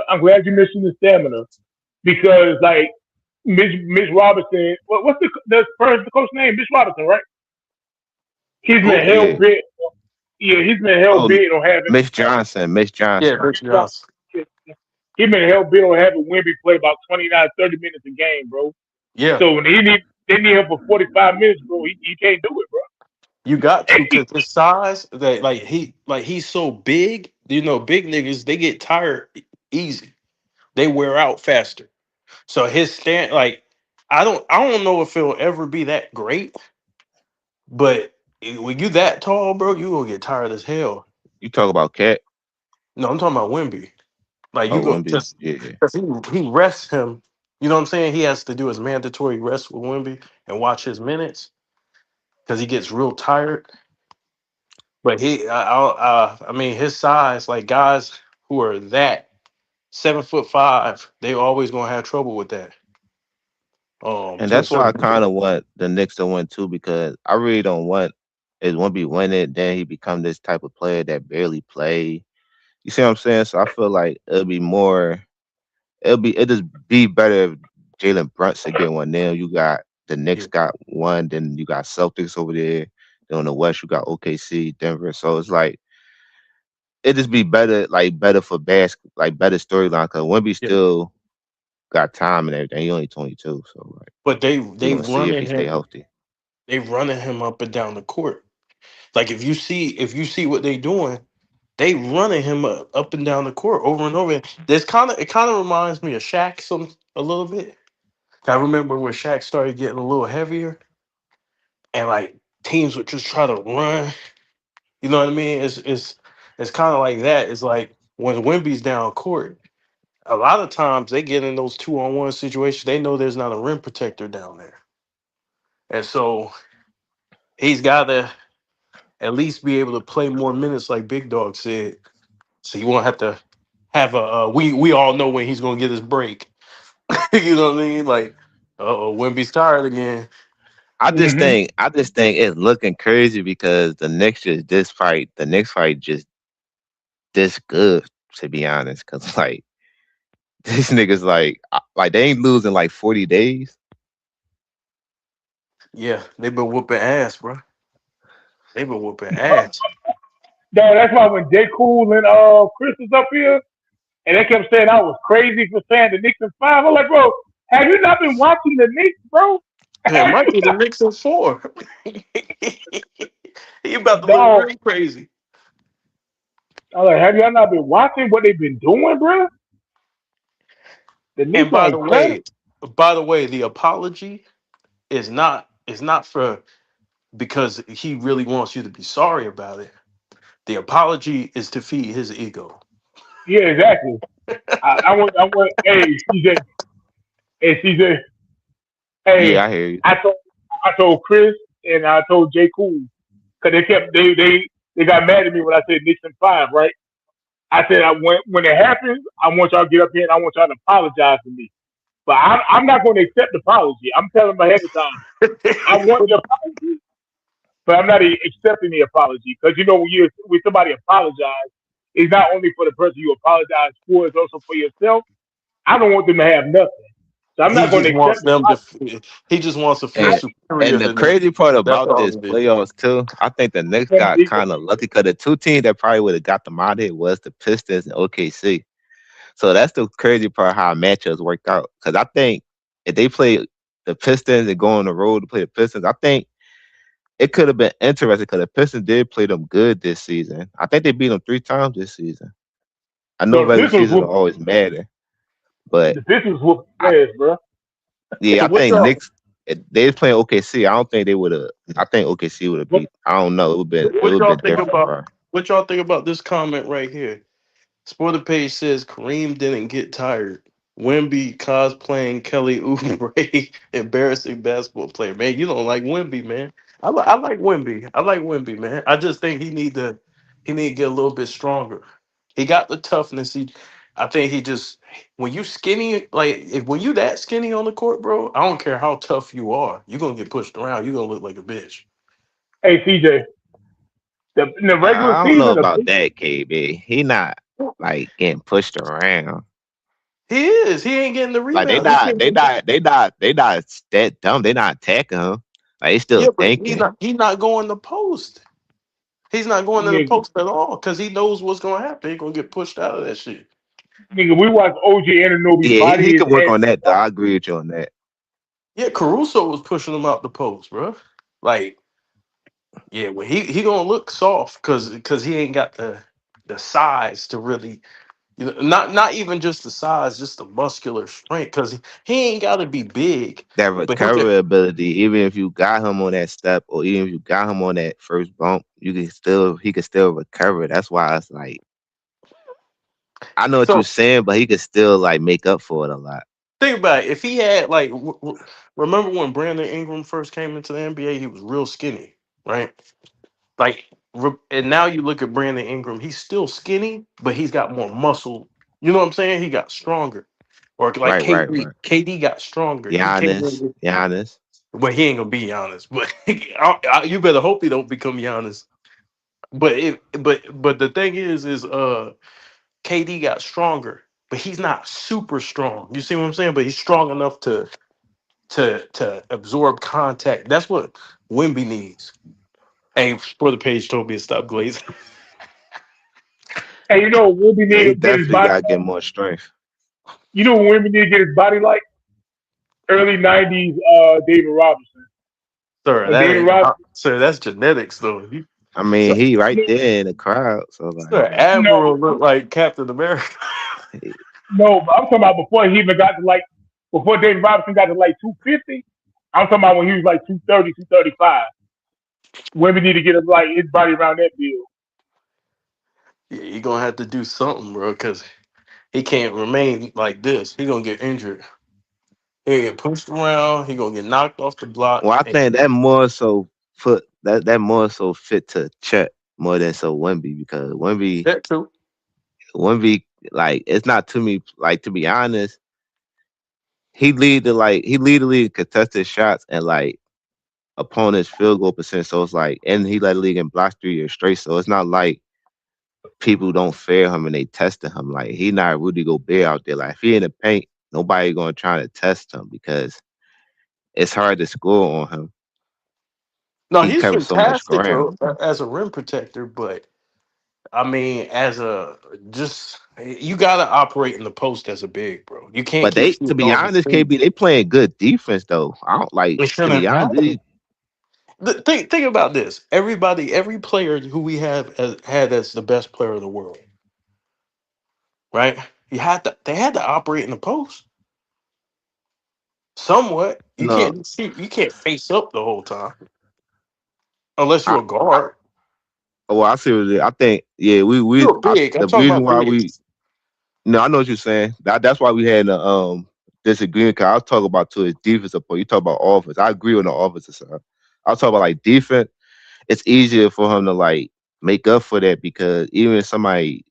I'm glad you mentioned the stamina because like Mitch Robinson. What's the coach name? Mitch Robinson, right? He's been who? hell yeah. bent. Yeah, he's been hell Oh, bent on having. Miss Johnson, Miss Yeah, Johnson. Rich Johnson. He's been hell bent on having Wimby play about 29, 30 minutes a game, bro. Yeah, So when they need him for 45 minutes, bro, he can't do it, bro. you got to because his size that he's so big. You know, big niggas they get tired easy. They wear out faster. So his stand I don't know if it'll ever be that great, but when you that tall, bro, you gonna get tired as hell. You talk about Cat. No, I'm talking about Wimby. Like you Oh, go Wemby. just Yeah. because he rests him. You know what I'm saying? He has to do his mandatory rest with Wimby and watch his minutes because he gets real tired. But I mean, his size, like guys who are that 7'5", they always gonna have trouble with that. And To the that's why point. I kind of want the Knicks to win too, because I really don't want is Wemby win it, then he become this type of player that barely play. You see what I'm saying? So I feel like it'll just be better if Jalen Brunson get one. Then you got the Knicks Yeah, got one, then you got Celtics over there. Then on the West you got OKC, Denver. So it's like it just be better, like better for like better storyline because Wemby yeah. still got time and everything. He only 22, so like But they we're they gonna see if he running stay him. healthy. They running him up and down the court. Like if you see what they doing, they running him up and down the court over and over. It kind of reminds me of Shaq a little bit. I remember when Shaq started getting a little heavier, and like teams would just try to run. You know what I mean? It's kind of like that. It's like when Wimby's down court, a lot of times they get in those 2-on-1 situations. They know there's not a rim protector down there, and so he's got to at least be able to play more minutes, like Big Dog said. So you won't have to have we all know when he's gonna get his break. You know what I mean? Like, oh, Wimby's tired again. Hmm. I just think it's looking crazy because the next fight just this good to be honest. Cause like these niggas like they ain't losing like 40 days. Yeah, they've been whooping ass, bro. They've been whooping ass. No, that's why when J. Cool and Chris was up here and they kept saying I was crazy for saying the Knicks in five, I'm like, bro, have you not been watching the Knicks, bro? It might be the Knicks in four. He about to look Dog, real crazy. I'm like, have y'all not been watching what they've been doing, bro? The And Knicks are incredible. by the way, the apology is not for because he really wants you to be sorry about it. The apology is to feed his ego. Yeah, exactly. I want, hey, CJ, Yeah, hey, I hear you. I told, I told Chris and I told J. Cool because they got mad at me when I said Knicks in five, right? I said when it happens, I want y'all to get up here and I want y'all to apologize to me. But I'm not going to accept the apology. I'm telling them ahead of time. I want the apology, but I'm not accepting the apology because you know when somebody apologize, it's not only for the person you apologize for, it's also for yourself. I don't want them to have nothing, so I'm he not going to just accept wants the them to. apology. He just wants to feel I, superior And the than them. crazy part That's about all this it is. playoffs too, I think the Knicks there got you go. kind of lucky because the two teams that probably would have got them out of here was the Pistons and OKC. So that's the crazy part how matchups worked out. Because I think if they play the Pistons and go on the road to play the Pistons, I think it could have been interesting because the Pistons did play them good this season. I think they beat them 3 times this season. I know No, regular seasons don't always matter, but the Pistons whooped I, ass, bro. yeah, So I what think y'all? Knicks. If they was playing OKC. I don't think they would have. I think OKC would have What beat. I don't know. It would What have y'all been think different, about? bro. What y'all think about this comment right here? Spoiler page says Kareem didn't get tired. Wemby cosplaying Kelly Oubre, embarrassing basketball player. Man, you don't like Wemby, man. I like Wemby. I like Wemby, man. I just think he need to get a little bit stronger. He got the toughness. I think he just when you skinny, like if when you that skinny on the court, bro, I don't care how tough you are, you're gonna get pushed around. You're gonna look like a bitch. Hey, CJ, in the regular I don't know season, the about big, that, KB. He not like getting pushed around. He is. He ain't getting the Like they rebound. not, they not, they not, they not that dumb. They not attacking him. Like they still Yeah, but he's thinking. not. He's not going to post. He's not going to the nigga, post at all because he knows what's going to happen. He's going to get pushed out of that shit. nigga, we watched OG Ananobi's Yeah, body. he His could work head. on that. Though. I agree with you on that. Yeah, Caruso was pushing him out the post, bro. Like, yeah, well, he gonna look soft because he ain't got the size to really, not even just the size, just the muscular strength. Because he ain't got to be big, That but he can. recovery ability, even if you got him on that step or even if you got him on that first bump, you can still he can still recover. That's why it's like I know what you're So saying, but he could still like make up for it a lot. think about it. If he had like, remember when Brandon Ingram first came into the NBA, he was real skinny, right? Like, and now you look at Brandon Ingram, he's still skinny, but he's got more muscle. You know what I'm saying? He got stronger. Or like Right, right, KD, right. KD got stronger. He came Giannis, in, Giannis. but he ain't gonna be Giannis. But you better hope he don't become Giannis. But the thing is KD got stronger, but he's not super strong. You see what I'm saying? But he's strong enough to absorb contact. That's what Wimby needs. Hey, for the page told me to stop glazing. Hey, you know what Wimby Yeah, need he to get his definitely body gotta get like? more strength. You know what Wimby need to get his body like? Early '90s, David Robinson. Sir, When that David ain't Robinson, sir. That's genetics, though. I mean, So, he right no, there in the crowd. So like sir, Admiral looked like Captain America. he- no, but I'm talking about before he even got to like, before David Robinson got to like 250. I'm talking about when he was like 230, 235. Wimby need to get his like his body around that bill. Yeah, he gonna have to do something, bro, because he can't remain like this. He gonna get injured. He gonna get pushed around. He gonna get knocked off the block. well, I And think that more so put that more so fit to Chet more than so Wemby because that too. Wemby like it's not to me like to be honest, he lead the league in contested shots and like opponent's field goal percent. So it's like and he led the league in blocks 3 years straight. So it's not like people don't fear him and they testing him. Like he not Rudy Gobert out there. Like if he in the paint, nobody gonna try to test him because it's hard to score on him. No, He he's covers so much fantastic ground. though as a rim protector, but I mean, as a just you gotta operate in the post as a big, bro. You can't But keep they, to shooting be all the honest, things. KB, they playing good defense though. I don't like It to be shouldn't honest. matter. Think about this. Every player who we have had as the best player in the world, right? They had to operate in the post somewhat. You No, can't see, you can't face up the whole time unless I, you're a guard. well, I see what I think. Yeah, You're big. I'm the talking reason about why big. we no, I know what you're saying. That's why we had a disagreement. Cause I was talking about to his defensive point. You talk about offense. I agree on the offensive side. I was talking about like defense. It's easier for him to like make up for that because even if somebody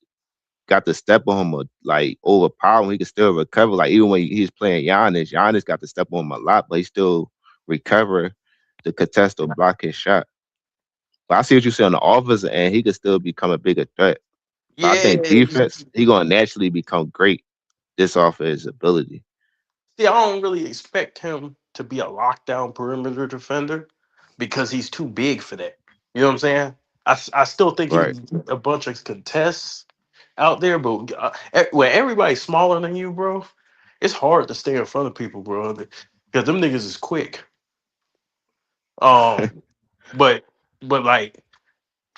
got to step on him or like overpower him, he can still recover. Like even when he's playing Giannis, Giannis got to step on him a lot, but he still recover to contest or block his shot. But I see what you say on the offensive end, he could still become a bigger threat. But I think Yeah. defense, he gonna naturally become great just off of his ability. See, I don't really expect him to be a lockdown perimeter defender because he's too big for that. You know what I'm saying? I still think he Right. can get a bunch of contests out there, but when everybody's smaller than you, bro, it's hard to stay in front of people, bro, because them niggas is quick. Um, but like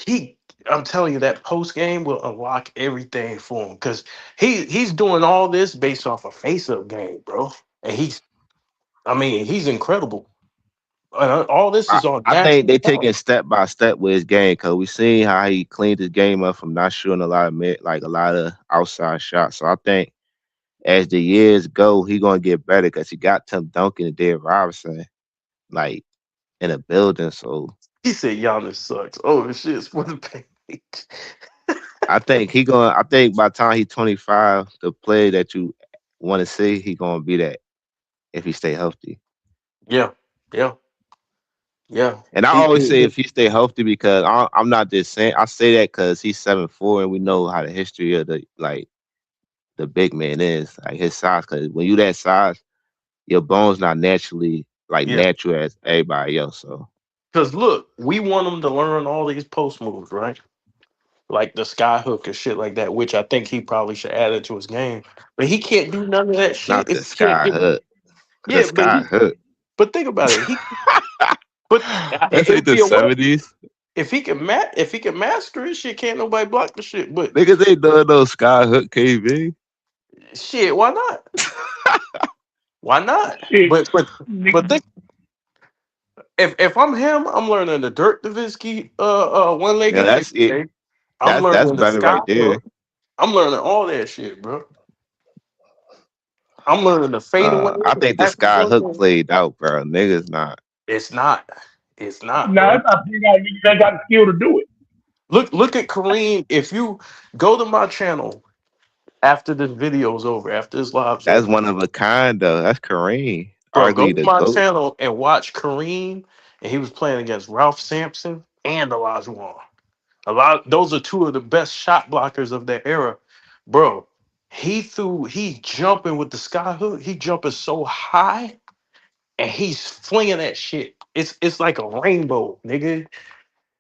he, I'm telling you, that post game will unlock everything for him because he's doing all this based off a face up game, bro, and I mean, he's incredible. All this I, is on I think national they time. taking step by step with his game because we seen how he cleaned his game up from not shooting a lot of like a lot of outside shots. So I think as the years go, he gonna get better because he got Tim Duncan and Dave Robinson like in a building. So He said Giannis sucks. Oh shit, it's for the page. I think he gonna. I think by the time he 25, the play that you want to see, he gonna be that if he stay healthy. Yeah, yeah, yeah. And I always say if he stay healthy because I'm not just saying. I say that because he's 7'4" and we know how the history of the big man is like his size. Because when you that size, your bones not naturally like Yeah. natural as everybody else. So Because look, we want him to learn all these post moves, right? Like the sky hook and shit like that, which I think he probably should add it to his game. But he can't do none of that shit not if the he can't sky get. hook. The Yeah, sky hook. but think about it. But That's it like would the be a what '70s. if he can master it. Shit, can't nobody block the shit. But Niggas ain't doing no sky hook KB. shit, why not? Why not? Shit, But nigga, think if I'm him, I'm learning the Dirk Nowitzki one Yeah, legged that's it. fade. I'm That's learning the better right sky there. hook. I'm learning all that shit, bro. I'm learning the fadeaway, I the think the sky hook backboard. played out, bro. Niggas not. It's not. It's not, nah, bro. that's not figuring out niggas that got the skill to do it. Look at Kareem. If you go to my channel after this video's over, after this live's That's over, one of a kind though. That's Kareem. bro, go Arguably to the my GOAT. channel and watch Kareem, and he was playing against Ralph Sampson and Olajuwon. A lot. Those are two of the best shot blockers of their era, bro. He jumping with the sky hook. He jumping so high, and he's flinging that shit. It's like a rainbow, nigga.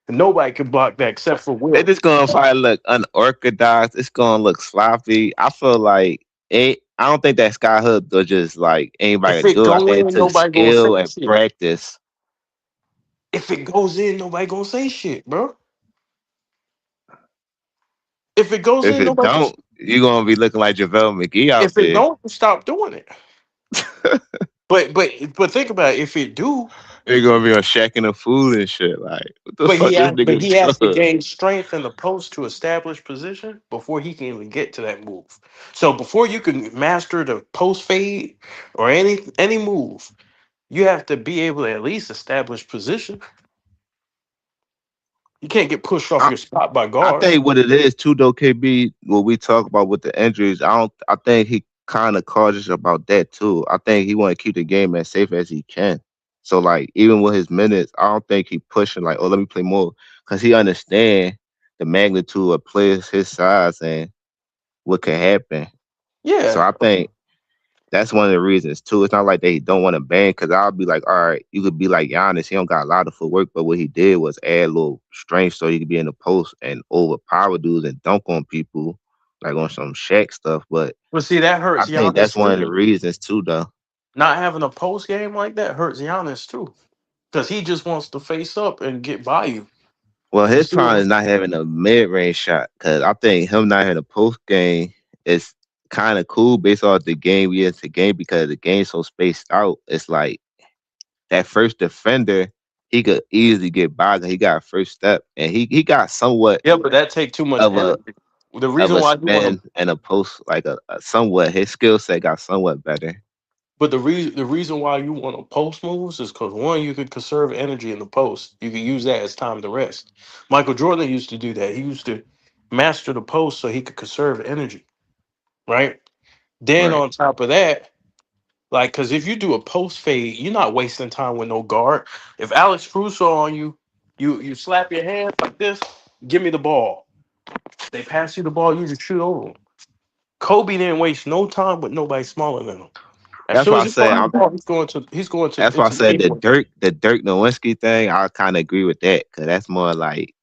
Nobody can block that except for It Will. just gonna probably look unorthodox. It's gonna look sloppy. I feel like it. I don't think that sky hook was just like anybody If could it do it. I go think it in, took nobody gonna say skill and shit. practice. If it goes in, nobody gonna say shit, bro. If it goes If in, it nobody. don't, you're gonna be looking like JaVale McGee out If it there. don't, stop doing it. But think about it. If it do, You're gonna be on Shaq the Fool and shit. Like, what the fuck this but nigga he has to doing? gain strength in the post to establish position before he can even get to that move. So before you can master the post fade or any move, you have to be able to at least establish position. You can't get pushed off your spot by I guards. think what it is too, though, KB. What we talk about with the injuries, I don't. I think he kind of cautious about that too. I think he want to keep the game as safe as he can. So like, even with his minutes, I don't think he pushing like, oh, let me play more, because he understand the magnitude of players his size and what can happen. So Yeah, I think that's one of the reasons too. It's not like they don't want to ban because I'll be like, all right, you could be like Giannis. He don't got a lot of footwork, but what he did was add a little strength so he could be in the post and overpower dudes and dunk on people like on some Shaq stuff. But but see that I hurts think that's Giannis one of the too. reasons too, though. Not having a post game like that hurts Giannis too, because he just wants to face up and get by you. Well, You his see what problem I'm is not having a mid range shot because I think him not having a post game is kind of cool based off the game we into game because the game's so spaced out. It's like that first defender, he could easily get by. 'Cause he got a first step, and he got somewhat Yeah, but that take too much of a energy. The of reason a why you want to, spin and a post, like a somewhat his skill set got somewhat better. but the reason why you want to post moves is because one, you can conserve energy in the post. You can use that as time to rest. Michael Jordan used to do that. He used to master the post so he could conserve energy. Right. Then Right. on top of that, like, because if you do a post fade, you're not wasting time with no guard. If Alex Crusoe on you, you slap your hand like this. Give me the ball. They pass you the ball, you just shoot over them. Kobe didn't waste no time with nobody smaller than him. As That's soon why I as he say caught the I'm. ball, he's going to That's why I into the said paint. The Dirk Nowitzki thing. I kind of agree with that because that's more like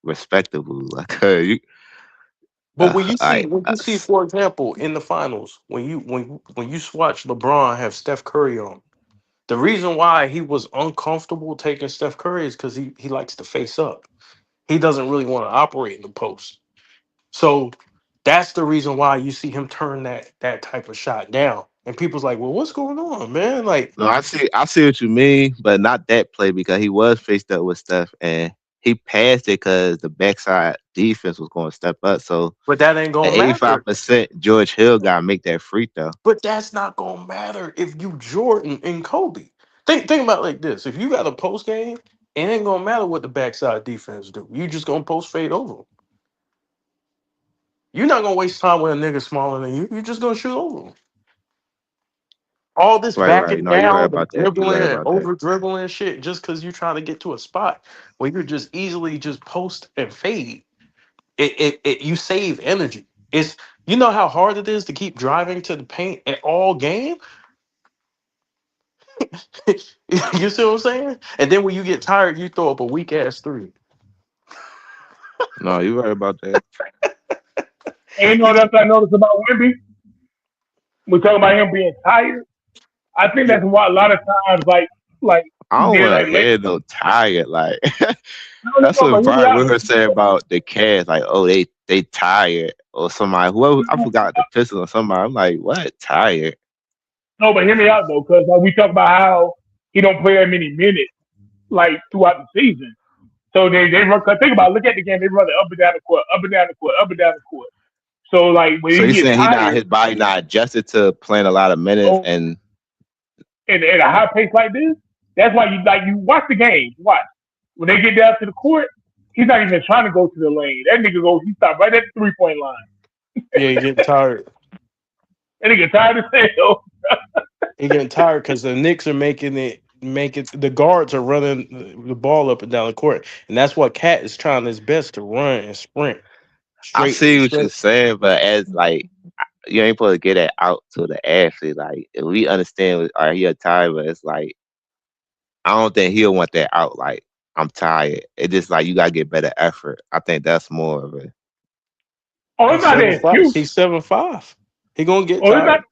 respectable. Like you, But when you see, like when you see, for example, in the finals, when you watch LeBron have Steph Curry on, the reason why he was uncomfortable taking Steph Curry is because he likes to face up. He doesn't really want to operate in the post. So that's the reason why you see him turn that type of shot down And people's like, well, what's going on, man? Like, No, I see what you mean, but not that play because he was faced up with stuff and he passed it because the backside defense was going to step up. So but that ain't at gonna matter. 85%, George Hill got to make that free throw. But that's not gonna matter if you Jordan and Kobe. Think about it like this: if you got a post game, it ain't gonna matter what the backside defense do. You just gonna post fade over 'em. You're not gonna waste time with a nigga smaller than you. You're just gonna shoot over 'em. All this Right, right. backing No, you're right down, the about that. You're dribbling right and about that. over dribbling and shit, just because you're trying to get to a spot where you just easily just post and fade. It you save energy. It's you know how hard it is to keep driving to the paint at all game. You see what I'm saying? And then when you get tired, you throw up a weak ass three. No, you're right about that. And you know that's what I noticed about Wemby. We talk about him being tired. I think Yeah, that's why a lot of times, like I don't they're want like to late. hear no tired. Like No, no, that's no, but what hear me Brian out. Wilbur said about the Cavs. Like, oh, they tired or somebody. Whoever I forgot the Pistons or somebody. I'm like, what tired? No, but hear me out though, because like we talk about how he don't play that many minutes like throughout the season. So they run. Cause think about it, look at the game. They run it up and down the court, up and down the court, up and down the court. So like when So he he's gets saying tired, his body not adjusted to playing a lot of minutes oh, and and at a high pace like this, that's why you watch the game. Watch when they get down to the court, he's not even trying to go to the lane. That nigga goes, he stopped right at the 3 point line. yeah, he getting tired. That nigga tired as hell. He getting tired because the Knicks are making the guards are running the ball up and down the court, and that's what Cat is trying his best to run and sprint I straight, see what you're straight. saying, but as like you ain't supposed to get that out to the athlete. Like if we understand, all right, he a tired, but it's like I don't think he'll want that out. Like I'm tired. It's just like you gotta get better effort. I think that's more of it. Oh, it's He's not an 7'5". excuse. He's 7'5". He gonna get Oh, tired.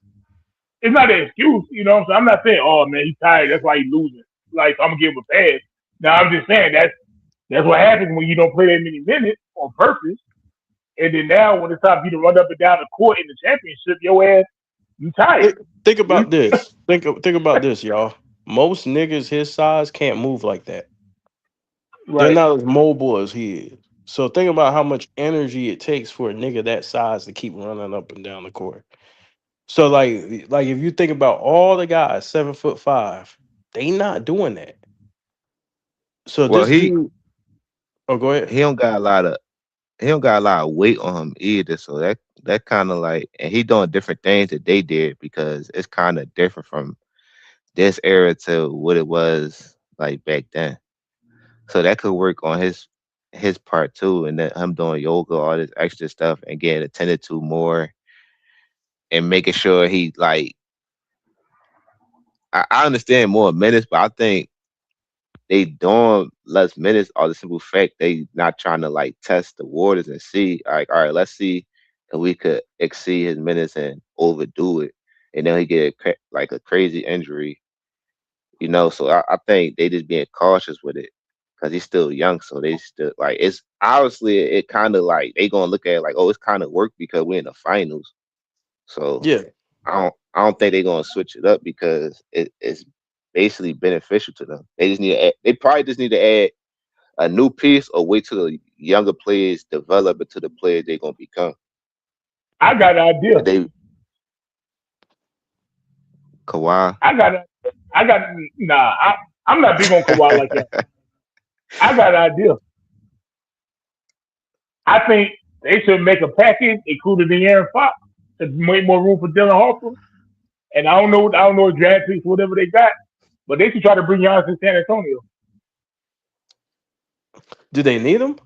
it's not an excuse. You know what I'm saying? I'm not saying, oh man, he's tired. That's why he's losing. Like I'm gonna give him a pass. Now I'm just saying that's what happens when you don't play that many minutes on purpose. And then now when it's time for you to run up and down the court in the championship, your ass you tired. Think about this. Think about this, y'all. Most niggas his size can't move like that. They're Right. not as mobile as he is. So think about how much energy it takes for a nigga that size to keep running up and down the court. So like if you think about all the guys 7'5", they not doing that. So Well, this dude, oh go ahead. he don't got a lot of he don't got a lot of weight on him either. So that kind of like, and he doing different things that they did because it's kind of different from this era to what it was like back then. So that could work on his part too, and then him doing yoga, all this extra stuff, and getting attended to more, and making sure he like. I understand more minutes, but I think they doing less minutes are the simple fact they not trying to like test the waters and see like all right, let's see if we could exceed his minutes and overdo it, and then he get like a crazy injury, So I think they just being cautious with it because he's still young, so they still like it's obviously it kind of like they gonna look at it like oh it's kind of work because we're in the finals, so Yeah. I don't think they're gonna switch it up because it's basically beneficial to them. They probably just need to add a new piece or wait till the younger players develop into the players they're gonna become. I got an idea. And they Kawhi. I got a, I got nah. I'm not big on Kawhi like that. I got an idea. I think they should make a package including the Aaron Fox to make more room for Dylan Harper. And I don't know draft picks, whatever they got, but they should try to bring Giannis to San Antonio. Do they need him?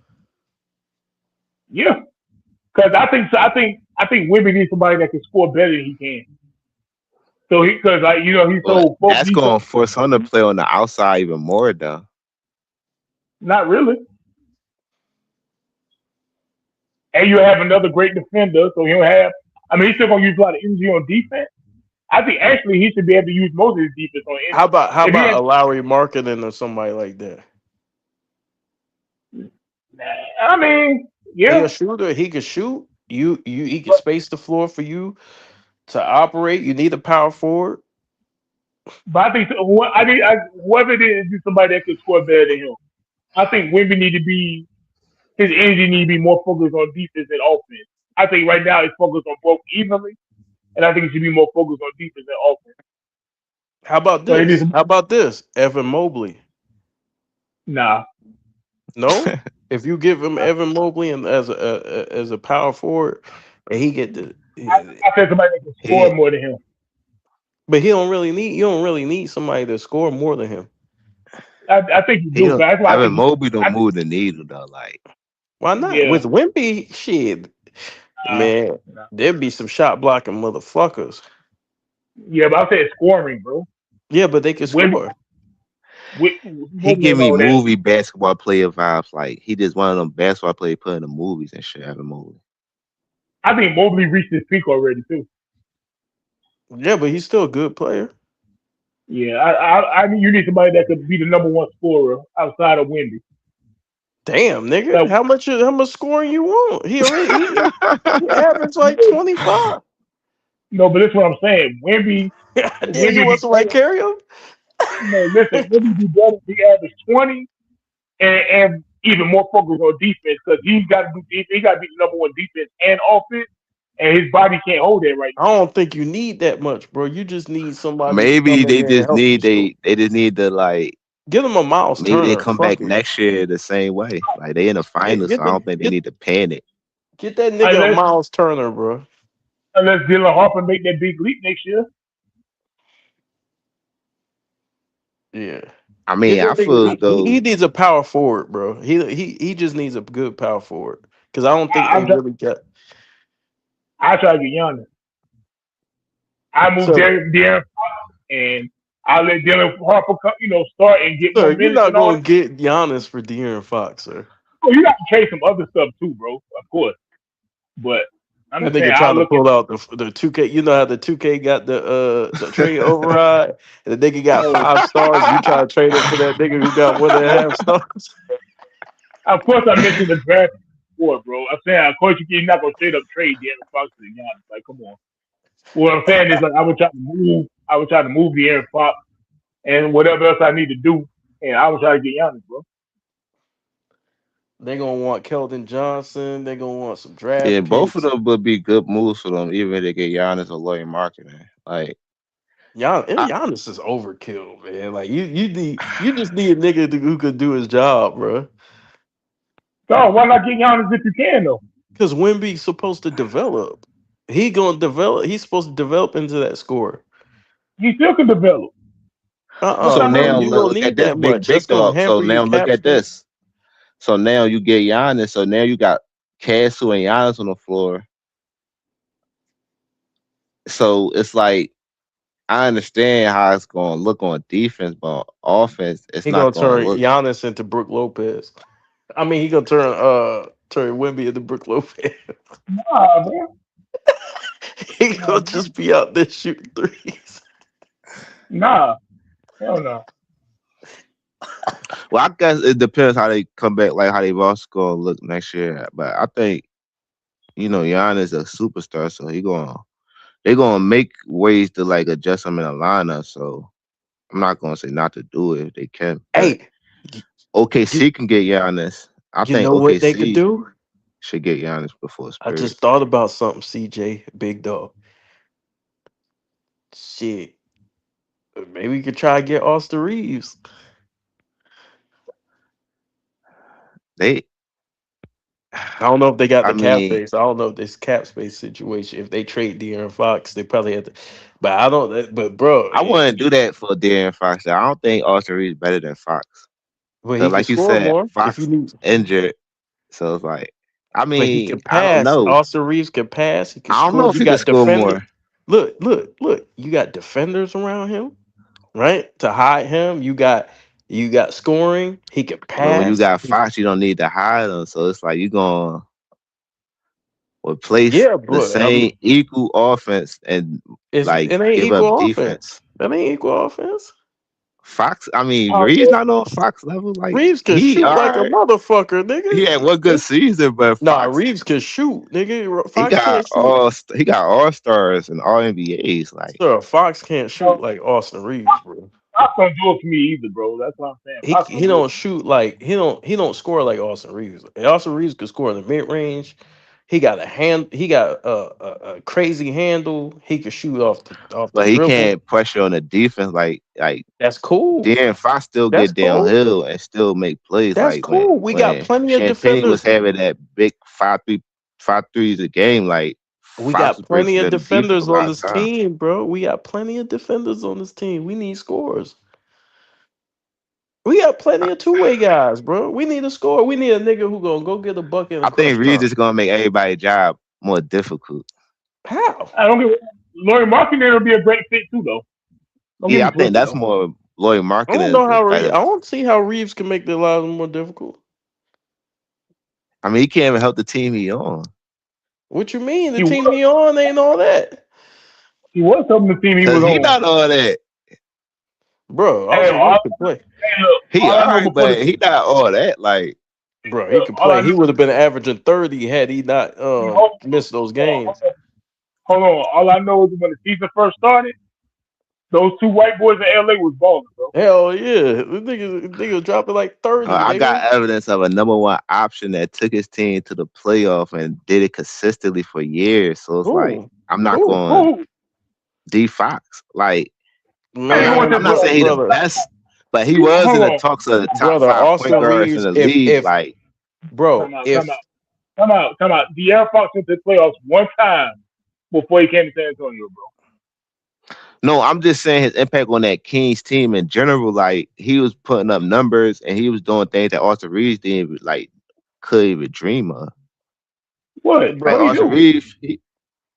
Yeah, because I think Wimby needs somebody that can score better than he can. So because he's But so focused. that's gonna force him to play on the outside even more though. Not really. And you have another great defender, so he'll have. I mean, he's still gonna use a lot of energy on defense. I think actually he should be able to use most of his defense on How energy. about how If he about has, a Lowry marketing or somebody like that? I mean, He yeah, a shooter. He could shoot. You he could but space the floor for you To operate, you need a power forward. But I think whoever it is somebody that can score better than him. I think Wimby need to be his energy need to be more focused on defense and offense. I think right now it's focused on both evenly, and I think it should be more focused on defense and offense. How about So it is this? How about this? Evan Mobley. nah. No, if you give him Evan Mobley and as a power forward, and he get the, I said somebody that can score He more than him. but he don't really need you don't really need somebody to score more than him. I think you he do. don't. That's why I Evan think. Mobley I don't think move the needle though. Like Why not? yeah. With Wimpy, shit, man, Nah. there'd be some shot blocking motherfuckers. Yeah, but I said scoring, bro. Yeah, but they can Wimby, score. he Wimby give ain't me all that. movie basketball player vibes. Like he just one of them basketball players put in the movies and shit. Evan Mobley. I think Mobley reached his peak already too. Yeah, but he's still a good player. Yeah, I mean, you need somebody that could be the number one scorer outside of Wimby. Damn, nigga, So, how much scoring you want? He averaged like 25. no, but that's what I'm saying. Damn, you Wimby want be somebody better. to carry him? No, listen, Wimby be better if he average 20 and even more focus on defense because he's got to do he got to be the number one defense and offense, and his body can't hold that right I don't think you need that much, bro. You just need somebody to Maybe come in they there and just help you need score. they just need to like Give them a Miles maybe they Turner. come back Fuck it. next year the same way. Like they in the Get finals, so get I the don't think they get need to panic. get that now. nigga a Miles Turner, bro. Unless Dylan Harper make that big leap next year. Yeah. I Get mean, I that nigga. feel as He though needs a power forward, bro. He just needs a good power forward. Because I don't think I, they I'm try, really got I try to get Giannis. I move so Darren and I let Dylan Harper start and get more sir, you're minutes not and all gonna that. get Giannis for De'Aaron Fox, sir. Oh, you got to trade some other stuff too, bro. Of course, but I'm That just saying nigga I'll trying to look at. pull out the 2K. You know how the 2K got the trade override? And the nigga got Oh, 5 stars. You try to trade him for that nigga who got 1.5 stars. of course, I mentioned the draft before, bro. I'm saying, of course, you're not gonna straight up trade De'Aaron Fox to Giannis. Like, come on. What I'm saying is, like, I would try to move De'Aaron Fox and whatever else I need to do, and I would try to get Giannis, bro. They gonna want Keldon Johnson. They gonna want some yeah, draft both of picks. them would be good moves for them, even if they get Giannis or Lloyd marketing. Like I, Giannis is overkill, man. Like you just need a nigga who could do his job, bro. So why not get Giannis if you can, though? Because Wemby's supposed to develop. He gonna develop. He's supposed to develop into that score. He still can develop. What so time Bro. now You look, don't look at need this that big much. That's gonna dog. So hamper your now look cap at space. this. So now you get Giannis. So now you got Castle and Giannis on the floor. So it's like I understand how it's going to look on defense, but on offense, it's He not gonna going to turn look. Giannis into Brook Lopez. I mean, he gonna turn Wemby into Brook Lopez. Nah, man. He Nah, gonna just be out there shooting threes. nah. Hell no. Well, I guess it depends how they come back, like how they also going to look next year. But I think Giannis a superstar, so they're gonna make ways to like adjust him in a lineup. So I'm not gonna say not to do it if they can, but Hey, you, OKC can get Giannis. I you think know what they could OKC do? should get Giannis before I just Spurs. thought about something, CJ, big dog. Shit. Maybe we could try to get Austin Reeves. They, I don't know if they got I the cap mean, space. I don't know if this cap space situation. If they trade De'Aaron Fox, they probably have to. But I don't. But bro, I wouldn't do that for Darren Fox. I don't think Austin Reeves better than Fox. well, Cause he can like you score said, more if you Fox need. injured, so it's like, I But he mean, can I don't pass. know. Austin Reeves can pass. He can I don't know score. if You he can got score defender. more. Look. You got defenders around him, right? To hide him. You got scoring. He can But when you pass. got Fox, you don't need to hide him. So it's like you gonna replace Yeah, the but same equal offense and it like ain't give up equal defense. offense. That ain't equal offense. Fox. I mean, Oh, Reed's not on Fox level. Like Reeves can he shoot all like a right. motherfucker, nigga. He had one good season, but Nah, Fox Reeves can shoot, nigga. he Fox got can't shoot. all stars and all NBAs. Like Sir, Fox can't shoot no, like Austin Reeves, bro. Fox don't do it for me either, bro. That's what I'm saying. Fox He don't do it. don't shoot like he don't score like Austin Reeves. Austin Reeves could score in the mid range. He got a hand. He got a crazy handle. He could shoot off the but he dribble. can't pressure on the defense like That's cool. De'Aaron Fox still That's get cool. downhill and still make plays That's like when cool. We got when plenty of Champagne was defenders. having that big 5 threes a game, like We Fox got was plenty breaking of the defense a defenders on lot of this time. team, bro. We got plenty of defenders on this team. We need scores. We got plenty I, of two-way guys, bro. We need a score. We need a nigga who gonna go get a bucket in a I think clutch Reed time. is gonna make everybody's job more difficult. How? I don't get. Laurie Marketing will be a great fit too, though. Don't get Yeah, me I think twisted that's though. more Lloyd I don't marketing. know how Like, I don't see how Reeves can make their lives more difficult. I mean, he can't even help the team he on. What you mean? The He team was. he on ain't all that, He was helping the team he Cause was he on. not all that. bro. Hey, Austin Reeves could play, hey, look, He all all I know right, before the but he not all that. Like, bro. He look, could all I play. He know. would have been averaging 30 had he not Hold, missed those games. hold on. All I know is when the season first started, those two white boys in LA was balling, bro. Hell yeah, the nigga dropping like 30, I nigga. got evidence of a number one option that took his team to the playoff and did it consistently for years. So it's like Who? I'm not Who? going Who? D Fox. Like, I mean, who was I'm Man, his not brother? saying he the brother, best, but he was in Hold the on. talks of the top brother. 5 point Austin guards in Reeves. the If league. Like, bro, Time out. Time out. if Time out. De'Aaron Fox went to the playoffs one time before he came to San Antonio, bro. no, I'm just saying his impact on that Kings team in general. Like, he was putting up numbers and he was doing things that Austin Reeves didn't like could even dream of. What? Like What bro, do you Austin do? Reeves, he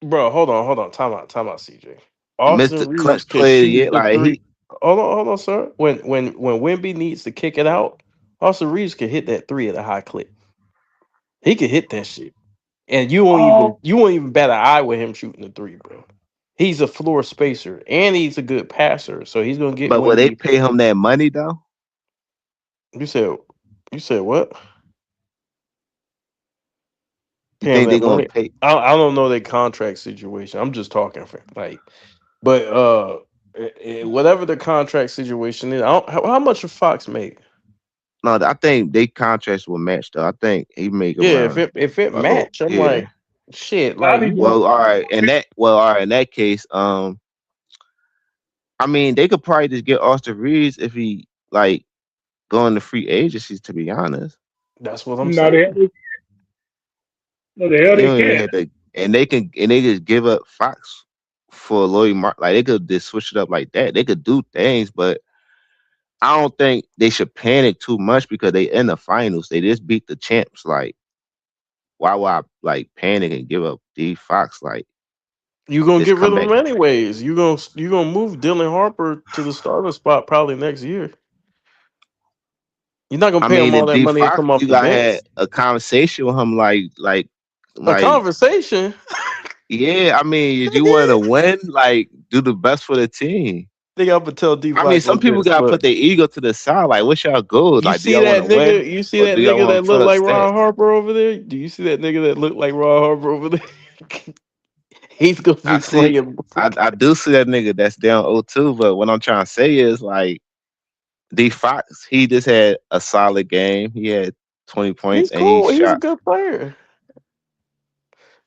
bro, hold on, time out, CJ. missed Austin the Reeves clutch can play shoot yet. the Like three. he Hold on, sir. When Wemby needs to kick it out, Austin Reeves can hit that three at a high clip. He can hit that shit, and Oh, you won't even bat an eye with him shooting the three, bro. He's a floor spacer, and he's a good passer, so he's gonna get but will they Wemby. pay him that money though? You said you said what? You Pay him think that they're gonna money? pay? I don't know their contract situation. I'm just talking for like, but whatever the contract situation is, I don't, how much does Fox make? No, I think they contracts will match though. I think he make Yeah, around if it a little. match, I'm Yeah. like, shit, now I like need to know. you. Well, all right. In that case, I mean, they could probably just get Austin Reeves if he like going to free agencies. To be honest, That's what I'm No, the hell saying. they, no, the hell you they don't even can't. have to, and they just give up Fox for Lloyd Mark. Like they could just switch it up like that. They could do things, but I don't think they should panic too much because they in the finals. They just beat the champs. Like, why would I like panic and give up D Fox? Like, You gonna just get rid come of back. him anyways. You gonna move Dylan Harper to the starting spot probably next year. You're not gonna I pay him mean, all if that D money and Fox, come off you the got bench. had a conversation with him, A like conversation. yeah. I mean, if you want to win, like do the best for the team. Think I'm gonna tell D I mean, Block some like people this, gotta look. put their ego to the side. Like, what's y'all goals? Like, do y'all want to win You see or that do y'all nigga want that to put look up like stats? Ron Harper over there? Do you see that nigga that look like Ron Harper over there? He's gonna I be see. playing. I do see that nigga that's down 0-2, but what I'm trying to say is like D Fox, he just had a solid game. He had 20 points He's and he cool. He's a shot good player,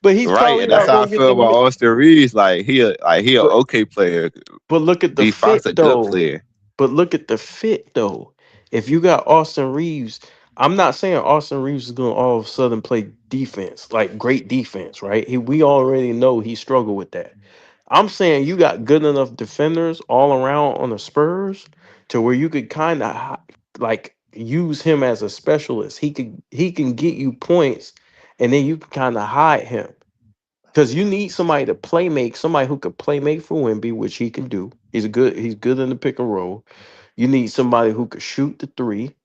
but he's right. probably And that's not how I gonna get feel the about money. Austin Reeves. Like he a But okay player. look at the D fit Fox a good though. player. But look at the fit though. If you got Austin Reeves, I'm not saying Austin Reeves is gonna all of a sudden play defense, like great defense, right? We already know he struggled with that. I'm saying you got good enough defenders all around on the Spurs to where you could kind of like use him as a specialist. He can get you points, and then you can kind of hide him because you need somebody to play make, somebody who could play make for Wimby, which he can do. He's good in the pick and roll. You need somebody who could shoot the three,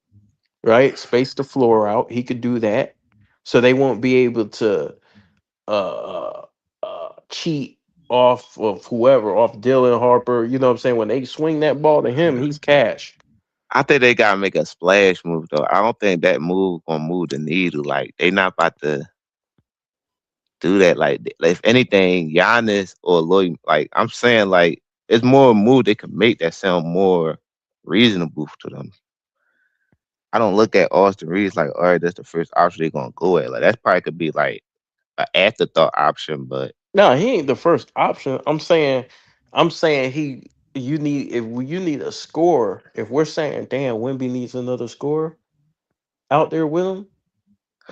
right? Space the floor out. He could do that, so they won't be able to uh cheat off of whoever, off Dylan Harper. You know what I'm saying? When they swing that ball to him, he's cash. I think they gotta make a splash move though. I don't think that move gonna move the needle. Like they not about to do that. Like if anything, Giannis or Lloyd, like I'm saying, like it's more a move they can make that sound more reasonable to them. I don't look at Austin Reeves like, all right, that's the first option they're gonna go at. Like that probably could be like an afterthought option, but No, he ain't the first option. I'm saying you need if you need a score. If we're saying, damn, Wimby needs another score out there with him,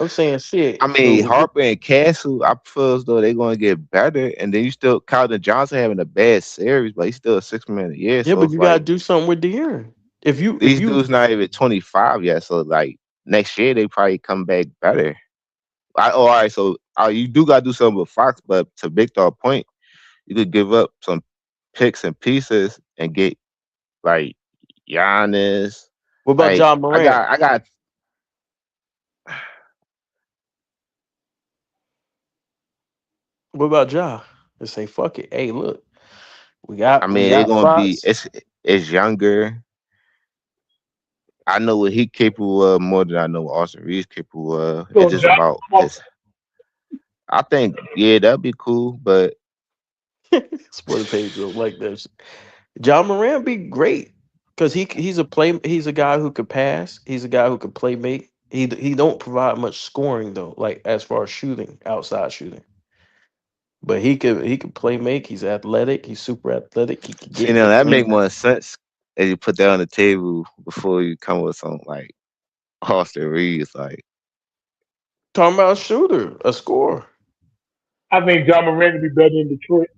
I'm saying I shit. mean Harper and Castle, I feel as though they're gonna get better. And then you still Calvin Johnson having a bad series, but he's still a 6 man a year. Yeah, So but it's you gotta like do something with De'Aaron. If these you dudes not even 25 yet. So like next year they probably come back better. All right, so you do gotta do something with Fox, but to Big Dog point, you could give up some picks and pieces and get like Giannis. what about Like John Morant? I got. What about Ja? They say fuck it. Hey, look, we I got we mean, they're got gonna be. spots. It's younger. I know what he capable of more than I know what Austin Reeves capable of. It's So just John, about his. I think that'd be cool, but Split the page up like this. John Morant be great because he's a guy who could pass. He's a guy who could play make. He don't provide much scoring though, like as far as shooting, outside shooting. But he could play make. He's athletic. He's super athletic. He could see get now the that make paint. more sense as you put that on the table before you come with something like Austin Reeves. Like Talking about a shooter, a scorer. I think John Moran would be better in Detroit,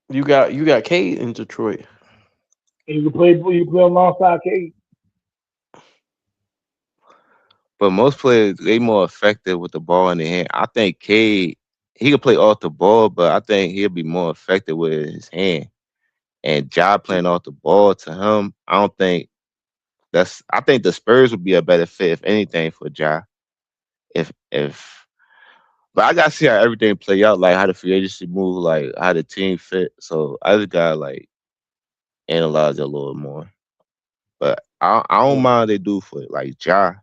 You got Cade in Detroit. and you can play alongside Cade. but most players they more effective with the ball in their hand. I think Cade he can play off the ball, but I think he'll be more effective with his hand. And Ja playing off the ball to him, I don't think that's. I think the Spurs would be a better fit if anything for Ja. If but I gotta see how everything play out, like how the free agency move, like how the team fit. So I just gotta like analyze it a little more. But I don't Yeah, mind they do for it. Like Ja,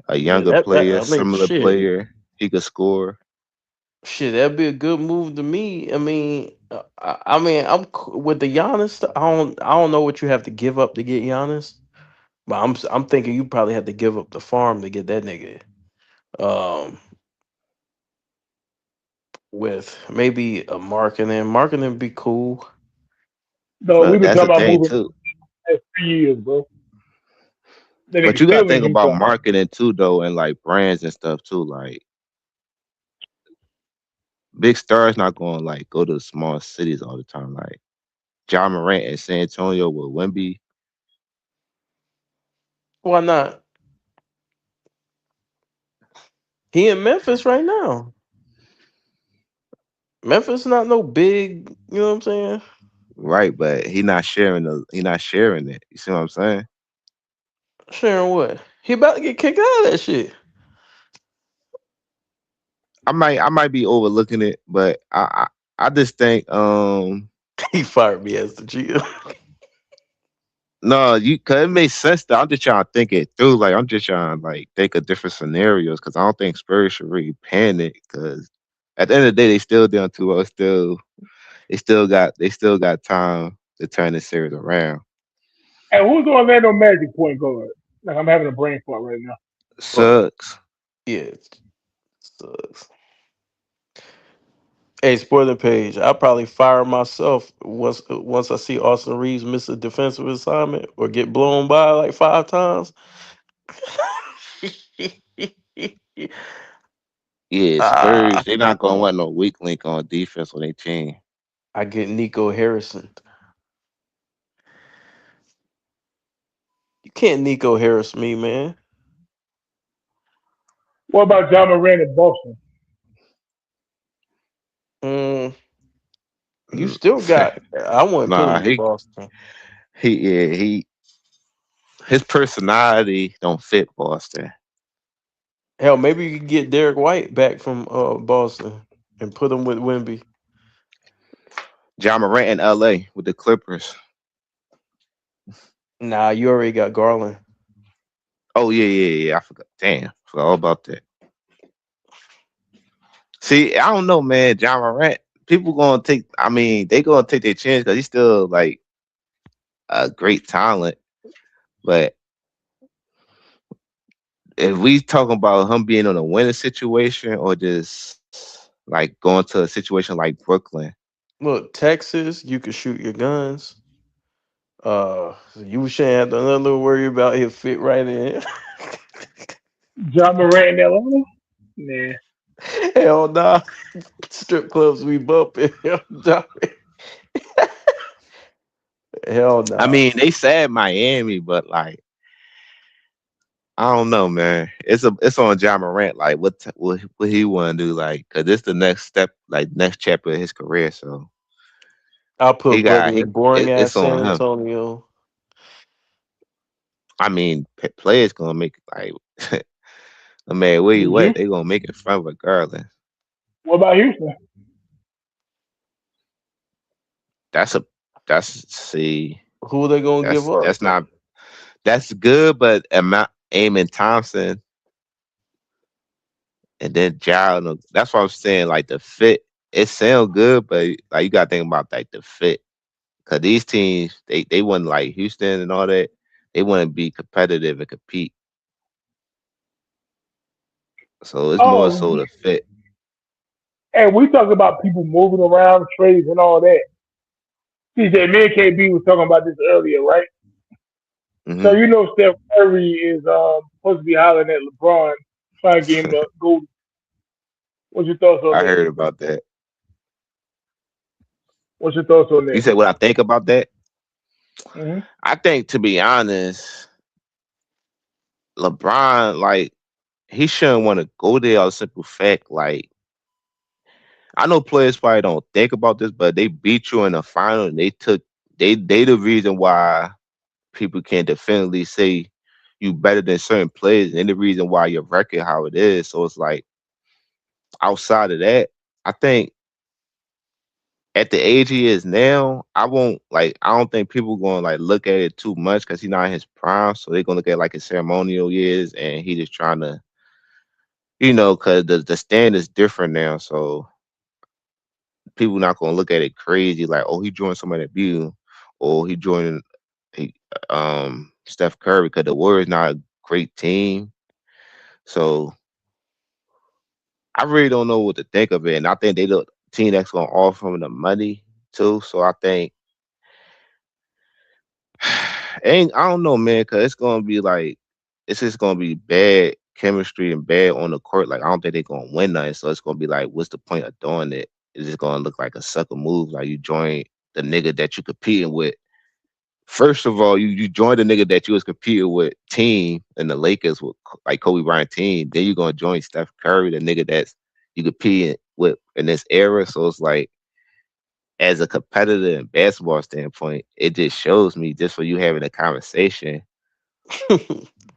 a yeah. younger That player, I mean, similar shit. player, he could score. Shit, that'd be a good move to me. I mean, I mean, with the Giannis. I don't know what you have to give up to get Giannis, but I'm thinking you probably have to give up the farm to get that nigga. Um, with maybe a marketing. Marketing be cool. No, we've But been that's the talking about thing moving too. for 3 years, bro. Then they But can you gotta still in think about Utah. marketing too, though, and like brands and stuff too. Like big stars not going to like go to small cities all the time. Like John Morant in San Antonio with Wemby. Why not? He in Memphis right now. Memphis not no big. You know what I'm saying? Right, but he not sharing it. You see what I'm saying? Sharing what? He about to get kicked out of that shit. I might be overlooking it, but I just think He fired me as the GM. no, you cause it makes sense though. I'm just trying to think it through. Like I'm just trying to like think of different scenarios because I don't think Spurs should really panic because at the end of the day they still down 2-0. They still got time to turn this series around. And who's the Orlando Magic point guard? Like I'm having a brain fart right now. Oh Sucks. yeah, it sucks. Hey, spoiler page. I'll probably fire myself once I see Austin Reeves miss a defensive assignment or get blown by like 5 times. Yeah, ah, Spurs, they're not gonna want no weak link on defense on their team. I get Nico Harrison. You can't Nico Harris me, man. What about John Moran in Boston? Mm, you Mm, still got. I wouldn't put nah, him in Boston. he his personality don't fit Boston. Hell, maybe you could get Derek White back from Boston. and put him with Wemby. John Morant in LA with the Clippers. Nah, you already got Garland. Oh yeah. I forgot. Damn, forgot all about that. See, I don't know, man. John Morant. People gonna take. I mean, they gonna take their chance because he's still like a great talent. But if we talking about him being on a winning situation or just like going to a situation like Brooklyn, Look, Texas, you can shoot your guns. So you shouldn't have to nothing worry about. He'll fit right in. John Morant in Atlanta? Nah. Hell nah. Strip clubs we bumping. Hell nah. Hell I nah. mean, they said Miami, but like I don't know, man. It's on John Morant. Like what he want to do? Like, cause this the next step, like next chapter of his career. So I'll put brother in boring ass it's San on him. Antonio. I mean, players gonna make like, no matter where you at, Houston? they gonna make it fun regardless. What about Houston? That's a that's see Who are they gonna give up? that's not that's good, but Amon Thompson and then Giles. That's what I'm saying. Like the fit, it sounds good, but like you gotta think about like the fit. Cause these teams, they want like Houston and all that. They want to be competitive and compete. So it's more Oh, so the fit. and we talk about people moving around, trades, and all that. CJ, me and KB was talking about this earlier, right? So Hmm. you know Steph Curry is supposed to be hollering at LeBron, trying to get him to go. What's your thoughts on I that? heard about that. What's your thoughts on You that? said what I think about that? Hmm. I think to be honest, LeBron like he shouldn't want to go there. On simple fact, like I know players probably don't think about this, but they beat you in the final, and they the reason why people can definitively say you better than certain players, and the reason why your record how it is. So it's like outside of that, I think at the age he is now, I don't think people gonna like look at it too much because he's not in his prime. So they're gonna look at like his ceremonial years and he just trying to, because the stand is different now. So people not gonna look at it crazy like, oh, he joined somebody that beat him, or he joined he, Steph Curry because the Warriors not a great team. So I really don't know what to think of it, and I think they the team that's gonna offer him the money too. So I think ain't I don't know, man, because it's gonna be like it's just gonna be bad chemistry and bad on the court. Like I don't think they're gonna win nothing. So it's gonna be like, what's the point of doing it? It's just gonna look like a sucker move. Like you join the nigga that you competing with. First of all, you join the nigga that you was competing with team and the Lakers with like Kobe Bryant team. Then you're gonna join Steph Curry, the nigga that's you competing with in this era. So it's like as a competitor and basketball standpoint, it just shows me just for you having a conversation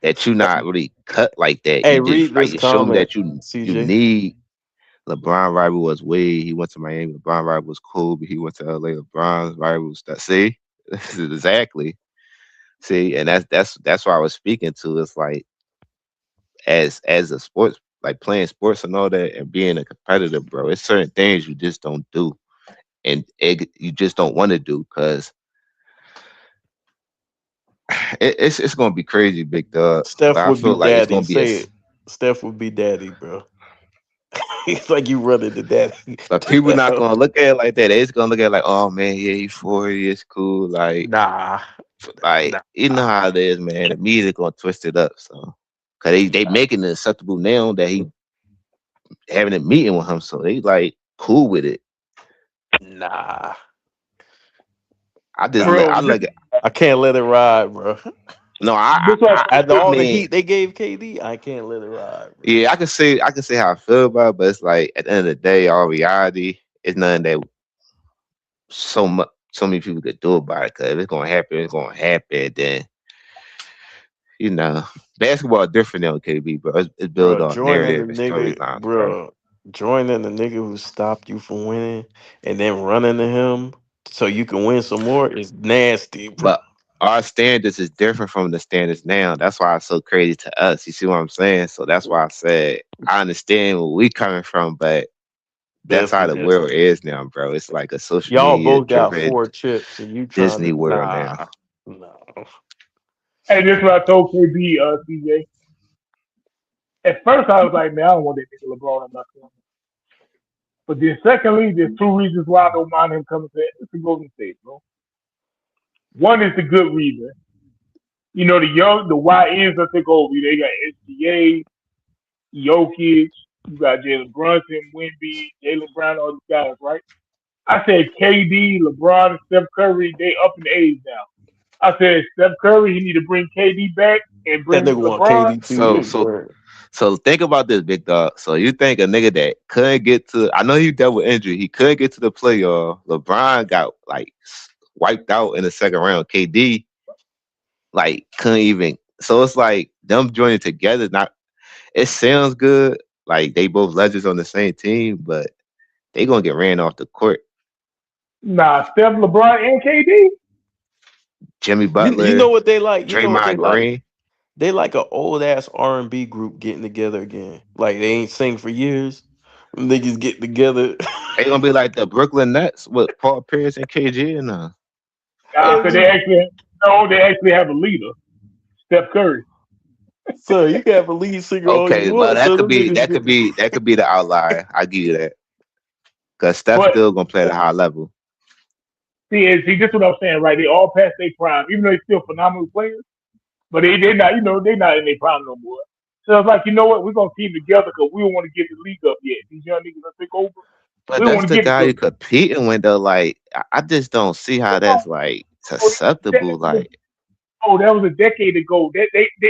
that you not really cut like that. Hey, You just read like this it shows me comment, that you CJ. need LeBron rival was Wade. He went to Miami. LeBron rival was Kobe. He went to LA. LeBron's rival was that. See, this is exactly. See, and that's what I was speaking to. It's like as a sports like playing sports and all that and being a competitor, bro. It's certain things you just don't do, and you just don't want to do because it's gonna be crazy, big dog. Steph But I would be feel like it's daddy. gonna be a. Say it. Steph would be daddy, bro. It's like you running the daddy. But people not gonna look at it like that. They just gonna look at it like, oh man, yeah, he's 40, it's cool. Nah, Like nah. you know how it is, man. The media gonna twist it up. So, cause they making it acceptable now that he having a meeting with him. So they like cool with it. Nah. I just let Bro, I this like it. I can't let it ride, bro. No, this what After I all the mean, heat they gave KD, I can't let it ride, bro. yeah, I can say how I feel about it, but it's like at the end of the day, all reality, it's nothing that so many people could do about it. Cause if it's gonna happen, it's gonna happen. Then you know, basketball is different than KB, bro. It's built Bro, on joining the narrative and nigga, storylines, bro. bro. joining the nigga who stopped you from winning and then running to him so you can win some more is nasty, bro. But our standards is different from the standards now. That's why it's so crazy to us. You see what I'm saying? So that's why I said I understand where we coming from, but that's how the Definitely. world is now, bro. It's like a social Y'all media both got driven 4 chips and you trying Disney to world now. nah. Hey, this is what I told KB, CJ. At first, I was like, man, I don't want that nigga LeBron in my team. But then, secondly, there's two reasons why I don't mind him coming to Golden State, bro. One is the good reason. You know, the YNs that take over. They got SGA, Jokic, you got Jalen Brunson, Wemby, Jalen Brown, all these guys, right? I said KD, LeBron, and Steph Curry, they up in age now. I said Steph Curry, he need to bring KD back and That bring nigga want LeBron. KD too. So so so think about this, big dog. So you think a nigga that couldn't get to I know he dealt with injury, he couldn't get to the playoff. LeBron got like wiped out in the second round. KD like couldn't even so it's like them joining together, not it sounds good, like they both legends on the same team, but they gonna get ran off the court. Nah, Steph, LeBron, and KD. Jimmy You know Butler, what they like? You know what they Draymond like? Green. They like an old ass R&B group getting together again. Like they ain't sing for years. Them niggas get together. They gonna be like the Brooklyn Nets with Paul Pierce and KG and Nah, cause And they actually have a leader, Steph Curry. so you can have a lead singer all you okay, well want. So them niggas get that could be the outlier. I give you that. Cause Steph But still gonna play at a high level. see, this is what I'm saying, right? They all past their prime, even though they're still phenomenal players. But they not, they're not in their prime no more. So it's like, you know what? We're gonna team together because we don't want to get the league up yet. These young niggas gonna take over. But We don't that's want to the get it guy to you competing with though. Like I just don't see how that's like susceptible. Like that was a decade ago. That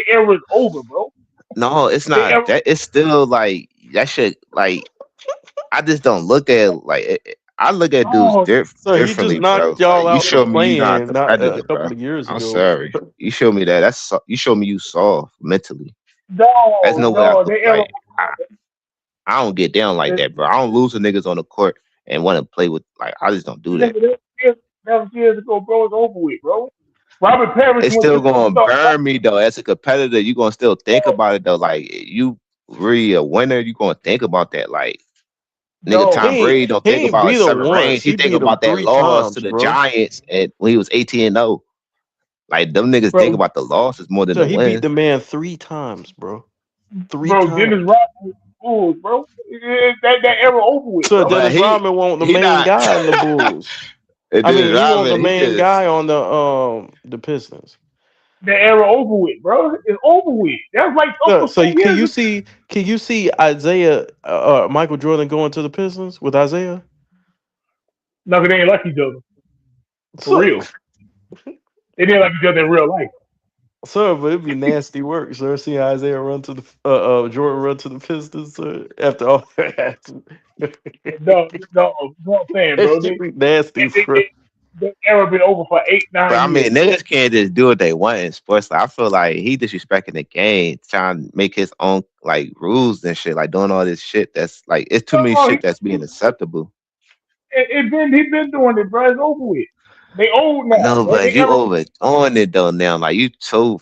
era is over, bro. no, it's The not era. that. It's still like that shit. Like I just don't look at it, like I look at dudes Oh, so he just differently, bro. knocked y'all Like you out the show me you not playing not a competitive, couple bro. of years I'm ago. sorry. You show me that. You show me you soft mentally. There's no, no way I no. could The era. like. I don't get down like that, bro. I don't lose to niggas on the court and want to play with like I just don't do that. That was years ago, bro. It's over with, bro. Robert Parrish It's was still just gonna gonna start. burn me though. As a competitor, you gonna still think about it though. Like you really a winner, you gonna think about that. Like nigga No, Tom Brady don't He think ain't about beat a him seven rings. once. He He think beat him about that three loss to times, the bro. Giants and when he was 18-0. Like them niggas think bro, about the losses more than So the he beat wins. the man 3 times, bro. Three bro. times. Dennis Rodman, Bulls, bro. That era over with, So bro. But Dennis Rodman wasn't the he main not guy in the Bulls. it I mean, did he wasn't the Robin, he main just guy on the Pistons. That era over with, bro. It's over with. That was like So, almost so 10 you- can years you ago. see Isaiah Michael Jordan going to the Pistons with Isaiah? No, 'cause they ain't like each other for So, real. They didn't like each other in real life. so but it'd be nasty work. So see Isaiah run to the Jordan run to the Pistons after all that. No, what I'm saying, That bro. should be nasty, bro. The era been over for eight, but I 9 years, mean, bro. niggas can't just do what they want in sports. Like, I feel like he disrespecting the game, trying to make his own like rules and shit, like doing all this shit. That's like it's too many No, shit that's being acceptable. he been doing it, bro. It's over with. They old I now, know, bro. but you overdoing it though now. Like you so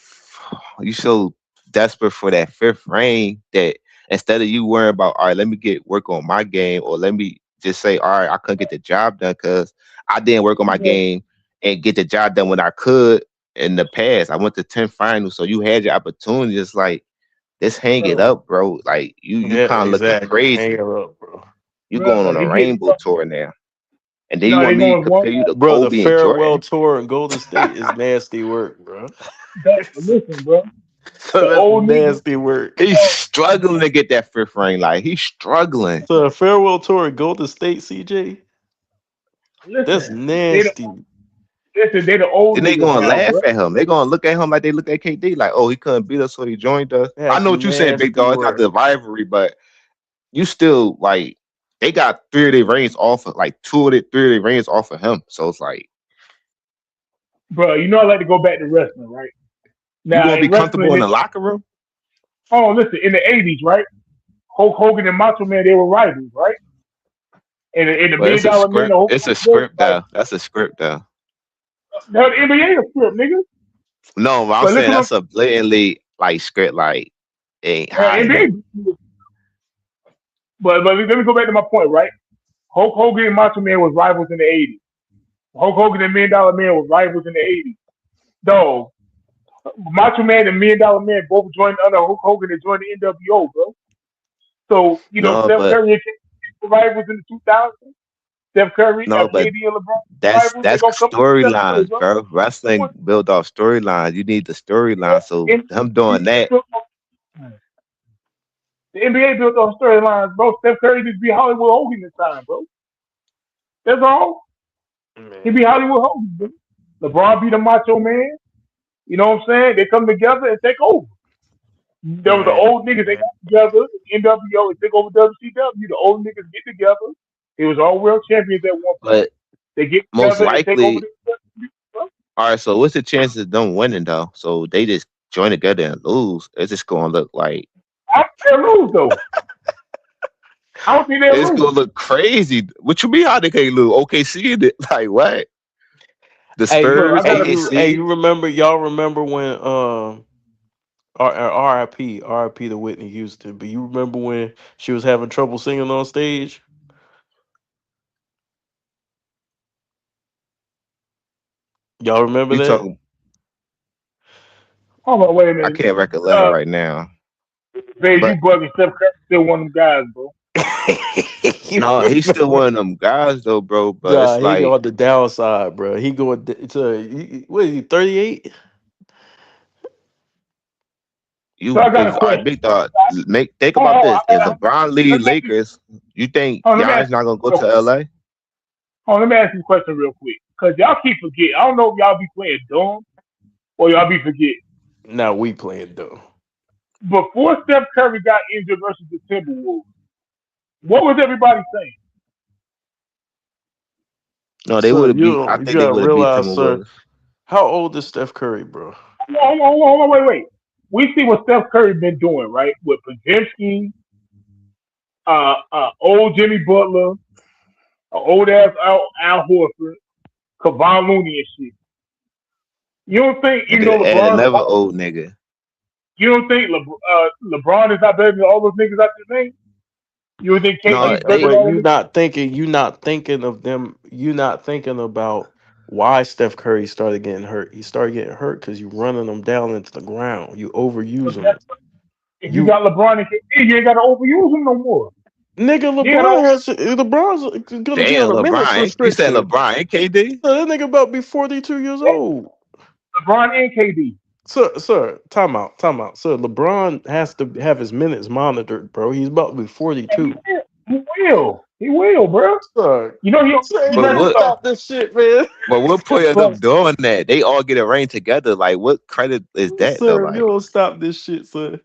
desperate for that fifth ring that instead of you worrying about all right, let me get work on my game or let me just say all right, I couldn't get the job done because I didn't work on my game and get the job done when I could in the past. I went to 10 finals, so you had your opportunity. It's like just hang it bro. up, bro. Like you Yeah, kind of looking exactly. Hang crazy. it up, bro. You Bro, going on a he get rainbow tour now, and then you no. want They me to going one. compare you to Bro, the Kobe and farewell Jordan. tour in Golden State is nasty work, bro. Listen, bro. So The that's old niggas. nasty work. He's struggling to get that fifth ring. Like he's struggling. So a farewell tour at Golden State, CJ, that's Listen, nasty. they the old Then they niggas gonna now, laugh bro. at him. They gonna look at him like they look at KD, like, oh, he couldn't beat us, so he joined us. I That's know what you're saying, big nasty dog. It's not work. the rivalry, but you still like they got 3 of their rings off of like 3 of their rings off of him. So it's like Bro, I like to go back to wrestling, right? you Now gonna be in comfortable wrestling, in the locker room. listen, in the '80s, right? Hulk Hogan and Macho Man, they were rivals, right? And the But Million it's a Dollar Man, the script. Hulk It's a Hogan, script though. That's a script though. now the NBA is script, nigga. No, but I'm But look saying at that's a blatantly like script. Like it ain't hiding it. NBA. But let me go back to my point, right? Hulk Hogan and Macho Man was rivals in the '80s. Hulk Hogan and Million Dollar Man was rivals in the '80s. Dog, Macho Man and Million Dollar Man both joined under Hulk Hogan and joined the NWO, bro. So No, Steph but Curry and KD were rivals in the 2000s. Steph Curry, no, but KD and LeBron were that's rivals. They're that's gonna come to Steph Curry, storylines, bro. bro. Wrestling built off storylines. You need the storyline. So And him doing that, the NBA built on storylines, bro. Steph Curry just be Hollywood Hogan this time, bro. That's all. He be Man, Hollywood Hogan, bro. LeBron be the Macho Man. You know what I'm saying? They come together and take over. There was the man, old niggas, they got together, NWO, and took over WCW. The old niggas get together. It was all world champions at one point. but They get most together and take over likely, the bro. all right. So what's the chances of them winning though? So they just join together and lose. It's just gonna look like I don't think they'll lose, though. I don't think they'll it's lose. gonna look crazy. What you mean how they can't lose? OKC in it? Like what? The Bro, I Spurs, got to OKC. you remember y'all remember when RIP to Whitney Houston, but you remember when she was having trouble singing on stage? Y'all remember You that? talking? Hold on, wait a I minute. can't recollect Uh, right now. Babe, you But bugging. Steph Curry still one of them guys, bro. You no, he's still remember? one of them guys though, bro. But Nah, it's he like on the downside, bro. He going what is he, 38? So you I got a if all right, question. big dog, make think Hold about on, this. If LeBron lead let me ask you, Lakers, you think hold on, let me Giannis ask not gonna go you real to quick. LA? Hold on, let me ask you a question real quick. Because y'all keep forgetting. I don't know if y'all be playing dumb or y'all be forgetting. Now we playing though. Before Steph Curry got injured versus the Timberwolves, what was everybody saying? No, they would Son, have beat. I you think they gotta would have beat realize, sir, Timberwolves. how old is Steph Curry, bro? Hold on, wait. We see what Steph Curry been doing, right? With Podziemski, old Jimmy Butler, old ass Al Horford, Kevon Looney and shit. You don't think even Nigga, though add LeBron's another about, old nigga. you don't think LeBron is not better than all those niggas out there name? You don't think No, KD's But better than they but all those you not thinking of them. You not thinking about why Steph Curry started getting hurt. He started getting hurt because you running them down into the ground. You overusing niggas? them. If you You got LeBron and KD, you ain't got to overuse them no more. nigga, You got LeBron's gonna be on damn a minutes LeBron. You said restriction. LeBron and KD? So that nigga about to be 42 years to old. LeBron and KD. Sir, time out, time out. Sir, LeBron has to have his minutes monitored, bro. He's about to be And 42. he will, bro. Sir, You know sir, he you But gonna better what? stop this shit, man. But what point of but them doing that? They all get a ring together. Like, what credit is that though? Sir, you Like, don't stop this shit, sir.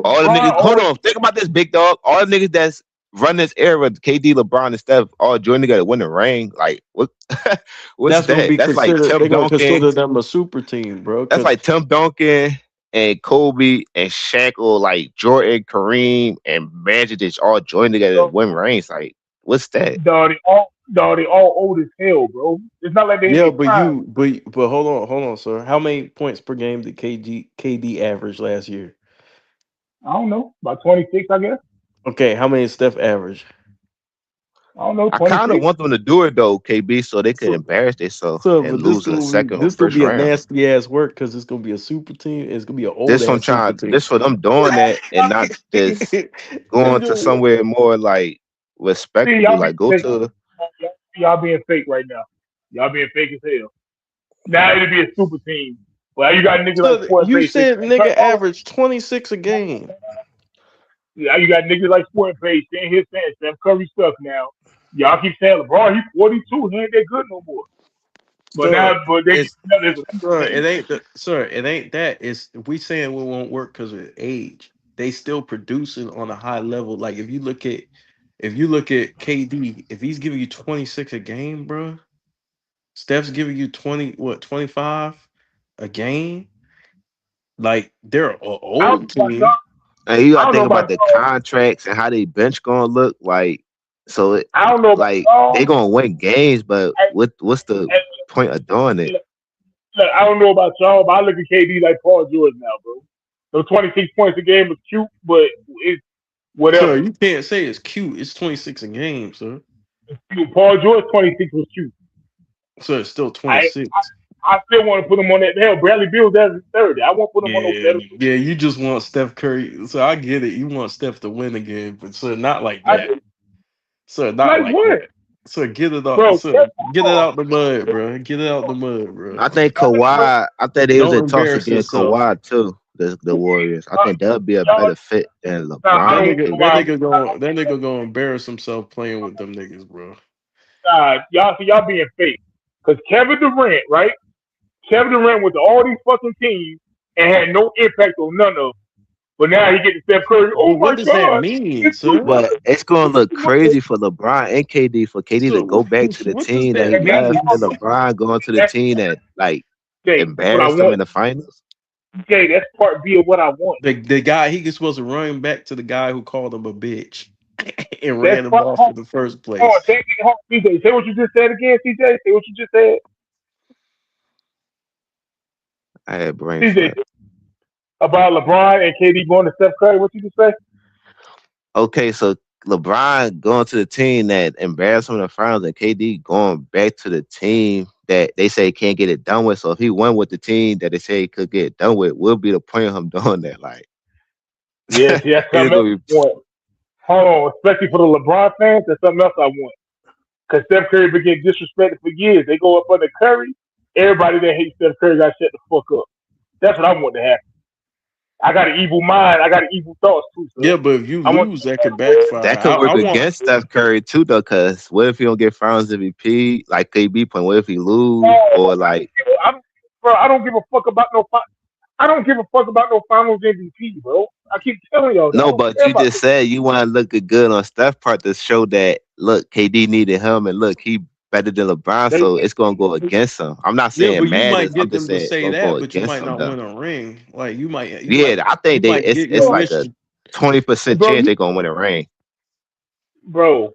all the LeBron niggas. Hold always on, think about this, big dog. All the niggas that's run this era, KD, LeBron, and Steph, all join together, win the ring. Like, what? What's That's gonna that? be That's like considered. Tim They're gonna Duncan. consider them a super team, bro. That's Because like Tim Duncan and Kobe and Shaq, or like Jordan, Kareem, and Magic. Just all join together to win rings. Like, what's that? they all old as hell, bro. It's not like they in yeah, their prime. but hold on, sir. How many points per game did KD average last year? I don't know, about 26, I guess. Okay, how many Steph average? I don't know, I kind of 26. want them to do it though, KB, so they could So, embarrass themselves and but this lose in the gonna be second or this gonna first be a round. nasty ass work because it's gonna be a super team. It's gonna be an old This I'm ass super trying. team. This for them doing that and not just It's going to gonna- somewhere more like See, respectable. y'all being Like go fake. to Y'all being fake right now. Y'all being fake as hell. Now it'll be a super team. Well, you got niggas like so Sport you Page. said nigga average 26 a game. Yeah, you got niggas like Sport Page saying his saying Steph Curry stuff now. Y'all keep saying LeBron, he's 42, he ain't that good no more. But Sir, now, but they it's now there's a super sir, team. it ain't that. It's we saying it won't work because of age. They still producing on a high level. Like if you look at KD, if he's giving you 26 a game, bro, Steph's giving you 25 a game. Like they're an I don't old know about y'all. team. And you I gotta don't know think about about the y'all. contracts and how they bench gonna look like. So it I don't know about like they y'all. gonna win games, but I, what's the I, point of doing it? look, I don't know about y'all, but I look at KD like Paul George now, bro. Those 26 points a game is cute, but it's Sir, whatever. you can't say it's cute. It's 26 a game, sir. Paul George 26 was cute. So it's still I 26. I still want to put him on that. Hell, Bradley Beal's average 30. I won't put him on no Yeah, pedestal. yeah, you just want Steph Curry. So I get it. You want Steph to win again, but sir, not like I that. just, Sir, not like like what, that. Sir, get it out. bro? Sir, get it out the mud, bro. Get it out the mud, bro. I think Kawhi. I think they was Don't in talks embarrass again. yourself. Kawhi too. The Warriors. I think that'll be a Y'all, better fit than nah, I That LeBron and don't. nigga, that KD. nigga going, that nigga gonna embarrass himself playing with them niggas, bro. Y'all being fake. Because Kevin Durant, right? Kevin Durant went to all these fucking teams and had no impact on none of them. But now he gets to Steph Curry. But Oh my what does that God, mean, it's too sir? much. But it's gonna It's look too much. crazy for LeBron and KD for KD to So go back to the what does team that that he And that's left, mean? and LeBron going to the that's team that like that's what I embarrassed them in want. the finals. Jay, that's part B of what I want. The guy he was supposed to run back to the guy who called him a bitch and That's ran him part. off in the first Hold on, place. CJ. Say what you just said again, CJ. Say what you just said, I had brain CJ. fart. About LeBron and KD going to Steph Curry. What you just say? Okay, so LeBron going to the team that embarrassed him in the finals, and KD going back to the team that they say can't get it done with. So if he won with the team that they say he could get it done with, will be the point of him doing that. Like Yes, that's it's something else gonna be I want. Hold on, especially for the LeBron fans, that's something else I want. Because Steph Curry been getting disrespected for years. They go up under Curry. Everybody that hates Steph Curry got to shut the fuck up. That's what I want to happen. I got an evil mind. I got an evil thoughts too, sir. Yeah, but if you I want. lose, that could backfire. that could I work want against Steph Curry too, though. Because what if he don't get Finals MVP like KB point? What if he lose Oh, or like? I don't, bro. I don't give a fuck about no. I don't give a fuck about no Finals MVP, bro. I keep telling y'all that. I No, don't but care you about just said you want to look good on Steph part to show that look, KD needed him and look, he better than LeBron, that. so it's gonna go against him. I'm not yeah, but saying you matters. might I'm get just them to saying it's say gonna go that, but you against might him not though. win a ring. Like Yeah, I you think might get it's your like wish. a 20% Bro, chance they're gonna win a ring. bro.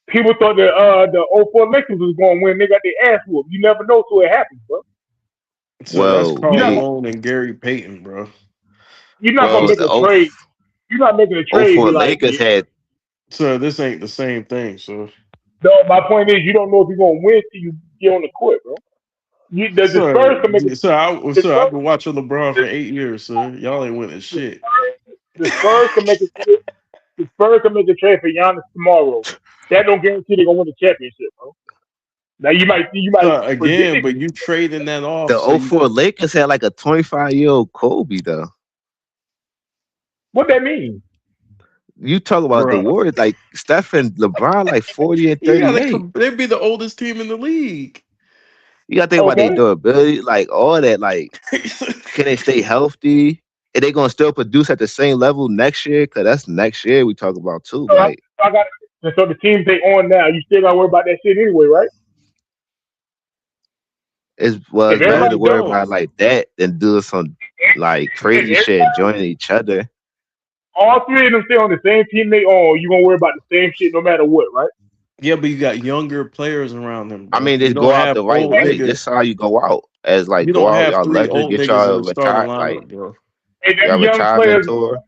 People thought that the '04 Lakers was going to win. They got their ass whooped. You never know till it happens, bro. So that's Well, You're Karl not they Malone and Gary Payton, bro. you're not gonna well make the a trade. You're not making a trade 04 with like. Lakers had So this ain't the same thing. So, No, my point is you don't know if you're gonna win till you get on the court, bro. The Spurs can make a the I've Spurs, been watching LeBron for 8 years, sir. Y'all ain't winning the shit. the Spurs can make a trade. The Spurs can make a trade for Giannis tomorrow. That don't guarantee they're gonna win the championship, bro. Now you might So predict again, it. but you trading that off, the so you '04 Lakers had like a 25-year-old Kobe though. What that mean? You talk about the bruh. Warriors like Steph and LeBron like 40 and You gotta 38. they'd be the oldest team in the league. You gotta think about their Okay. durability, like all that. Like, can they stay healthy? And they gonna still produce at the same level next year? Cause that's next year we talk about too. So Like, I got and so the teams they on now, you still gotta worry about that shit anyway, right? If it's better to everybody worry done, about like that than do some like if crazy shit, everybody, joining each other. all three of them stay on the same team they on, you gonna worry about the same shit no matter what, right? Yeah, but you got younger players around them, I bro. mean, You just go don't out have the right old way. niggas. This is how you go out. As like You go don't out have y'all three legend, old get niggas in y'all the starting retire like lineup, bro. And y'all them young retirement players tour.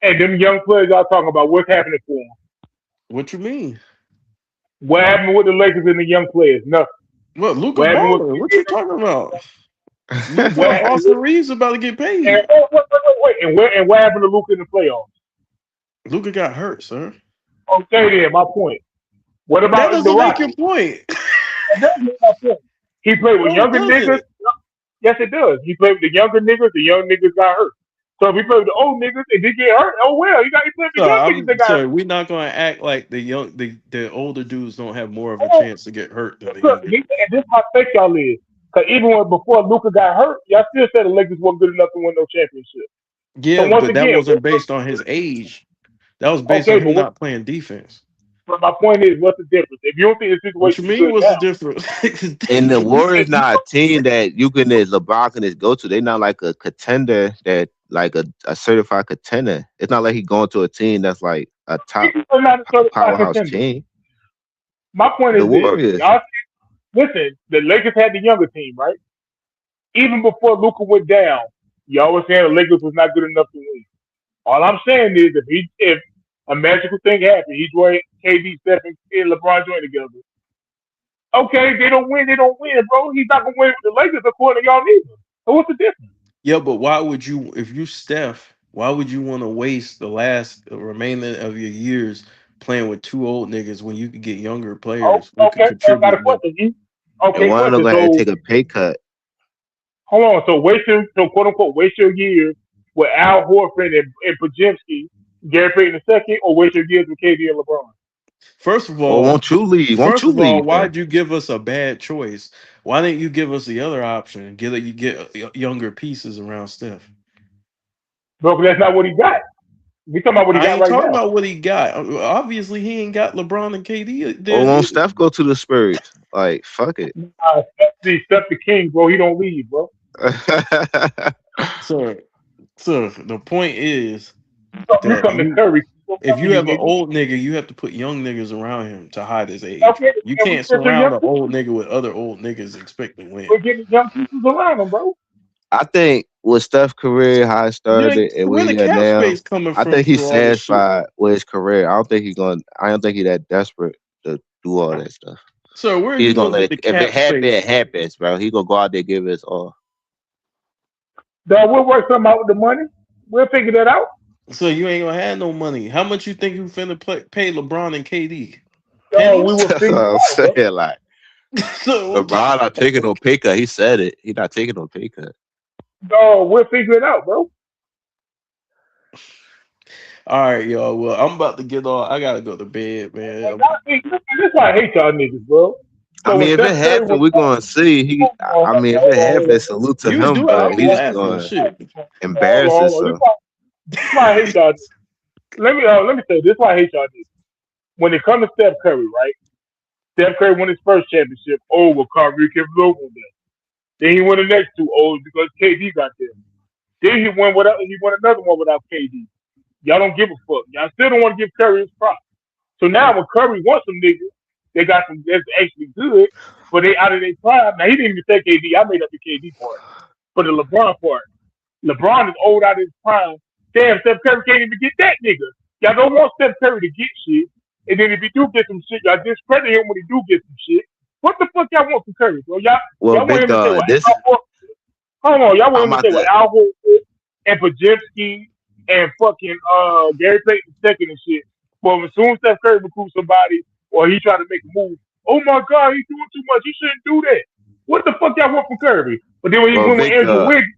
and them young players y'all talking about, what's happening for them? What you mean? What happened with the Lakers and the young players? Nothing. What Luca What happened with balling? What you talking about? what Luca, happened Austin Reeves about to get and paid. wait, and what happened to Luka in the playoffs? Luca got hurt, sir. Okay then, my point. What That about the doesn't make Rockets? your point. That's not my point. He played with No, it younger niggas. doesn't. Yes, it does. He played with the younger niggas. The young niggas got hurt. So if he played with the old niggas and did get hurt, oh well. He played with the So young niggas that got hurt. we're not gonna act like the older dudes don't have more of a Oh, chance to get hurt than the look, younger. and this is how fake y'all is. Because even before Luka got hurt, y'all still said the Lakers weren't good enough to win no championship. So Yeah, once but that again, wasn't based on his age. That was based okay, on him not playing defense. but my point is, what's the difference? If you don't think the What you situation's mean? good What's now, the difference? And the if you Warriors if you not a team that you can just LeBron can just go to. They not like a contender that like a certified contender. It's not like he going to a team that's like a top He's not a certified powerhouse contender. team. My point The is this: Warriors. y'all listen. The Lakers had the younger team, right? Even before Luka went down, y'all was saying the Lakers was not good enough to win. All I'm saying is if a magical thing happened, he joined KD, Steph, and LeBron joined together. Okay, they don't win, bro. He's not gonna win with the Lakers according to y'all neither. So what's the difference? Yeah, but why would you, if you Steph, why would you want to waste the last remainder of your years playing with two old niggas when you could get younger Oh, players who could okay. So I got a contribute more? question. And Okay, one of them question. gonna have to So take a pay cut. hold on. So quote unquote waste your years with Al Horford and Pajemski, Gary Payton II, or waste your years with KD and LeBron? First of Or all, won't you leave? Won't first you of all, leave then? why'd you give us a bad choice? Why didn't you give us the other option? You get younger pieces around Steph. Bro, 'cause that's not what he got. We talking about what he I got ain't right talking now. about what he got. Obviously, he ain't got LeBron and KD Or there won't neither. Steph go to the Spurs? Like, fuck it. Steph the king, bro. He don't leave, bro. So, the point is You that come to Curry. You if come to you you, have an nigga. old nigga, you have to put young niggas around him to hide his age. Okay, You and we can't get your surround young an people. old nigga with other old niggas and expect to win. We're getting young people around him, bro. I think with Steph's career, how it Yeah, started, and where where the he at cap now, space coming I from think he's for all this shit? satisfied with his career. I don't think he's going. I don't think he's that desperate to do all that stuff. So where are He's you gonna gonna let get it. the If it cap happens, space? it happens, bro. He gonna go out there and give it his all. Dog, we'll work something out with the money. We'll figure that out. So you ain't gonna have no money. How much you think you finna pay LeBron and KD? Dog, we Pennies? will That's figure what I'm it out, bro. saying. Like So LeBron not taking no pay cut. He said it. He not taking no pay cut. Dog, we'll figure it out, bro. all right, y'all. Well, I'm about to get off. I gotta go to bed, And man. y'all think, that's why I hate y'all niggas, bro. I So when mean, if it Steph Curry happened, went we're down, gonna see. hold I on, mean, if it hold happens, salute to You him. do have But to be he's laughing. gonna Shit. embarrass on. himself. This why I hate y'all. Let me say this. Is why I hate y'all niggas. When it comes to Steph Curry, right? Steph Curry won his first championship over Kyrie Kevin Love on that. Then he won the next two O's because KD got there. Then he won another one without KD. Y'all don't give a fuck. Y'all still don't want to give Curry his props. So now when Curry wants some niggas, they got some that's actually good, but they out of their prime. Now he didn't even say KD. I made up the KD part. For the LeBron part. LeBron is old out of his prime. Damn, Steph Curry can't even get that nigga. Y'all don't want Steph Curry to get shit. And then if he do get some shit, y'all discredit him when he do get some shit. What the fuck y'all want from Curry, bro? Well, Y'all want big him to say dog, what this Al Horford. Hold on, y'all want I'm him to about say what to Al Horford and Pajemski and fucking Gary Payton second and shit. But as soon as Steph Curry recruits somebody or he try to make a move, oh my god, he's doing too much. He shouldn't do that. What the fuck y'all want from Curry? But then when he well, went with big Andrew dog. Wiggins,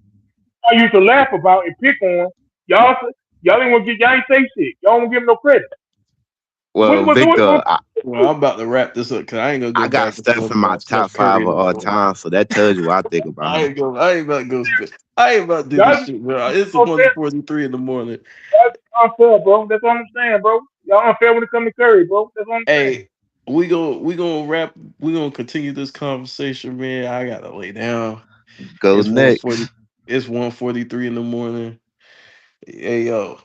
I used to laugh about and pick on y'all. Y'all ain't want to get y'all ain't say shit. Y'all don't give him no credit. What Well, what big what? dog. what, Well, I'm about to wrap this up because I ain't gonna I go got back and Steph forth in my about top Steph five Curry of no all more. time, so that tells you what I think about him. I ain't about to go. I ain't about to do this y'all shit, bro. It's unfair. 1:43 in the morning. That's unfair, bro. That's what I'm saying, bro. Y'all unfair when it comes to Curry, bro. That's what I'm saying. Hey, we gonna wrap. We gonna continue this conversation, man. I gotta lay down. Go It's 1:40. Knicks. It's 1:43 in the morning. Hey, yo,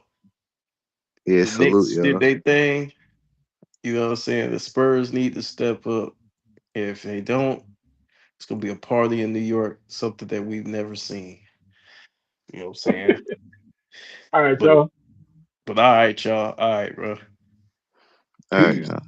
Yeah, the salute Knicks did y'all. their thing. You know what I'm saying? The Spurs need to step up. If they don't, it's gonna be a party in New York, something that we've never seen. You know what I'm saying? All right, But y'all. but all right, y'all. All right, bro. All right, Peace. y'all.